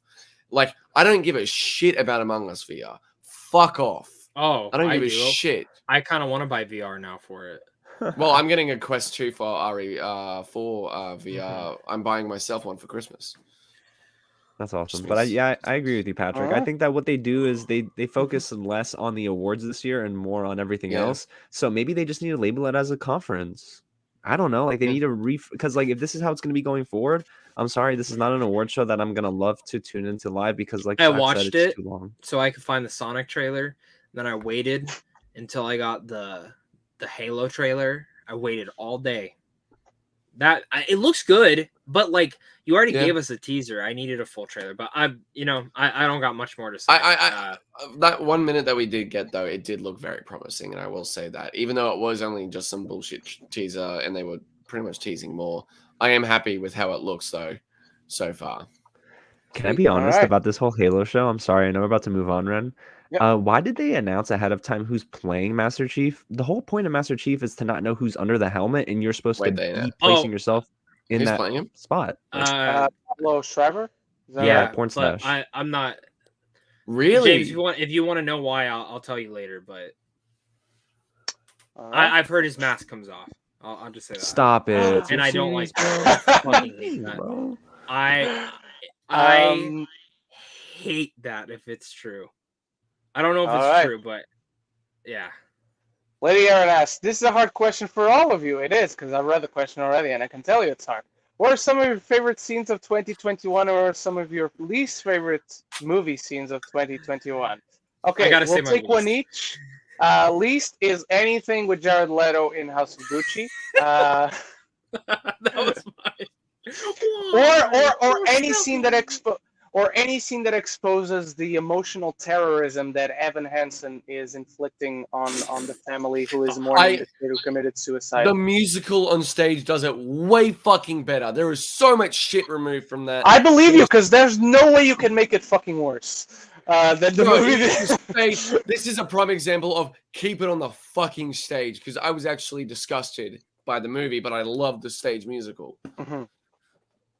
S3: Like, I don't give a shit about Among Us VR. Fuck off.
S2: Oh,
S3: I don't give a shit.
S2: I kind of want to buy VR now for it.
S3: Well, I'm getting a Quest 2 for RE4 VR. I'm buying myself one for Christmas.
S4: That's awesome. But I agree with you, Patrick. I think that what they do is they focus less on the awards this year and more on everything else. So maybe they just need to label it as a conference. I don't know. Like, they need to because like, if this is how it's going to be going forward, I'm sorry, this is not an award show that I'm going to love to tune into live, because like
S2: I watched it too long. So I could find the Sonic trailer. Then I waited until I got the Halo trailer. I waited all day. It looks good, but like, you already gave us a teaser. I needed a full trailer, but I don't got much more to say.
S3: That 1 minute that we did get though, it did look very promising, and I will say that, even though it was only just some bullshit teaser, and they were pretty much teasing more, I am happy with how it looks though so far.
S4: Can I be honest about this whole Halo show? I'm sorry, I know we're about to move on, Ren. Yep. Why did they announce ahead of time who's playing Master Chief? The whole point of Master Chief is to not know who's under the helmet, and you're supposed to be placing yourself in that spot.
S1: Pablo Schreiber?
S4: Porn Stash.
S2: I'm not
S3: really.
S2: James, if you want to know why, I'll tell you later. But I've heard his mask comes off. I'll just say that.
S4: Stop it.
S2: And I don't like that. I fucking hate that. Bro. I hate that if it's true. I don't know if it's true, but yeah.
S1: Lady Aaron asks, this is a hard question for all of you. It is, because I read the question already, and I can tell you it's hard. What are some of your favorite scenes of 2021, or some of your least favorite movie scenes of 2021? Okay,
S2: gotta
S1: we'll
S2: say my
S1: take one
S2: least.
S1: each. Least is anything with Jared Leto in House of Gucci.
S2: That was mine.
S1: Or any scene that exposes the emotional terrorism that Evan Hansen is inflicting on the family who is mourning the kid who committed suicide.
S3: The musical on stage does it way fucking better. There is so much shit removed from that.
S1: I believe you, because there's no way you can make it fucking worse than the movie.
S3: This is a prime example of keep it on the fucking stage, because I was actually disgusted by the movie, but I love the stage musical.
S1: Mm-hmm.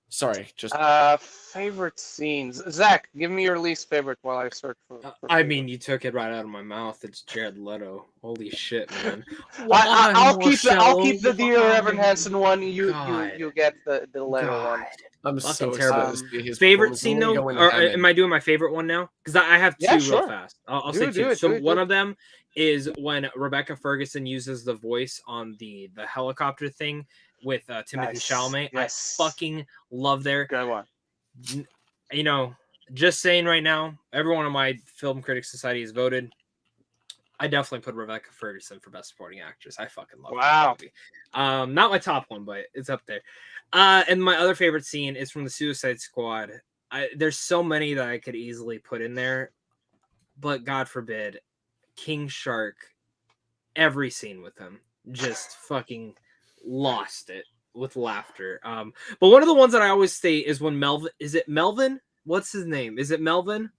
S3: Sorry, just
S1: favorite scenes. Zach, give me your least favorite while I search for
S2: I mean, you took it right out of my mouth. It's Jared Leto. Holy shit, man!
S1: I'll keep the Dear Evan Hansen one. You get the Leto one.
S3: I'm so
S2: terrible.
S3: excited to see his
S2: Favorite scene though, or am I doing my favorite one now? Because I have two real fast. I'll say two. So one of them is when Rebecca Ferguson uses the voice on the helicopter thing with Timothée Chalamet.
S1: Yes.
S2: I fucking love their
S1: good one.
S2: You know, just saying right now, everyone on my Film Critics Society has voted. I definitely put Rebecca Ferguson for Best Supporting Actress. I fucking love that movie. Not my top one, but it's up there. And my other favorite scene is from the Suicide Squad. There's so many that I could easily put in there, but God forbid, King Shark, every scene with him, just fucking lost it with laughter. But one of the ones that I always say is when Melvin, is it Melvin? What's his name? Is it Melvin?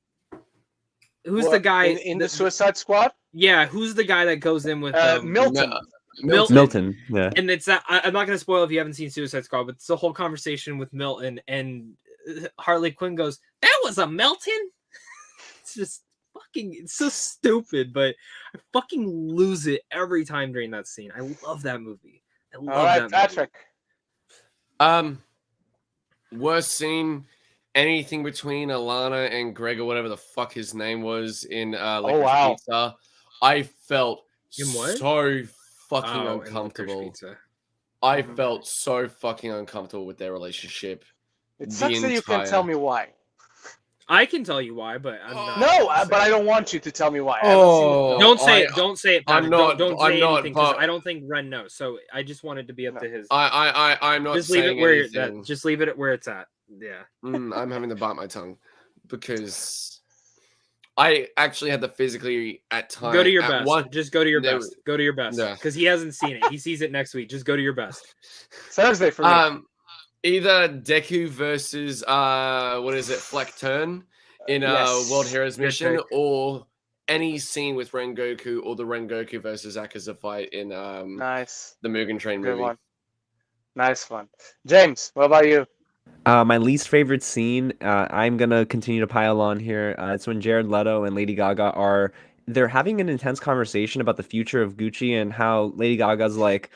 S2: Who's the guy
S1: in the Suicide Squad?
S2: Yeah, who's the guy that goes in with
S1: Milton?
S2: Milton.
S4: Yeah.
S2: And it's that I'm not gonna spoil if you haven't seen Suicide Squad, but it's the whole conversation with Milton, and Harley Quinn goes, "That was a Milton." It's just fucking, it's so stupid, but I fucking lose it every time during that scene. I love that movie. I love that movie.
S1: Patrick.
S3: Worst scene, anything between Alana and Greg or whatever the fuck his name was in Pizza. I felt so fucking uncomfortable. I felt so fucking uncomfortable with their relationship.
S1: It sucks that you can tell me why.
S2: I can tell you why, but I'm not.
S1: No, but I don't want you to tell me why.
S2: Don't say it. Don't say it.
S3: I'm not.
S2: Don't say
S3: I'm not.
S2: anything, because I don't think Ren knows. So I just wanted to be up to his.
S3: I'm not.
S2: Just leave it where it's at. Just leave it at where it's at. Yeah.
S3: I'm having to bite my tongue because I actually had to physically at times.
S2: Go to your best. Just go to your best. Go to your best. Because he hasn't seen it. He sees it next week. Just go to your best.
S1: Thursday for me.
S3: Either Deku versus what is it, Fleck Turn in World Heroes Mission, or any scene with Rengoku, or the Rengoku versus Akaza fight in the Mugen Train movie.
S1: One. Nice one. James, what about you?
S4: My least favorite scene, I'm gonna continue to pile on here. It's when Jared Leto and Lady Gaga they're having an intense conversation about the future of Gucci, and how Lady Gaga's like,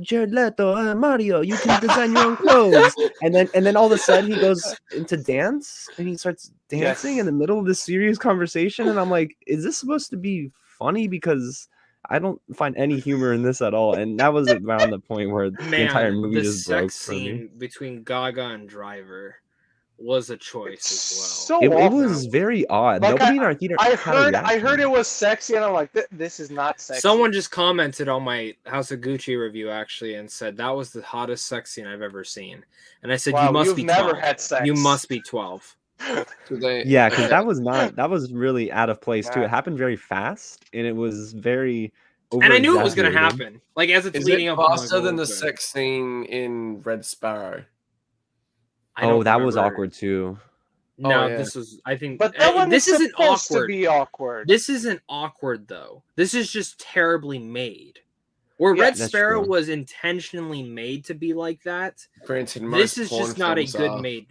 S4: Jared Leto, Mario, you can design your own clothes. and then all of a sudden he goes into dance, and he starts dancing in the middle of this serious conversation, and I'm like, is this supposed to be funny? Because I don't find any humor in this at all. And that was around the point where the entire movie just broke for me.
S2: The sex scene between Gaga and Driver was a choice as
S1: well.
S4: It was very odd.
S1: Like,
S4: nobody in our theater.
S1: I heard it was sexy, and I'm like, this is not sexy.
S2: Someone just commented on my House of Gucci review actually, and said that was the hottest sex scene I've ever seen. And I said, you must be 12.
S1: Never had sex.
S2: You must be 12.
S4: Yeah, because that was really out of place too. It happened very fast, and it was very.
S2: And I knew it was going to happen. Like as it's leading up.
S3: Faster than the sex scene in Red Sparrow.
S4: That was awkward too.
S2: No, this was. I think.
S1: But that one
S2: this isn't
S1: supposed
S2: awkward.
S1: To be awkward.
S2: This isn't awkward though. This is just terribly made. Where Red Sparrow was intentionally made to be like that.
S3: Granted,
S2: this is just not a good made.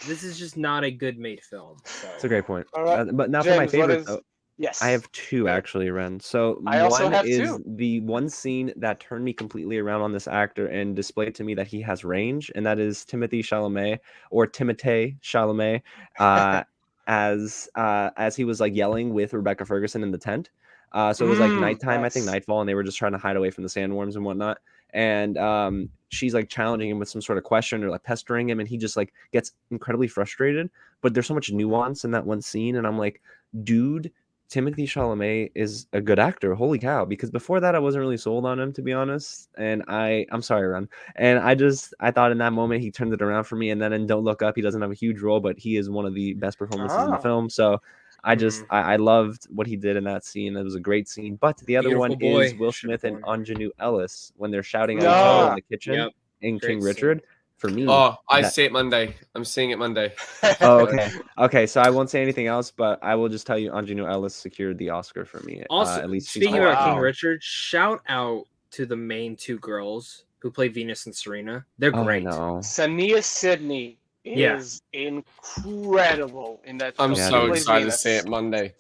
S2: This is just not a good made film. So.
S4: That's a great point.
S1: Right.
S4: But now for my favorite.
S1: Yes.
S4: I have two actually, Ren. So one is the one scene that turned me completely around on this actor and displayed to me that he has range, and that is Timothée Chalamet, or Timothée Chalamet, as he was like yelling with Rebecca Ferguson in the tent. So it was like nighttime, I think nightfall, and they were just trying to hide away from the sandworms and whatnot. and she's like challenging him with some sort of question or like pestering him, and he just like gets incredibly frustrated. But there's so much nuance in that one scene, and I'm like, dude, Timothée Chalamet is a good actor. Holy cow. Because before that, I wasn't really sold on him, to be honest. And I'm sorry, Ren. And I thought in that moment, he turned it around for me. And then in Don't Look Up, he doesn't have a huge role, but he is one of the best performances in the film. So I loved what he did in that scene. It was a great scene. But the other one is Will Smith and Anjanou Ellis when they're shouting at each other in the kitchen in King Richard. For me,
S3: I see it Monday. I'm seeing it Monday.
S4: Okay. So I won't say anything else, but I will just tell you, Anjanou Ellis secured the Oscar for me.
S2: Also,
S4: at least
S2: speaking about King Richard, shout out to the main two girls who play Venus and Serena. They're great.
S1: Sania Sidney is incredible in that film.
S3: I'm so excited to see it Monday.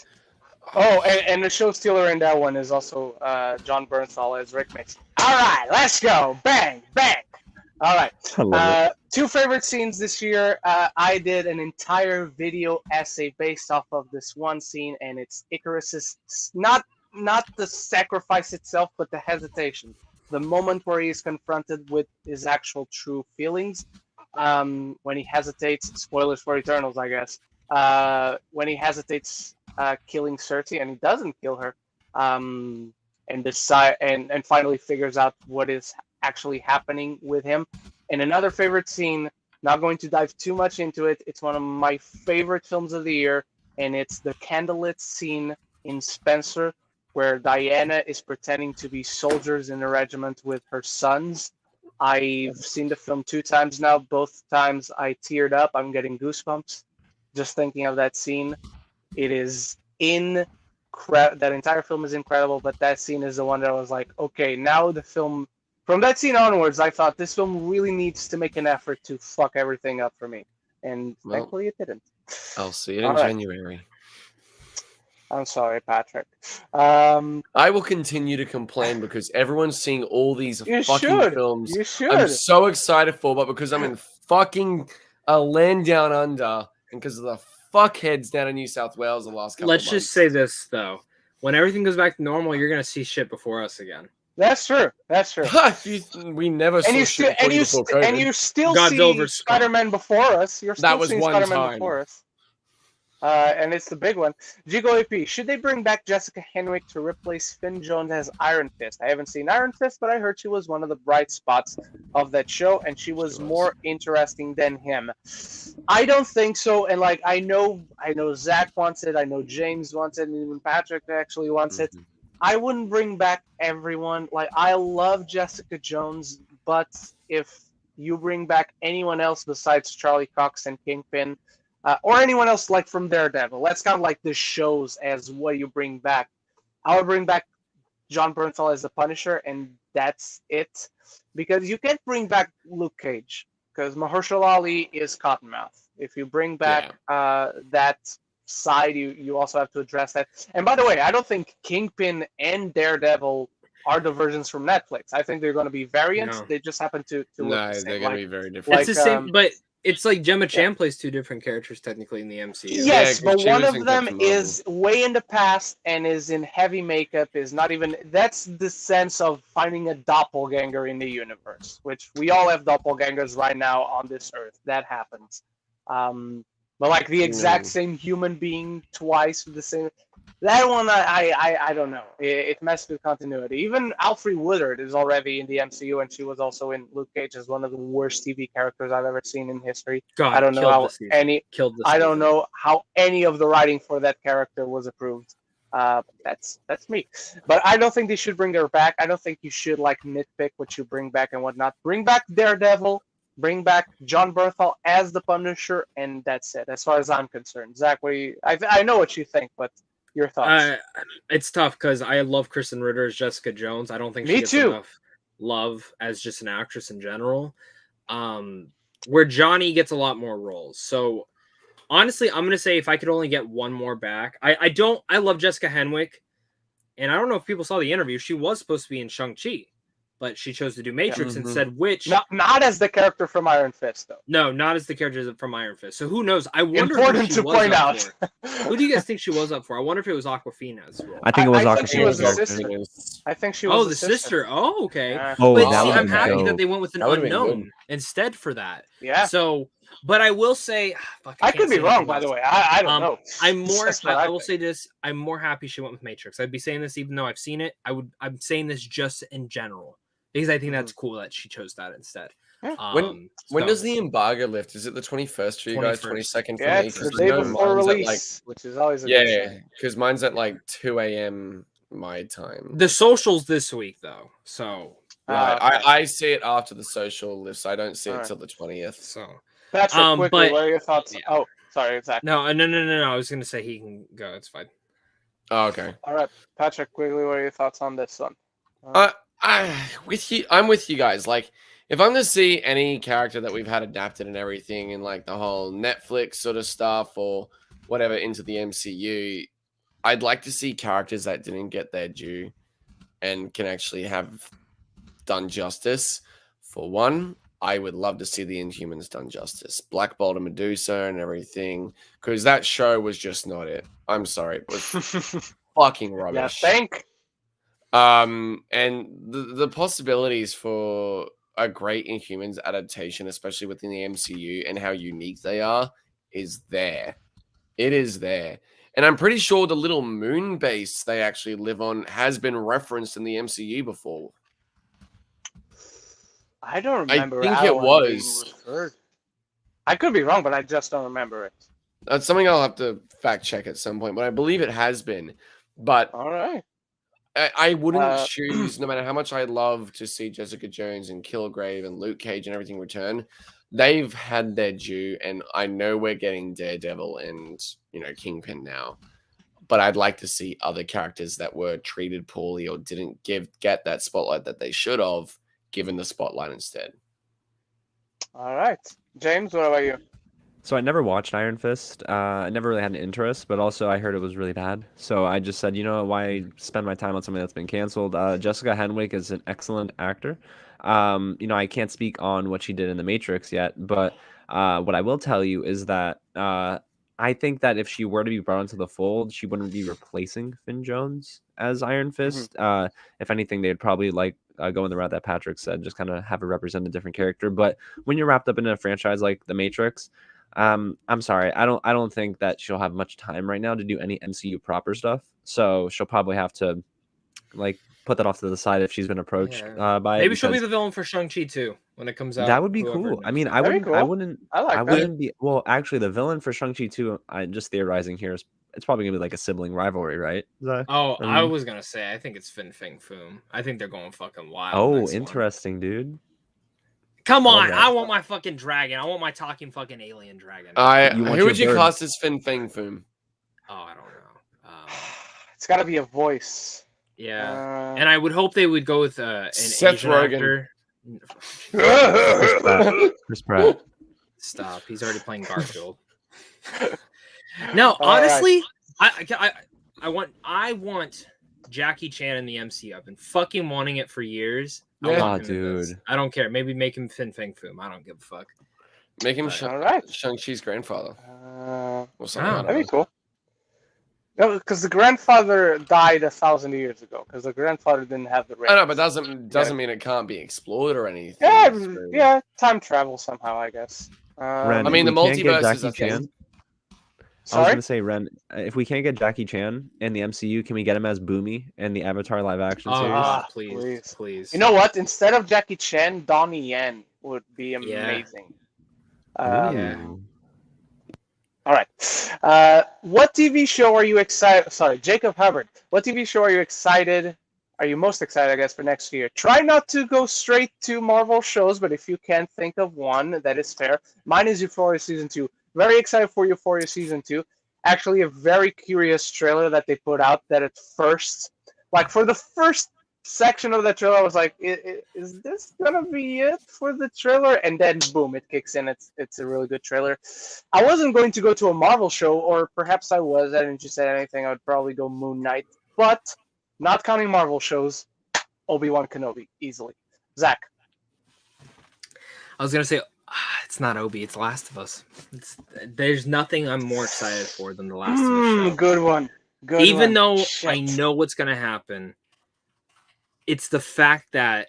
S1: Oh, and the show stealer in that one is also John Bernthal as Rick Mason. All right, let's go. Bang, bang. All right. Two favorite scenes this year. I did an entire video essay based off of this one scene, and it's Icarus's not the sacrifice itself, but the hesitation. The moment where he is confronted with his actual true feelings. When he hesitates, spoilers for Eternals, I guess. When he hesitates killing Cersei, and he doesn't kill her, and finally figures out what is actually happening with him. And another favorite scene, not going to dive too much into it, it's one of my favorite films of the year, and it's the candlelit scene in Spencer where Diana is pretending to be soldiers in a regiment with her sons. I've seen the film 2 times now. Both times I teared up. I'm getting goosebumps just thinking of that scene. It is that entire film is incredible, but that scene is the one that I was like, okay, now the film. From that scene onwards, I thought this film really needs to make an effort to fuck everything up for me. And thankfully it didn't.
S3: I'll see it in January.
S1: I'm sorry, Patrick.
S3: I will continue to complain because everyone's seeing all these fucking films.
S1: You should.
S3: I'm so excited for, but because I'm in fucking a land down under and because of the fuckheads down in New South Wales the last couple of months.
S2: Let's just say this, though. When everything goes back to normal, you're going to see shit before us again.
S1: That's true.
S3: We never saw shit before COVID.
S1: And you still see Spider-Man before us. You're still seeing Spider-Man before us. And it's the big one. Jigo AP, should they bring back Jessica Henwick to replace Finn Jones as Iron Fist? I haven't seen Iron Fist, but I heard she was one of the bright spots of that show, and she was more interesting than him. I don't think so, and like I know Zach wants it, I know James wants it, and even Patrick actually wants it. I wouldn't bring back everyone. Like, I love Jessica Jones, but if you bring back anyone else besides Charlie Cox and Kingpin, or anyone else like from Daredevil, let's count like the shows as what you bring back. I would bring back John Bernthal as the Punisher, and that's it. Because you can't bring back Luke Cage, because Mahershala Ali is Cottonmouth. If you bring back that side, you also have to address that. And by the way, I don't think Kingpin and Daredevil are the versions from Netflix. I think they're going to be variants. No. They just happen to look the same.
S3: They're going to be very different.
S2: It's the same, but it's like Gemma Chan plays 2 different characters technically in the MCU.
S1: Yes, but one of them is way in the past and is in heavy makeup. Is not even. That's the sense of finding a doppelganger in the universe, which we all have doppelgangers right now on this earth. That happens. But like the exact same human being twice with the same. That one, I don't know. It messes with continuity. Even Alfre Woodard is already in the MCU, and she was also in Luke Cage as one of the worst TV characters I've ever seen in history.
S2: God,
S1: I don't know how any. I don't know how any of the writing for that character was approved. That's me. But I don't think they should bring her back. I don't think you should like nitpick what you bring back and whatnot. Bring back Daredevil. Bring back John Bernthal as the Punisher, and that's it. As far as I'm concerned, Zach, what do you? I know what you think, but your thoughts?
S2: It's tough because I love Kristen Ritter as Jessica Jones. I don't think she gets enough love as just an actress in general. Where Johnny gets a lot more roles. So honestly, I'm gonna say if I could only get one more back, I love Jessica Henwick, and I don't know if people saw the interview. She was supposed to be in Shang-Chi. but she chose to do Matrix
S3: Mhm.
S2: instead, which
S1: Not as the character from Iron Fist, though.
S2: no, not as the character from Iron Fist. So who knows? I wonder
S1: Important
S2: who she
S1: to
S2: was
S1: point
S2: up
S1: out.
S2: for. Who do you guys think she was up for? I wonder if it was Aquafina's role.
S4: I think it was
S1: I think she was the
S4: Aquafina.
S1: sister. I think she was
S2: the sister. Oh, okay.
S4: Oh,
S2: But
S4: that
S2: see,
S4: would
S2: I'm
S4: be
S2: happy that
S4: dope.
S2: they went with an
S3: That would've been
S2: unknown
S3: good.
S2: instead for that.
S1: Yeah.
S2: So, but I will say, fuck,
S1: I
S2: can't
S1: could be
S2: say
S1: wrong,
S2: anything
S1: by the
S2: else.
S1: way. I don't know.
S2: I'm
S1: It's
S2: more.
S1: just what
S2: I will
S1: think.
S2: say this. I'm more happy she went with Matrix. I'd be saying this even though I've seen it. I'm saying this just in general because I think that's cool that she chose that instead.
S1: Yeah.
S3: When does the embargo lift? Is it the 21st for you guys?
S2: 21st.
S3: 22nd for
S1: Yeah,
S3: me?
S1: it's the
S3: 'Cause
S1: day
S3: I know
S1: before
S3: mine's at,
S1: release, which is always a good
S3: yeah,
S1: sign.
S3: because mine's at like 2 a.m. my time.
S2: The socials this week though, so
S3: Right.
S1: Okay.
S3: I see it after the social lifts. I don't see it
S1: Alright.
S3: till the 20th.
S2: so
S1: Patrick, quickly,
S2: but-
S1: what are your thoughts?
S2: yeah.
S1: Oh, sorry, Zach.
S2: no. I was gonna say he can go. It's fine.
S3: Oh, okay.
S1: All right, Patrick, quickly, what are your thoughts on this one?
S3: I'm with you guys. Like, if I'm to see any character that we've had adapted and everything, and like the whole Netflix sort of stuff or whatever into the MCU, I'd like to see characters that didn't get their due and can actually have done justice. For one, I would love to see the Inhumans done justice. Black Bolt and Medusa and everything, because that show was just not it. I'm sorry, it was fucking
S1: Yeah,
S3: rubbish. And the possibilities for a great Inhumans adaptation, especially within the MCU and how unique they are, is there. It is there. And I'm pretty sure the little moon base they actually live on has been referenced in the MCU before.
S1: I don't remember.
S3: think
S1: that
S3: it
S1: one being
S3: was.
S1: referred. I could be wrong, but I just don't remember it.
S3: That's something I'll have to fact check at some point, but I believe it has been. But
S1: All right.
S3: I wouldn't choose, no matter how much I love to see Jessica Jones and Kilgrave and Luke Cage and everything return, they've had their due, and I know we're getting Daredevil and, Kingpin now. But I'd like to see other characters that were treated poorly or didn't get that spotlight that they should have given the spotlight instead.
S1: All right. James, what about you?
S4: So I never watched Iron Fist. I never really had an interest, but also I heard it was really bad. So I just said, why spend my time on something that's been canceled? Jessica Henwick is an excellent actor. I can't speak on what she did in The Matrix yet, but what I will tell you is that I think that if she were to be brought into the fold, she wouldn't be replacing Finn Jones as Iron Fist. If anything, they'd probably go in the route that Patrick said, just kind of have her represent a different character. But when you're wrapped up in a franchise like The Matrix, I'm sorry, I don't think that she'll have much time right now to do any MCU proper stuff. So she'll probably have to put that off to the side if she's been approached by
S2: maybe she'll be the villain for Shang-Chi too when it comes out.
S4: That would be cool. I mean, I wouldn't.
S1: I
S4: wouldn't be. Well, actually, the villain for Shang-Chi 2, I'm just theorizing here, it's probably gonna be like a sibling rivalry, right?
S2: I was gonna say, I think it's Fin Fang Foom. I think they're going fucking wild.
S4: Oh, interesting, dude.
S2: Come on, I want my fucking dragon. I want my talking fucking alien dragon.
S3: Who would you cast as Fin Fang Foom?
S2: Oh, I don't know.
S1: It's got to be a voice.
S2: Yeah, and I would hope they would go with an
S3: Seth
S2: Asian
S3: Rogen.
S2: actor.
S4: Chris Pratt.
S2: Stop. He's already playing Garfield. No, honestly, I want Jackie Chan in the MCU. I've been fucking wanting it for years.
S4: Yeah, dude.
S2: I don't care. Maybe make him Fin Fang Foom. I don't give a fuck.
S3: Make him
S1: right.
S3: Shang-Chi's grandfather.
S1: That'd be cool. No, because the grandfather died 1,000 years ago. Because the grandfather didn't have the.
S3: I know, but doesn't mean it can't be explored or anything.
S1: Yeah, time travel somehow, I guess.
S4: Ren,
S3: I mean, the multiverse is a
S4: Chan.
S3: thing.
S4: I was gonna say, Ren, if we can't get Jackie Chan in the MCU, can we get him as Boomy in the Avatar live action series?
S2: Please.
S1: You know what? Instead of Jackie Chan, Donnie Yen would be amazing. All right. What TV show are you excited? Sorry, Jacob Hubbard. What TV show are you excited? Are you most excited, I guess, for next year? Try not to go straight to Marvel shows, but if you can think of one, that is fair. Mine is Euphoria Season 2. Very excited for Euphoria Season 2. Actually, a very curious trailer that they put out that at first, for the first section of the trailer, I was like, is this going to be it for the trailer? And then, boom, it kicks in. It's a really good trailer. I wasn't going to go to a Marvel show, or perhaps I was. I didn't just say anything. I would probably go Moon Knight. But, not counting Marvel shows, Obi-Wan Kenobi, easily. Zach.
S2: I was gonna say it's not Obi, it's Last of Us. There's nothing I'm more excited for than the Last of Us show.
S1: Good one.
S2: Even though I know what's gonna happen, it's the fact that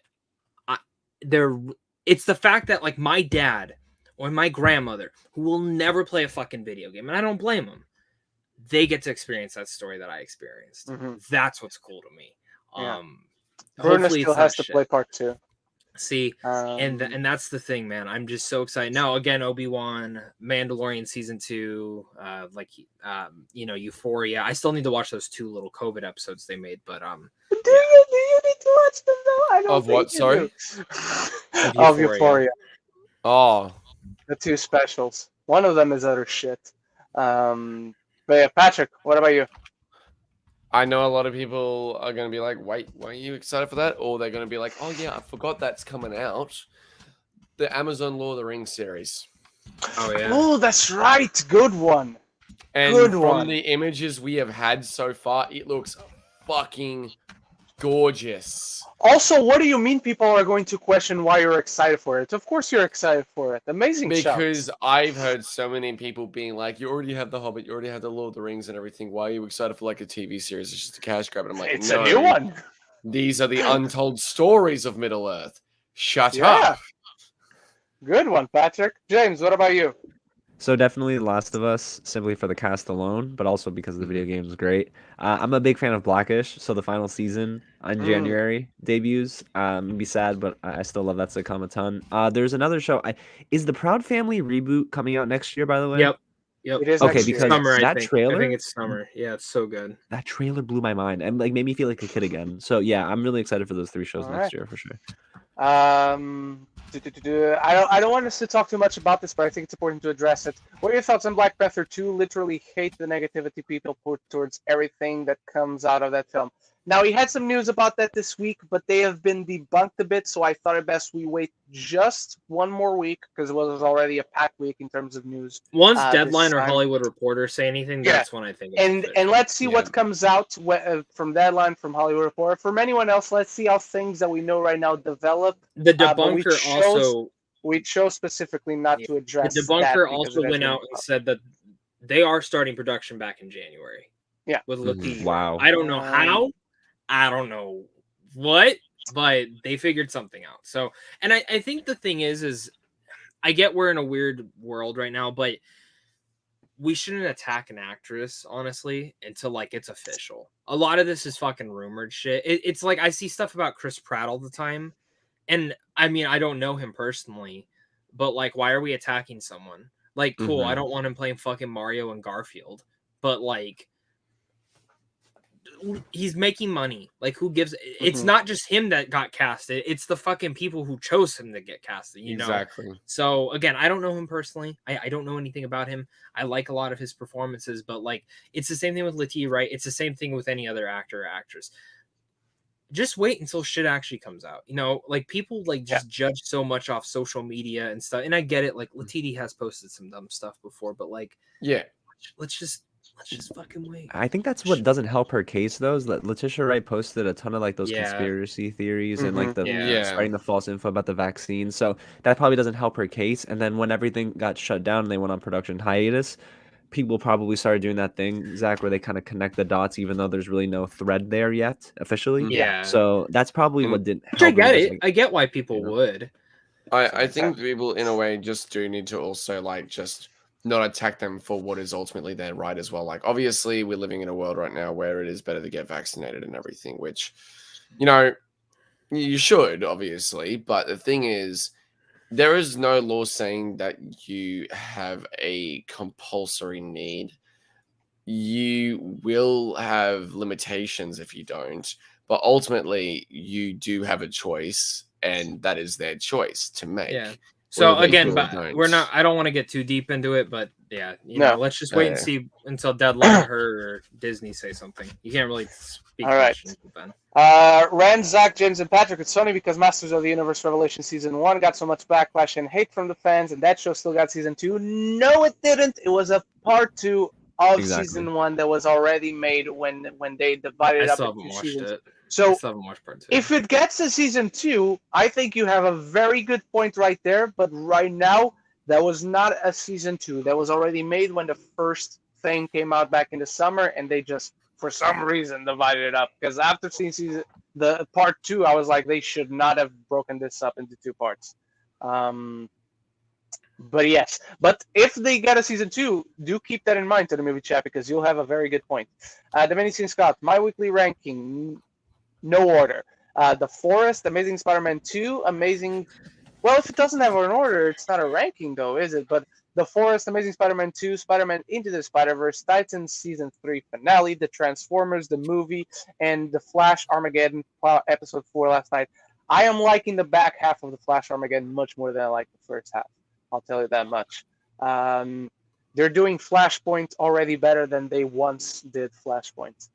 S2: it's the fact that like my dad or my grandmother, who will never play a fucking video game, and I don't blame them, they get to experience that story that I experienced. That's what's cool to me.
S1: Yeah. Bruno still has to play part 2.
S2: See, and that's the thing, man. I'm just so excited. Now, again, Obi-Wan, Mandalorian season 2, Euphoria. I still need to watch those 2 little COVID episodes they made, but
S1: Do you need to watch them though? I don't
S3: of what? Sorry,
S1: of Euphoria.
S3: Oh,
S1: the 2 specials. One of them is utter shit. But yeah, Patrick, what about you?
S3: I know a lot of people are going to be like, wait, why are you excited for that? Or they're going to be like, oh, yeah, I forgot that's coming out. The Amazon Lord of the Rings series.
S2: Oh, yeah.
S1: Oh, that's right. Good one.
S3: And from the images we have had so far, it looks fucking gorgeous.
S1: Also, what do you mean people are going to question why you're excited for it? Of course you're excited for it. Amazing
S3: Because
S1: shots.
S3: I've heard so many people being like, you already have The Hobbit, you already have The Lord of the Rings and everything. Why are you excited for like a TV series? It's just a cash grab. And I'm like,
S1: it's
S3: no,
S1: a new one.
S3: These are the untold stories of Middle-earth. Shut up.
S1: Good one, Patrick. James, what about you?
S4: So definitely Last of Us, simply for the cast alone, but also because the video game is great. I'm a big fan of Blackish, so the final season in January debuts. It'd be sad, but I still love that sitcom a ton. There's another show. Is the Proud Family reboot coming out next year, by the way?
S2: Yep.
S1: It is
S4: okay,
S1: next
S4: because
S1: year.
S2: Summer,
S4: that trailer,
S2: I think it's summer. Yeah, it's so good.
S4: That trailer blew my mind and like made me feel like a kid again. So yeah, I'm really excited for those 3 shows next year for sure.
S1: I don't want us to talk too much about this, but I think it's important to address it. What are your thoughts on Black Panther 2? Literally hate the negativity people put towards everything that comes out of that film. Now, we had some news about that this week, but they have been debunked a bit, so I thought it best we wait just one more week, because it was already a packed week in terms of news.
S2: Once Deadline or Hollywood Reporter say anything, that's when I think
S1: and let's see what comes out from Deadline, from Hollywood Reporter. From anyone else, let's see how things that we know right now develop.
S2: The debunker
S1: we chose specifically not to address.
S2: The debunker also went out and said that they are starting production back in January.
S1: Yeah.
S2: With Lapid.
S4: Wow.
S2: I don't know how. I don't know what, but they figured something out. So, and I think the thing is I get we're in a weird world right now, but we shouldn't attack an actress, honestly, until like it's official. A lot of this is fucking rumored shit. It's like I see stuff about Chris Pratt all the time. And I mean, I don't know him personally, but like, why are we attacking someone? Like, cool, I don't want him playing fucking Mario and Garfield, but like, he's making money. Like, who gives? It's not just him that got casted. It's the fucking people who chose him to get casted. You know
S3: exactly.
S2: So again, I don't know him personally. I don't know anything about him. I like a lot of his performances, but like, it's the same thing with Latia, right? It's the same thing with any other actor or actress. Just wait until shit actually comes out. You know, like people like just judge so much off social media and stuff. And I get it. Like Latiti has posted some dumb stuff before, but like, let's just fucking wait.
S4: I think that's what doesn't help her case though, is that Letitia Wright posted a ton of like those conspiracy theories and like the spreading the false info about the vaccine. So that probably doesn't help her case. And then when everything got shut down and they went on production hiatus, people probably started doing that thing, Zach, where they kind of connect the dots, even though there's really no thread there yet officially.
S2: Yeah.
S4: So that's probably what didn't help.
S2: I get it. I get why people would.
S3: I think people in a way just do need to also like just not attack them for what is ultimately their right as well. Like, obviously we're living in a world right now where it is better to get vaccinated and everything, which, you know, you should obviously, but the thing is, there is no law saying that you have a compulsory need. You will have limitations if you don't, but ultimately you do have a choice, and that is their choice to make.
S2: Yeah. So again, but we're not. I don't want to get too deep into it, but yeah, you know, let's just wait and see until Deadline or Disney say something. You can't really speak.
S1: All right.
S2: Then.
S1: Ren, Zach, James, and Patrick. It's funny because Masters of the Universe Revelation Season 1 got so much backlash and hate from the fans, and that show still got Season 2. No, it didn't. It was a part 2 of Season 1 that was already made when they divided up into seasons. So
S2: still haven't watched part 2.
S1: if it gets to season 2, I think you have a very good point right there. But right now, that was not a season 2. That was already made when the first thing came out back in the summer, and they just, for some reason, divided it up. Because after seeing the part 2, I was like, they should not have broken this up into 2 parts. But yes, but if they get a season 2, do keep that in mind to the movie chat, because you'll have a very good point. Dominican Scott, my weekly ranking, no order. The Forest, Amazing Spider-Man 2, Amazing. Well, if it doesn't have an order, it's not a ranking, though, is it? But The Forest, Amazing Spider-Man 2, Spider-Man Into the Spider-Verse, Titans Season 3 finale, The Transformers, the movie, and The Flash Armageddon episode 4 last night. I am liking the back half of The Flash Armageddon much more than I like the first half. I'll tell you that much. They're doing Flashpoint already better than they once did Flashpoint.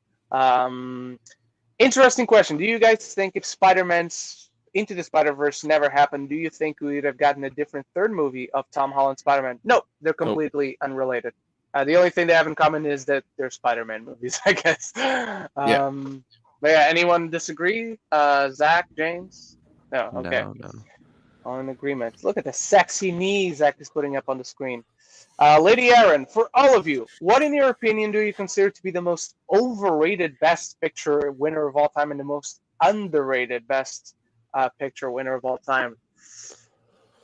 S1: Interesting question. Do you guys think if Spider-Man's Into the Spider-Verse never happened, do you think we would have gotten a different third movie of Tom Holland's Spider-Man? No, they're completely unrelated. The only thing they have in common is that they're Spider-Man movies, I guess. But yeah, anyone disagree? Zach, James? No, okay.
S4: No.
S1: All in agreement. Look at the sexy knees Zach is putting up on the screen. Lady Aaron, for all of you, what in your opinion do you consider to be the most overrated Best Picture winner of all time and the most underrated Best Picture winner of all time?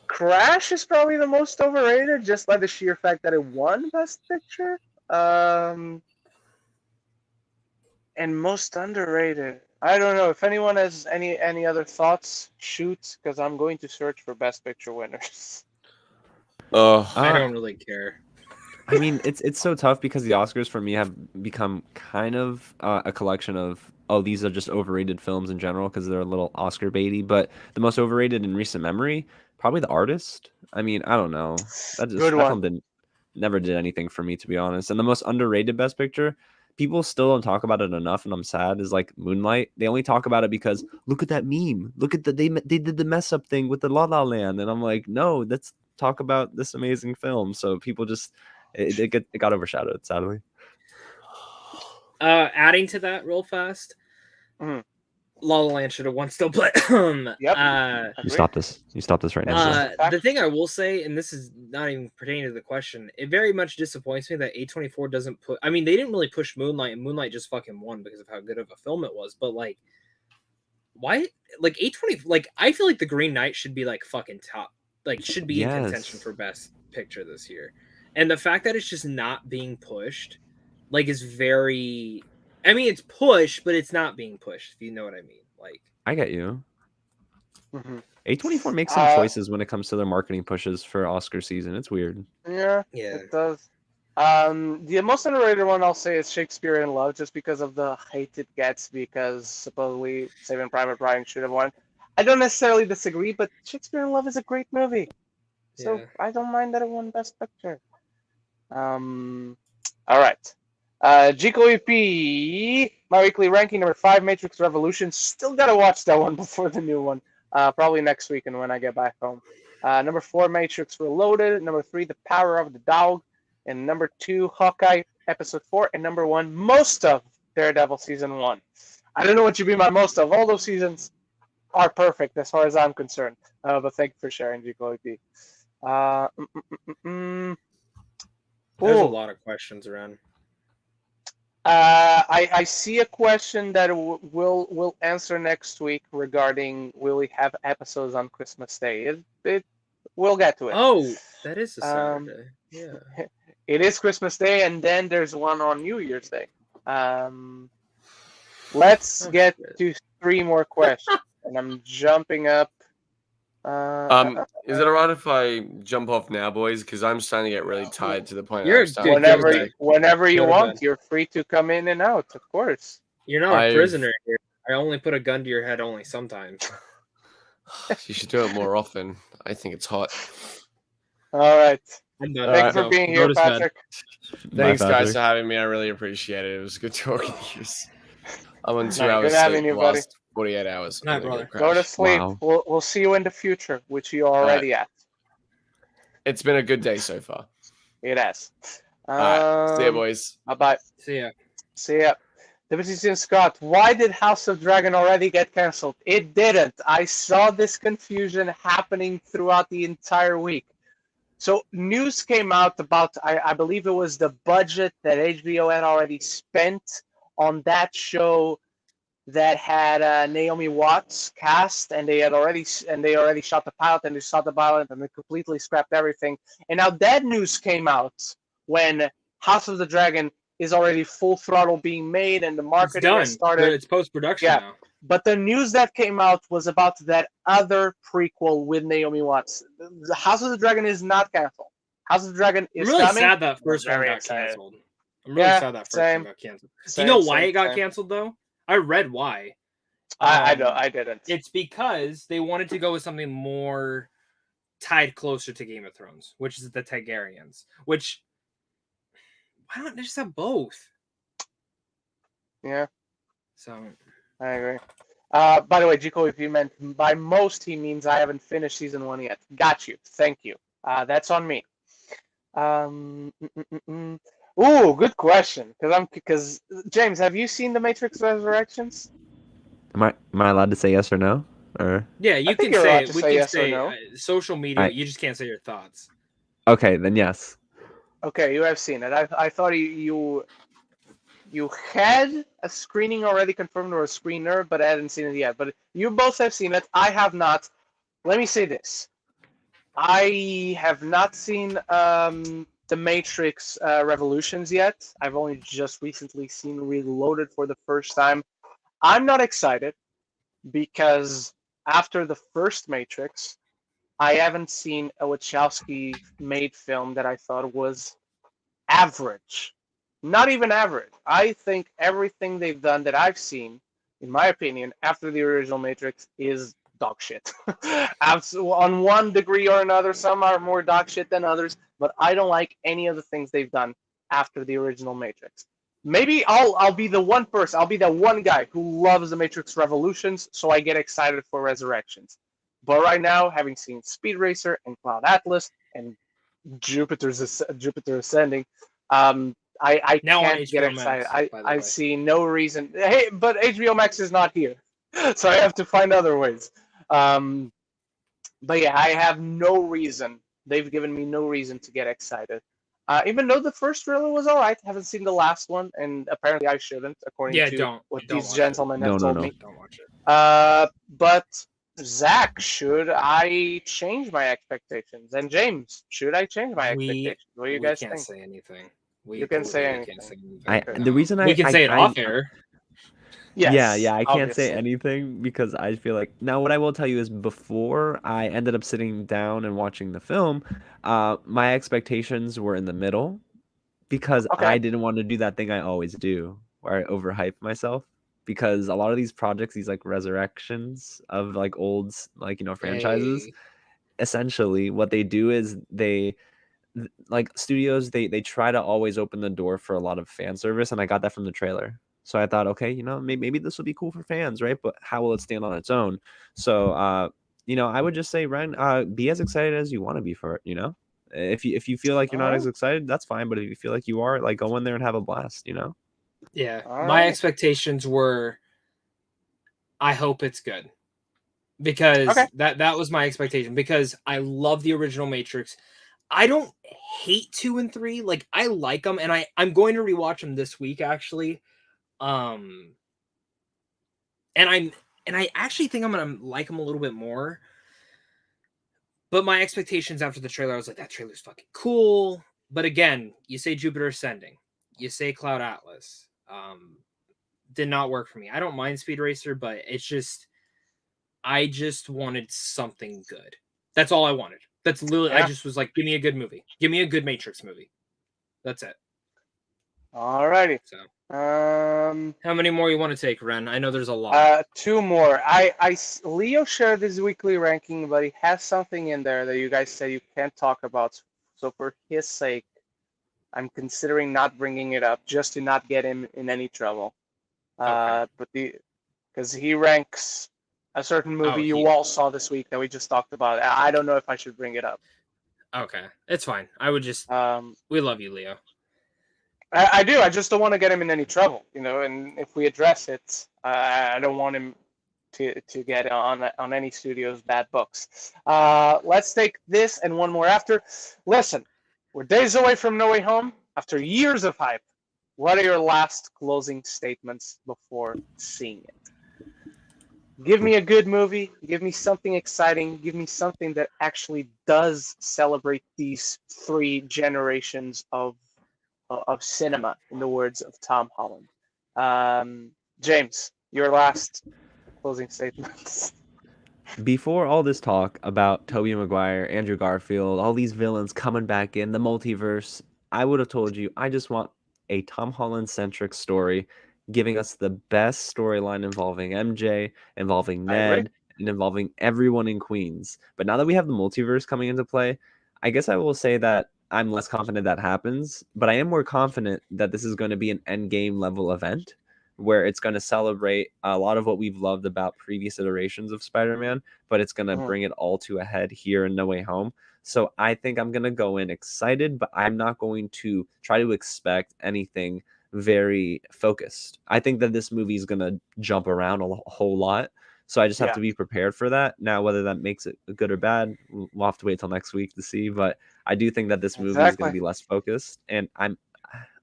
S1: Crash is probably the most overrated, just by the sheer fact that it won Best Picture. And most underrated. I don't know. If anyone has any other thoughts, shoot, because I'm going to search for Best Picture winners.
S2: I don't really care.
S4: I mean, it's so tough because the Oscars for me have become kind of a collection of, these are just overrated films in general because they're a little Oscar baity. But the most overrated in recent memory, probably The Artist. I mean, I don't know. That film never did anything for me, to be honest. And the most underrated Best Picture, people still don't talk about it enough, and I'm sad, is like Moonlight. They only talk about it because look at that meme. Look at they did the mess up thing with the La La Land, and I'm like, no, let's talk about this amazing film. So people just it got overshadowed, sadly.
S2: Adding to that real fast, La La Land should have won still, but
S1: Yep.
S4: You stop this right now.
S2: The thing I will say, and this is not even pertaining to the question, it very much disappoints me that A24 doesn't put. I mean, they didn't really push Moonlight, and Moonlight just fucking won because of how good of a film it was. But like, why? Like A20, like I feel like The Green Knight should be like fucking top, like should be in contention for Best Picture this year. And the fact that it's just not being pushed, like, is very. I mean, it's pushed, but it's not being pushed. If you know what I mean, like.
S4: I get you.
S1: Mm-hmm.
S4: A24 makes some choices when it comes to their marketing pushes for Oscar season. It's weird.
S1: Yeah, it does. The most underrated one I'll say is Shakespeare in Love, just because of the hate it gets, because supposedly Saving Private Ryan should have won. I don't necessarily disagree, but Shakespeare in Love is a great movie, so I don't mind that it won Best Picture. All right. Gico EP, my weekly ranking, number 5, Matrix Revolution. Still gotta watch that one before the new one. Probably next week and when I get back home. Number 4, Matrix Reloaded. Number 3, The Power of the Dog. And number 2, Hawkeye Episode 4. And number 1, most of Daredevil Season 1. I don't know what you mean by most of. All those seasons are perfect as far as I'm concerned. But thank you for sharing, Gico EP.
S2: There's a lot of questions around.
S1: I see a question that we'll answer next week regarding will we have episodes on Christmas Day. We'll get to it.
S2: Oh, that is a Saturday. Yeah.
S1: It is Christmas Day, and then there's one on New Year's Day. Let's get to 3 more questions, and I'm jumping up.
S3: Is it alright if I jump off now, boys? Because I'm starting to get really tired to the point.
S1: Whenever you want, you're free to come in and out. Of course.
S2: You're not a prisoner here. I only put a gun to your head only sometimes.
S3: You should do it more often. I think it's hot.
S1: All right.
S2: Thanks
S1: for being here, Patrick.
S3: Thanks, guys, for having me. I really appreciate it. It was good talking to you. I'm on 2 hours
S1: good having you, buddy.
S3: 48 hours.
S2: Night, brother.
S1: Go to sleep. Wow. We'll see you in the future, which you are already at.
S3: It's been a good day so far.
S1: It has.
S3: All right. See ya, boys.
S1: Bye-bye.
S2: See ya.
S1: See ya. WCC and Scott, why did House of Dragon already get canceled? It didn't. I saw this confusion happening throughout the entire week. So news came out about, I believe it was the budget that HBO had already spent on that show that had Naomi Watts cast, and they already shot the pilot, and they shot the pilot, and they completely scrapped everything. And now that news came out when House of the Dragon is already full throttle being made, and the marketing has started.
S2: It's post-production now.
S1: But the news that came out was about that other prequel with Naomi Watts. The House of the Dragon is not canceled. House of the Dragon is
S2: I'm really
S1: coming.
S2: sad that first one got canceled. I'm really sad that first one got canceled. Do you know why it got canceled, though? I read why.
S1: I didn't.
S2: It's because they wanted to go with something more tied closer to Game of Thrones, which is the Targaryens. Which, why don't they just have both?
S1: Yeah.
S2: So
S1: I agree. By the way, Jico, if you meant by most, he means I haven't finished season 1 yet. Got you. Thank you. That's on me. Ooh, good question. Because James, have you seen The Matrix Resurrections?
S4: Am I allowed to say yes or no? Or
S2: yeah, you can say it. We can
S1: yes
S2: say
S1: no.
S2: Social media. You just can't say your thoughts.
S4: Okay, then yes.
S1: Okay, you have seen it. I thought you had a screening already confirmed or a screener, but I hadn't seen it yet. But you both have seen it. I have not. Let me say this. I have not seen The Matrix Revolutions yet. I've only just recently seen Reloaded for the first time. I'm not excited because after the first Matrix, I haven't seen a Wachowski-made film that I thought was average. Not even average. I think everything they've done that I've seen, in my opinion, after the original Matrix is dog shit. On one degree or another, some are more dog shit than others, but I don't like any of the things they've done after the original Matrix. Maybe I'll be the one person, I'll be the one guy who loves the Matrix Revolutions, so I get excited for Resurrections. But right now, having seen Speed Racer and Cloud Atlas and Jupiter Ascending, I
S2: now
S1: can't get excited.
S2: Max,
S1: I see no reason. Hey, but HBO Max is not here, so I have to find other ways. But yeah, I have no reason. They've given me no reason to get excited. Even though the first trailer was alright, haven't seen the last one, and apparently I shouldn't, according to what these gentlemen have told me.
S2: Don't watch it.
S1: But Zach, should I change my expectations? And James, should I change my expectations? What do you guys think?
S2: We can't say anything.
S1: You can say anything.
S4: The reason
S2: we can say it off air.
S1: Yes,
S4: yeah, I can't say anything because I feel like now what I will tell you is before I ended up sitting down and watching the film, my expectations were in the middle because I didn't want to do that thing I always do where I overhype myself because a lot of these projects, these like resurrections of like old franchises, essentially what they do is studios they try to always open the door for a lot of fan service, and I got that from the trailer. So I thought, okay, maybe this will be cool for fans, right? But how will it stand on its own? So, I would just say, Ren, be as excited as you want to be for it. If you feel like you're not as excited, that's fine. But if you feel like you are, like, go in there and have a blast.
S2: Yeah, my expectations were, I hope it's good, because that was my expectation. Because I love the original Matrix. I don't hate 2 and 3. Like, I like them, and I'm going to rewatch them this week actually. And I actually think I'm gonna like them a little bit more. But my expectations after the trailer, I was like, that trailer's fucking cool. But again, you say Jupiter Ascending, you say Cloud Atlas, did not work for me. I don't mind Speed Racer, but it's just, I just wanted something good. That's all I wanted. That's literally, I just was like, give me a good movie. Give me a good Matrix movie. That's it.
S1: Alrighty.
S2: So.
S1: How
S2: many more you want to take, Ren? I know there's a lot.
S1: 2 more. Leo shared his weekly ranking, but he has something in there that you guys said you can't talk about. So for his sake, I'm considering not bringing it up just to not get him in any trouble. But because he ranks a certain movie you all saw this week that we just talked about. I don't know if I should bring it up.
S2: Okay, it's fine. I would just. We love you, Leo.
S1: I do. I just don't want to get him in any trouble, And if we address it, I don't want him to get on any studio's bad books. Let's take this and one more after. Listen, we're days away from No Way Home. After years of hype, what are your last closing statements before seeing it? Give me a good movie. Give me something exciting. Give me something that actually does celebrate these 3 generations of cinema, in the words of Tom Holland. James, your last closing statements.
S4: Before all this talk about Tobey Maguire, Andrew Garfield, all these villains coming back in the multiverse, I would have told you I just want a Tom Holland-centric story, giving us the best storyline involving MJ, involving Ned, and involving everyone in Queens. But now that we have the multiverse coming into play, I guess I will say that I'm less confident that happens, but I am more confident that this is going to be an endgame level event where it's going to celebrate a lot of what we've loved about previous iterations of Spider-Man, but it's going to bring it all to a head here in No Way Home. So I think I'm going to go in excited, but I'm not going to try to expect anything very focused. I think that this movie is going to jump around a whole lot. So I just have to be prepared for that. Now, whether that makes it good or bad, we'll have to wait till next week to see. But I do think that this movie is going to be less focused, and I'm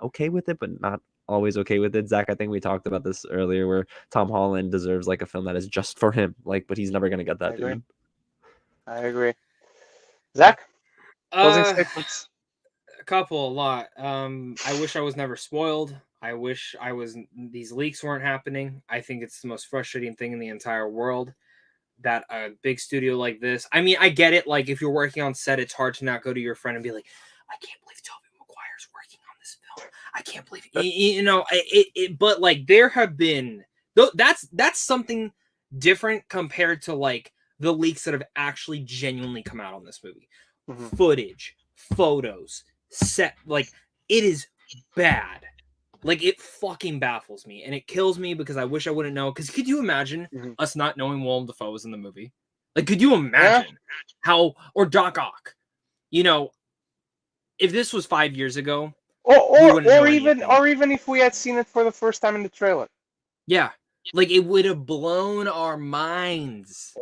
S4: okay with it, but not always okay with it. Zach, I think we talked about this earlier, where Tom Holland deserves like a film that is just for him, but he's never going to get that, dude.
S1: I agree. Zach, closing statements.
S2: A lot. I wish I was never spoiled. I wish these leaks weren't happening. I think it's the most frustrating thing in the entire world that a big studio like this. I mean, I get it. Like, if you're working on set, it's hard to not go to your friend and be like, I can't believe Tobey Maguire's working on this film. I can't believe it. But like, there have been that's something different compared to like the leaks that have actually genuinely come out on this movie. Footage, photos, set, like, it is bad. Like, it fucking baffles me, and it kills me because I wish I wouldn't know. Because could you imagine us not knowing Willem Dafoe was in the movie? Like, could you imagine how, or Doc Ock, if this was 5 years ago,
S1: or even if we had seen it for the first time in the trailer.
S2: Yeah, like, it would have blown our minds.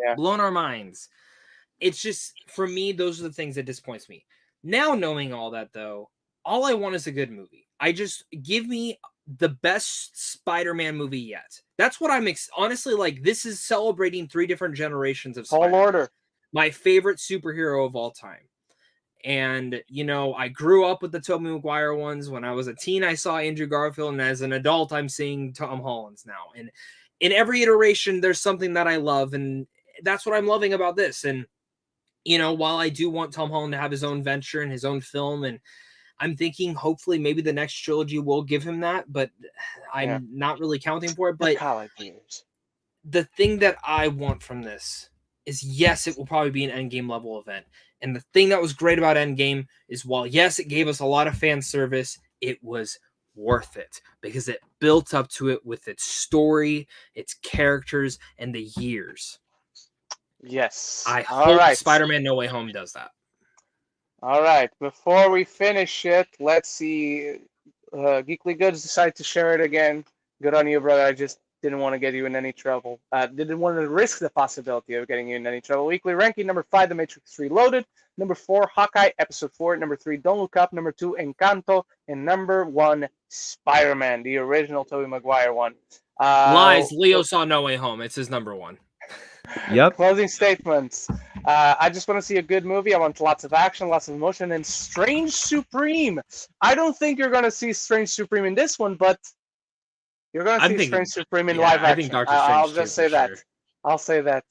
S2: It's just, for me, those are the things that disappoints me. Now, knowing all that, though, all I want is a good movie. Give me the best Spider-Man movie yet. That's what I'm honestly, like, this is celebrating 3 different generations of Spider-Man.
S1: Tall order.
S2: My favorite superhero of all time. And, I grew up with the Tobey Maguire ones. When I was a teen, I saw Andrew Garfield, and as an adult, I'm seeing Tom Holland's now. And in every iteration, there's something that I love, and that's what I'm loving about this. And, while I do want Tom Holland to have his own venture and his own film, and I'm thinking hopefully maybe the next trilogy will give him that, but I'm not really counting for it. But the thing that I want from this is, yes, it will probably be an Endgame level event. And the thing that was great about Endgame is, while, yes, it gave us a lot of fan service, it was worth it because it built up to it with its story, its characters, and the years.
S1: Yes.
S2: I hope Spider-Man No Way Home does that.
S1: All right. Before we finish it, let's see. Geekly Goods decided to share it again. Good on you, brother. I just didn't want to get you in any trouble. Didn't want to risk the possibility of getting you in any trouble. Weekly ranking: number 5, The Matrix Reloaded. Number 4, Hawkeye, Episode 4. Number 3, Don't Look Up. Number 2, Encanto. And number 1, Spider-Man, the original Tobey Maguire one.
S2: Lies. Leo saw No Way Home. It's his number 1.
S4: Yep.
S1: Closing statements. I just want to see a good movie. I want lots of action, lots of emotion, and Strange Supreme. I don't think you're going to see Strange Supreme in this one, but you're going to see Strange Supreme in live action.
S2: I think Doctor Strange.
S1: I'll just say that. Sure. I'll say that.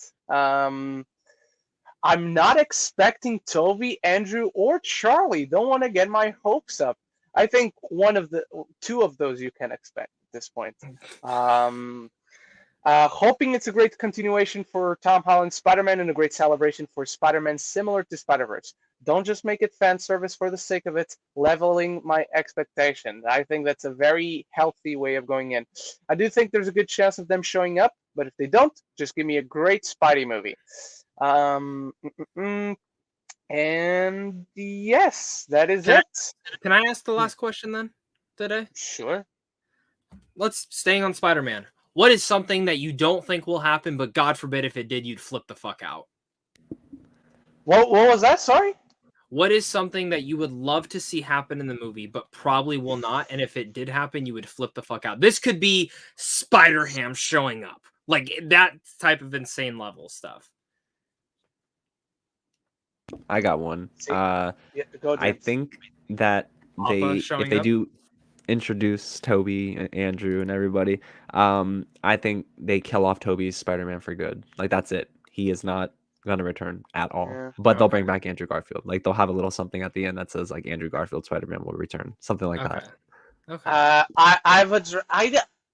S1: I'm not expecting Toby, Andrew, or Charlie. Don't want to get my hopes up. I think two of those you can expect at this point. Hoping it's a great continuation for Tom Holland's Spider-Man and a great celebration for Spider-Man similar to Spiderverse. Don't just make it fan service for the sake of it, leveling my expectations. I think that's a very healthy way of going in. I do think there's a good chance of them showing up, but if they don't, just give me a great Spidey movie. And yes, that is it.
S2: Can I ask the last question then? today?
S1: Sure.
S2: Let's staying on Spider-Man. What is something that you don't think will happen, but God forbid if it did, you'd flip the fuck out?
S1: What was that? Sorry?
S2: What is something that you would love to see happen in the movie, but probably will not? And if it did happen, you would flip the fuck out. This could be Spider-Ham showing up. Like that type of insane level stuff.
S4: I got one.
S1: Yeah, go,
S4: I
S1: James.
S4: think that if they do introduce Toby and Andrew and everybody, I think they kill off Toby's Spider-Man for good. Like that's it. He is not gonna return at all.
S1: Yeah.
S4: But they'll bring back Andrew Garfield. Like they'll have a little something at the end that says like Andrew Garfield Spider-Man will return, something like that.
S2: Okay.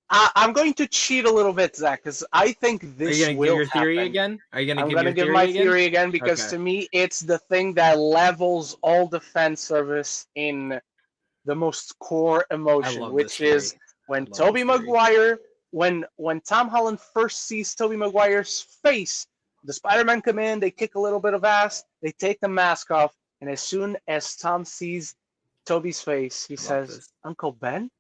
S1: I'm going to cheat a little bit, Zach, because I think this
S2: Are you
S1: will
S2: gonna give your theory
S1: happen.
S2: again? Are you
S1: I'm
S2: gonna
S1: gonna give my theory again because to me it's the thing that levels all the fan service in the most core emotion, which is when Tobey Maguire, when Tom Holland first sees Tobey Maguire's face, the Spider-Man come in, they kick a little bit of ass, they take the mask off, and as soon as Tom sees Tobey's face, he says, "Uncle Ben?"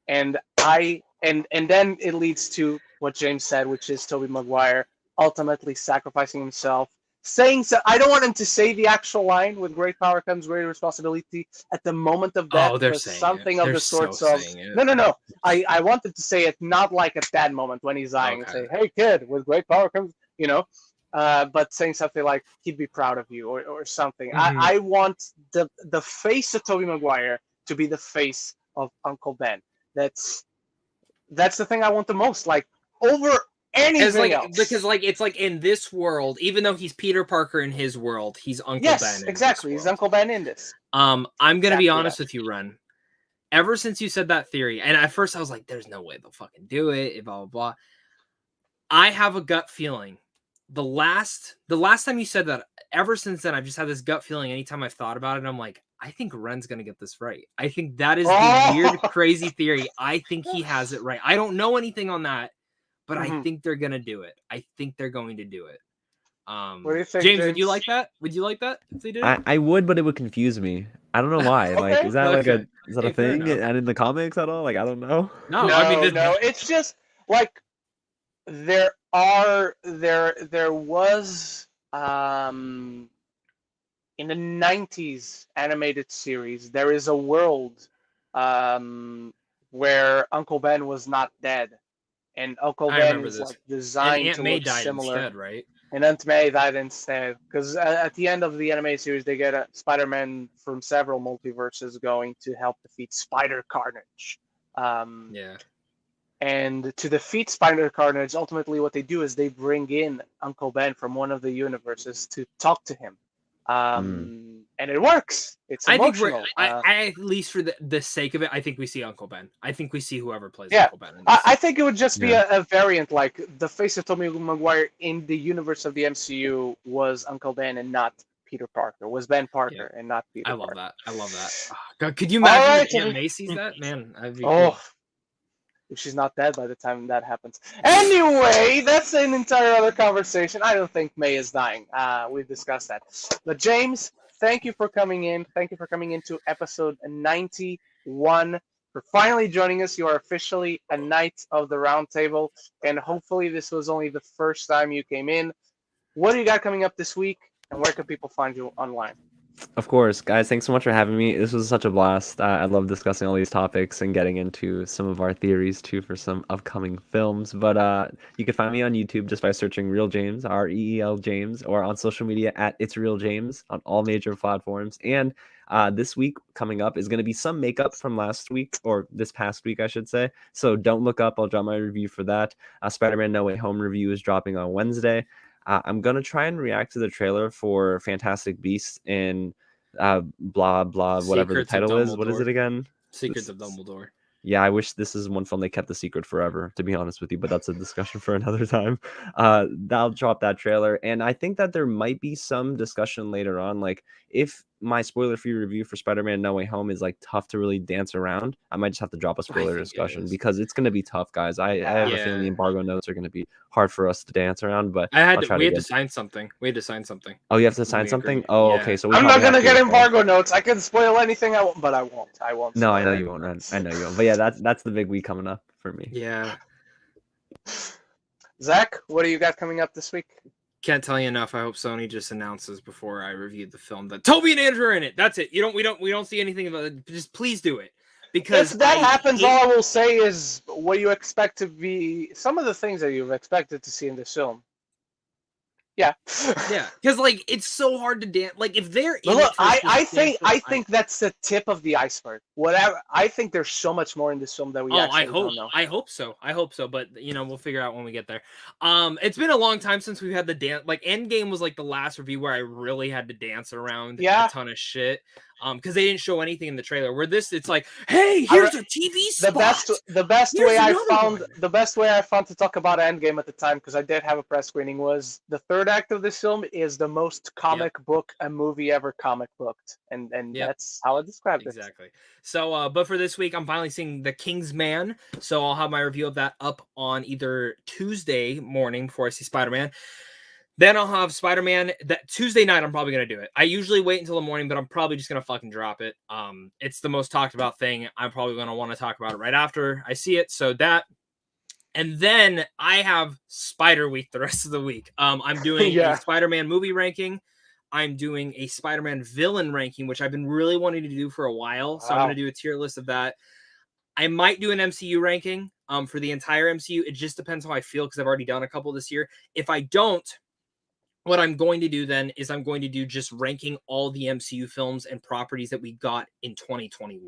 S1: And then it leads to what James said, which is Tobey Maguire ultimately sacrificing himself, saying so. I don't want him to say the actual line, "With great power comes great responsibility," at the moment of death.
S2: Oh, they're saying
S1: something
S2: it.
S1: of the sorts of. No. I wanted to say it not like at that moment when he's dying and say, "Hey kid, with great power comes," but saying something like, "He'd be proud of you," or something.
S2: Mm-hmm.
S1: I want the face of Tobey Maguire to be the face of Uncle Ben. That's the thing I want the most. Like over anything else.
S2: Because it's like in this world, even though he's Peter Parker in his world, he's Uncle Ben.
S1: Yes, exactly. He's Uncle Ben in this.
S2: I'm gonna be honest with you, Ren. Ever since you said that theory, and at first I was like, "There's no way they'll fucking do it," blah blah blah. I have a gut feeling. The last time you said that, ever since then, I've just had this gut feeling. Anytime I've thought about it, I'm like, I think Ren's gonna get this right. I think that is the weird, crazy theory. I think he has it right. I don't know anything on that, but I think they're gonna do it. I think they're going to do it.
S1: What do you think,
S2: James? Would you like that? Would you like that if they did?
S4: I would, but it would confuse me. I don't know why. Like, is that is that a thing? And in the comics at all? Like, I don't know.
S2: No, I mean,
S1: no. It's just like there was in the 90s animated series, there is a world where Uncle Ben was not dead, and Uncle Ben is like designed
S2: Aunt
S1: to
S2: May
S1: look
S2: died
S1: similar.
S2: Instead, right?
S1: And Aunt May died instead, because at the end of the animated series, they get a Spider-Man from several multiverses going to help defeat Spider Carnage. And to defeat Spider Carnage, ultimately what they do is they bring in Uncle Ben from one of the universes to talk to him. And it works. It's emotional.
S2: I at least for the sake of it, I think we see Uncle Ben. I think we see whoever plays Uncle Ben.
S1: I think it would just be a variant, like the face of Tobey Maguire in the universe of the MCU was Uncle Ben and not Peter Parker. Was Ben Parker and not Peter Parker.
S2: I love that. Oh, God, could you imagine if Aunt May sees that? Man, I'd be cool.
S1: If she's not dead by the time that happens. Anyway, that's an entire other conversation. I don't think May is dying. We've discussed that. But James, thank you for coming in. Thank you for coming into episode 91. For finally joining us. You are officially a Knight of the Roundtable. And hopefully this was only the first time you came in. What do you got coming up this week? And where can people find you online?
S4: Of course, guys. Thanks so much for having me. This was such a blast. I love discussing all these topics and getting into some of our theories too for some upcoming films. But you can find me on YouTube just by searching Real James, REEL James, or on social media at It's Real James on all major platforms. And this week coming up is going to be some makeup from last week, or this past week, I should say. So don't look up. I'll drop my review for that. Spider-Man No Way Home review is dropping on Wednesday. I'm going to try and react to the trailer for Fantastic Beasts and blah, blah, whatever the title is. What is it again?
S2: Secrets of Dumbledore.
S4: Yeah, I wish this is one film they kept the secret forever, to be honest with you, but that's a discussion for another time. I'll drop that trailer. And I think that there might be some discussion later on, like if my spoiler-free review for Spider-Man No Way Home is like tough to really dance around, I might just have to drop a spoiler discussion because it's going to be tough, guys. I have a feeling the embargo notes are going to be hard for us to dance around, but
S2: we had to sign something.
S4: Oh, you have to sign something?
S2: Agreed.
S4: Oh,
S2: Yeah.
S4: okay. So
S1: I'm not going to get embargo notes. I can spoil anything I want, but I won't.
S4: No, I know you won't. I know you won't. But yeah, that's the big week coming up for me.
S2: Yeah.
S1: Zach, what do you got coming up this week?
S2: Can't tell you enough. I hope Sony just announces before I reviewed the film that Toby and Andrew are in it. That's it. We don't see anything about it. Just please do it. Because
S1: if that happens, all I will say is what you expect to be some of the things that you've expected to see in this film. Yeah.
S2: Yeah, because like it's so hard to dance. Like if they're in
S1: look, I think that's the tip of the iceberg. Whatever. I think there's so much more in this film that we actually don't know.
S2: I hope so. But we'll figure out when we get there. It's been a long time since we've had the dance. Like Endgame was like the last review where I really had to dance around a ton of shit. Because they didn't show anything in the trailer. Where this, it's like, hey, here's a TV spot.
S1: The best way I found to talk about Endgame at the time, because I did have a press screening, was the third act of this film is the most comic book a movie ever comic booked, and that's how I described it.
S2: Exactly. So, but for this week, I'm finally seeing The King's Man. So I'll have my review of that up on either Tuesday morning before I see Spider-Man. Then I'll have Spider-Man that Tuesday night. I'm probably going to do it. I usually wait until the morning, but I'm probably just going to fucking drop it. It's the most talked about thing. I'm probably going to want to talk about it right after I see it. So that, and then I have Spider Week the rest of the week. I'm doing a Spider-Man movie ranking. I'm doing a Spider-Man villain ranking, which I've been really wanting to do for a while. So I'm going to do a tier list of that. I might do an MCU ranking for the entire MCU. It just depends how I feel because I've already done a couple this year. If I don't, what I'm going to do then is I'm going to do just ranking all the MCU films and properties that we got in 2021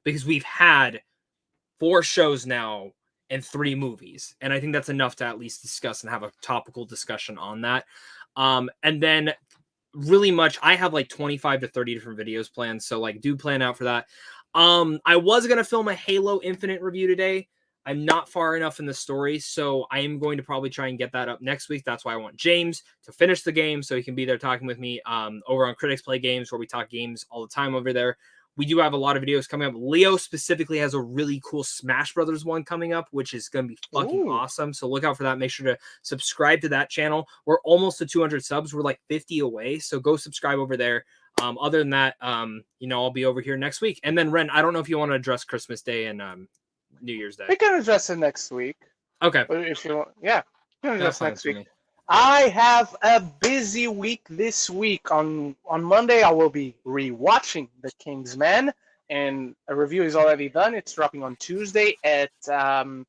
S2: because we've had 4 shows now and 3 movies. And I think that's enough to at least discuss and have a topical discussion on that. And then really much, I have like 25 to 30 different videos planned. So like do plan out for that. I was going to film a Halo Infinite review today. I'm not far enough in the story, so I am going to probably try and get that up next week. That's why I want James to finish the game so he can be there talking with me over on Critics Play Games, where we talk games all the time over there. We do have a lot of videos coming up. Leo specifically has a really cool Smash Brothers one coming up, which is going to be fucking awesome. So look out for that. Make sure to subscribe to that channel. We're almost to 200 subs. We're like 50 away, so go subscribe over there. Other than that, I'll be over here next week. And then, Ren, I don't know if you want to address Christmas Day and New Year's Day.
S1: We can address it next week.
S2: Okay.
S1: If you want, we can address next week. I have a busy week this week. On Monday, I will be rewatching The King's Man, and a review is already done. It's dropping on Tuesday at 5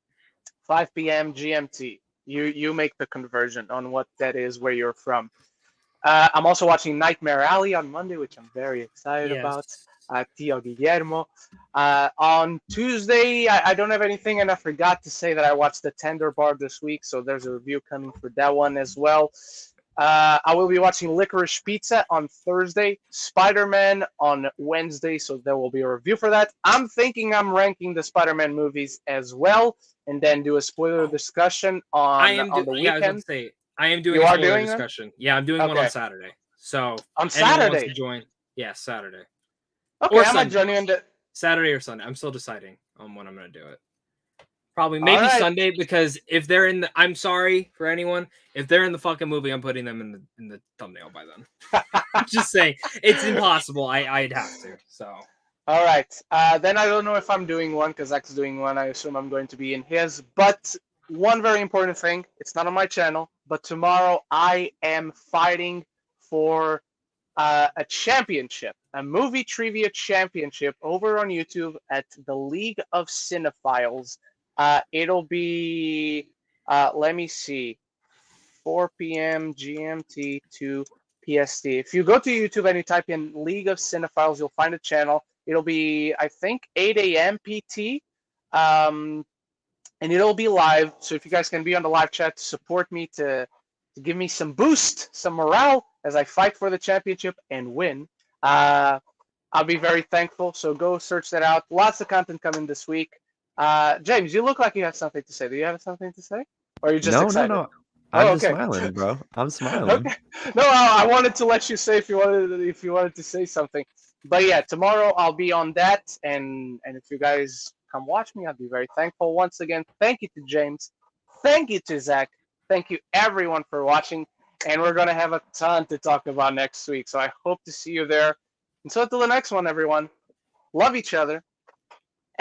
S1: p.m. GMT. You make the conversion on what that is where you're from. I'm also watching Nightmare Alley on Monday, which I'm very excited about. Tio Guillermo. On Tuesday, I don't have anything, and I forgot to say that I watched The Tender Bar this week, so there's a review coming for that one as well. I will be watching Licorice Pizza on Thursday, Spider-Man on Wednesday, so there will be a review for that. I'm thinking I'm ranking the Spider-Man movies as well, and then do a spoiler discussion on the weekend.
S2: Yeah, I was going to say, I am doing a spoiler discussion. Yeah, I'm doing one on Saturday. So
S1: on Saturday?
S2: Wants to join. Yeah, Saturday.
S1: Okay, I might join you in
S2: Saturday or Sunday. I'm still deciding on when I'm going to do it. Probably maybe Sunday, because if they're in the, I'm sorry for anyone, if they're in the fucking movie, I'm putting them in the thumbnail by then. Just saying, it's impossible. I'd have to. So.
S1: All right. Then I don't know if I'm doing one because Zach's doing one. I assume I'm going to be in his. But one very important thing, it's not on my channel, but tomorrow I am fighting for a championship, a movie trivia championship over on YouTube at the League of Cinephiles. It'll be, let me see, 4 p.m. GMT to PST. If you go to YouTube and you type in League of Cinephiles, you'll find a channel. It'll be, I think, 8 a.m. PT, and it'll be live. So if you guys can be on the live chat to support me, to give me some boost, some morale as I fight for the championship and win, I'll be very thankful. So go search that out. Lots of content coming this week. James, you look like you have something to say. Do you have something to say? Or are you just excited?
S4: No. I'm
S1: Oh,
S4: just
S1: okay.
S4: smiling, bro. I'm smiling.
S1: Okay. No, I wanted to let you say if you wanted to say something. But yeah, tomorrow I'll be on that, and if you guys come watch me, I'll be very thankful. Once again, thank you to James, thank you to Zach, thank you everyone for watching, and we're gonna have a ton to talk about next week. So I hope to see you there. And so until the next one, everyone, love each other,